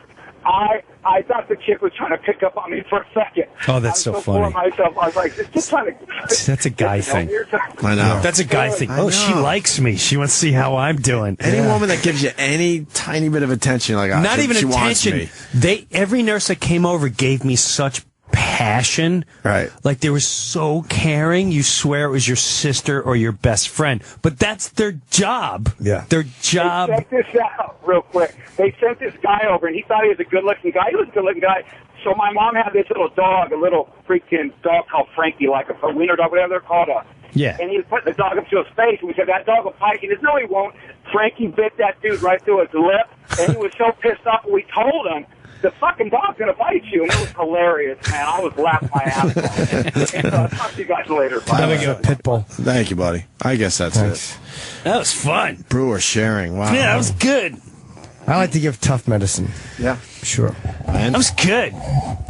S16: I thought the chick was trying to pick up on me for a second.
S2: Oh, that's so funny.
S16: Full of myself. I was like, just trying to.
S2: That's a guy thing.
S1: I know.
S2: That's a guy thing. Oh, she likes me. She wants to see how I'm doing.
S1: Any woman that gives you any tiny bit of attention, like
S2: not even
S1: she
S2: attention.
S1: Wants me.
S2: Every nurse that came over gave me such passion.
S1: Right.
S2: Like they were so caring. You swear it was your sister or your best friend. But that's their job.
S3: Yeah.
S2: Their job.
S16: Check this out real quick. They sent this guy over, and he thought he was a good-looking guy. He was a good-looking guy. So my mom had this little dog, a little freaking dog called Frankie, like a wiener dog, whatever they're called.
S2: Yeah.
S16: And he was putting the dog up to his face, and we said, that dog will bite you. He said, no, he won't. Frankie bit that dude right through his lip, and he was so pissed off, we told him, the fucking dog's going to bite you. And it was hilarious, man. I was laughing my ass off. And, I'll talk to you guys later. Bye.
S3: Pit bull.
S1: Thank you, buddy. I guess that's it.
S2: That was fun.
S1: Breuer sharing. Wow.
S2: Yeah, that was good.
S3: I like to give tough medicine.
S1: Yeah.
S3: Sure.
S1: And
S2: that was good.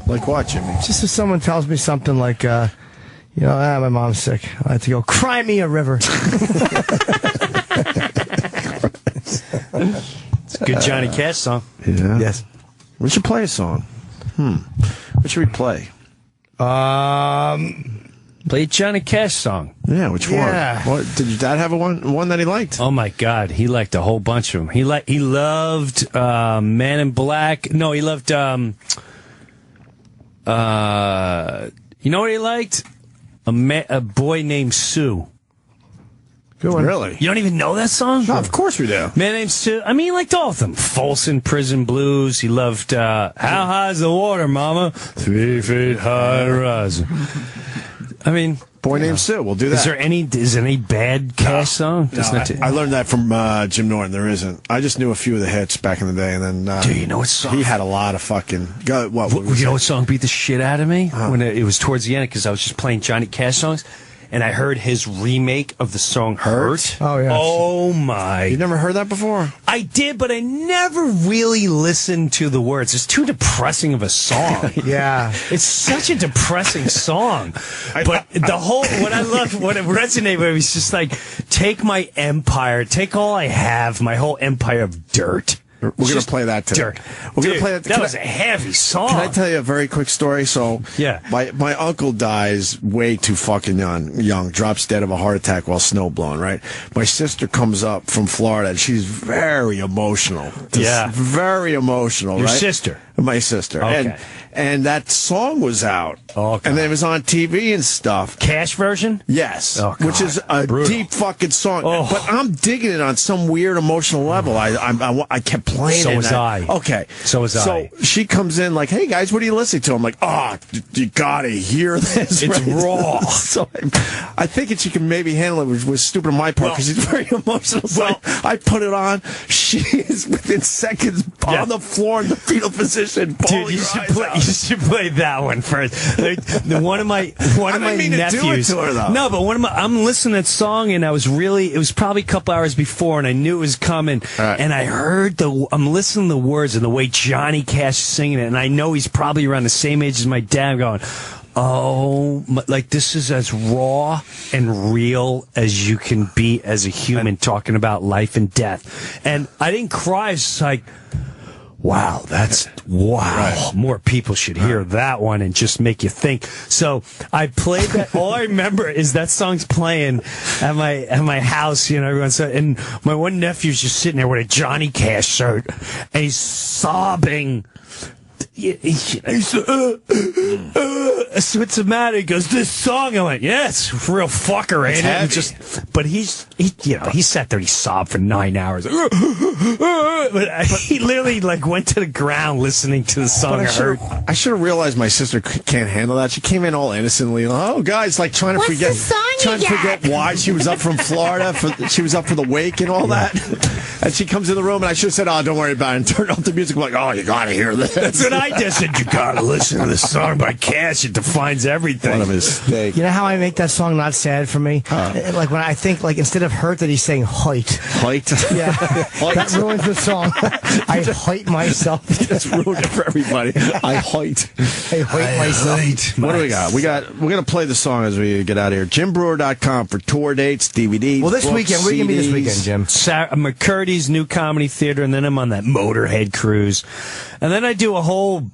S1: Like what, Jimmy?
S3: Just if someone tells me something like, my mom's sick, I like to go, cry me a river.
S2: It's a good Johnny Cash song.
S1: Yeah.
S3: Yes.
S1: We should play a song. What should we play?
S2: Play a Johnny Cash song.
S1: Yeah, which one? What, did your dad have one that he liked?
S2: Oh my God, he liked a whole bunch of them. He loved Man in Black. No, he loved you know what he liked? A boy named Sue.
S3: Good one.
S1: Really?
S2: You don't even know that song?
S1: No, of course we do.
S2: Man named Sue. I mean, he liked all of them. Folsom Prison Blues. He loved How High's the Water, Mama? 3 feet high horizon. I mean,
S1: Boy Named Sue. We'll do that.
S2: Is there any bad Cash song?
S1: No, I learned that from Jim Norton. There isn't. I just knew a few of the hits back in the day, and then
S2: do you know what song?
S1: He had a lot of fucking. What
S2: you know what song beat the shit out of me when it was towards the end because I was just playing Johnny Cash songs. And I heard his remake of the song Hurt.
S3: Oh, yeah.
S2: Oh, my.
S1: You never heard that before?
S2: I did, but I never really listened to the words. It's too depressing of a song.
S3: Yeah.
S2: It's such a depressing song. But what I loved, what it resonated with was just like, take my empire, take all I have, my whole empire of dirt.
S1: We're going to play that today.
S2: Dirt.
S1: We're going to play that.
S2: That was a heavy song.
S1: Can I tell you a very quick story? So,
S2: yeah,
S1: my uncle dies way too fucking young, drops dead of a heart attack while snow blowing, right? My sister comes up from Florida, and she's very emotional. Very emotional,
S2: Your
S1: right?
S2: sister?
S1: My sister.
S2: Okay.
S1: And that song was out.
S2: Okay.
S1: And then it was on TV and stuff.
S2: Cash version?
S1: Yes.
S2: Oh,
S1: which is a deep fucking song.
S2: Oh.
S1: But I'm digging it on some weird emotional level. I kept playing it.
S2: So was I.
S1: Okay.
S2: So was I.
S1: So she comes in like, hey, guys, what are you listening to? I'm like, you got to hear this.
S2: It's
S1: right?
S2: raw.
S1: So I think she can maybe handle it, which was stupid on my part because she's very emotional. So I put it on. She is within seconds on the floor in the fetal position.
S2: Dude, you should play that one first. One of my nephews.
S1: To her, though.
S2: No, but I'm listening to that song, and it was probably a couple hours before, and I knew it was coming, and I heard I'm listening to the words and the way Johnny Cash is singing it, and I know he's probably around the same age as my dad. I'm going, like this is as raw and real as you can be as a human talking about life and death. And I didn't cry. It's just like, wow, wow. More people should hear that one and just make you think. So I played that. All I remember is that song's playing at my house, everyone's, and my one nephew's just sitting there with a Johnny Cash shirt, and he's sobbing. So what's the matter? He goes, this song. I went, yeah, it's real fucker, ain't it? But he sat there, he sobbed for 9 hours. But he literally went to the ground listening to the song.
S1: I should have realized my sister can't handle that. She came in all innocently. Guys, trying to forget why she was up from Florida. She was up for the wake and all that. And she comes in the room, and I should have said, don't worry about it, and turned off the music. I'm like, you got to hear this.
S2: what I just said. You gotta listen to this song by Cash. It defines everything.
S1: What a mistake.
S3: You know how I make that song not sad for me? Like when I think, like instead of hurt, that he's saying hoit.
S1: Hoit?
S3: Yeah. That ruins the song. I hoit myself.
S1: Just ruined it for everybody. I hoit.
S3: I hoit myself.
S1: What do we got? We're going to play the song as we get out of here. JimBrewer.com for tour dates, DVDs.
S3: Well, this
S1: books,
S3: weekend, where are you going to be this weekend, Jim?
S2: McCurdy's New Comedy Theater, and then I'm on that Motorhead cruise. And then I do a whole,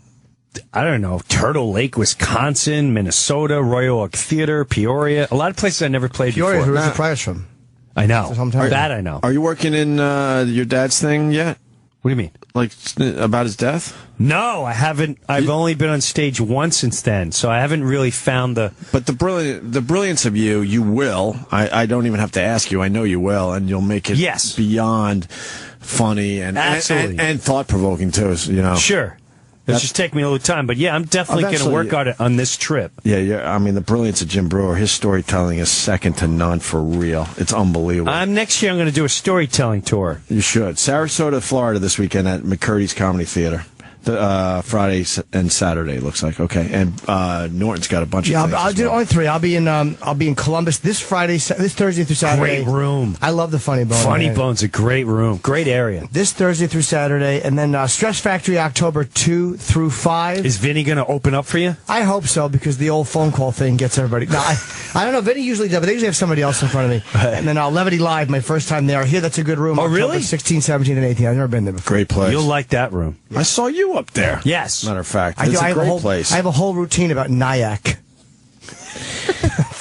S2: I don't know, Turtle Lake, Wisconsin, Minnesota, Royal Oak Theater, Peoria. A lot of places I never played
S3: Peoria,
S2: before.
S3: who's the prize from?
S2: I know. That I know.
S1: Are you working in your dad's thing yet?
S2: What do you mean?
S1: Like, about his death?
S2: No, I haven't. I've only been on stage once since then, so I haven't really found the...
S1: But the brilliance of you will. I don't even have to ask you. I know you will, and you'll make it beyond funny and thought-provoking, too, you know.
S2: Sure. It's just taking me a little time, but yeah, I'm definitely going to work on it on this trip.
S1: Yeah, I mean, the brilliance of Jim Breuer, his storytelling is second to none for real. It's unbelievable.
S2: Next year I'm going to do a storytelling tour.
S1: You should. Sarasota, Florida this weekend at McCurdy's Comedy Theater. Friday and Saturday, looks like. Okay, and Norton's got a bunch of things.
S3: I'll do only 3. I'll be in Columbus this Thursday through Saturday.
S2: Great room.
S3: I love the Funny Bone.
S2: Funny Bone's a great room, great area.
S3: This Thursday through Saturday, and then Stress Factory October 2 through 5.
S2: Is Vinny going to open up for you?
S3: I hope so, because the old phone call thing gets everybody. No, I don't know. Vinny usually does, but they usually have somebody else in front of me. And then Levity Live, my first time there. Here, that's a good room.
S2: Oh,
S3: October
S2: really?
S3: 16, 17, and 18. I've never been there before.
S1: Great place.
S2: You'll like that room.
S1: Yeah. I saw you up there.
S2: Yes.
S1: Matter of fact, it's a great place.
S3: I have a whole routine about Nyack.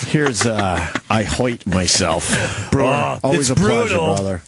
S1: Here's I hoit myself. Brewer, always
S2: it's
S1: a pleasure,
S2: brutal.
S1: brother.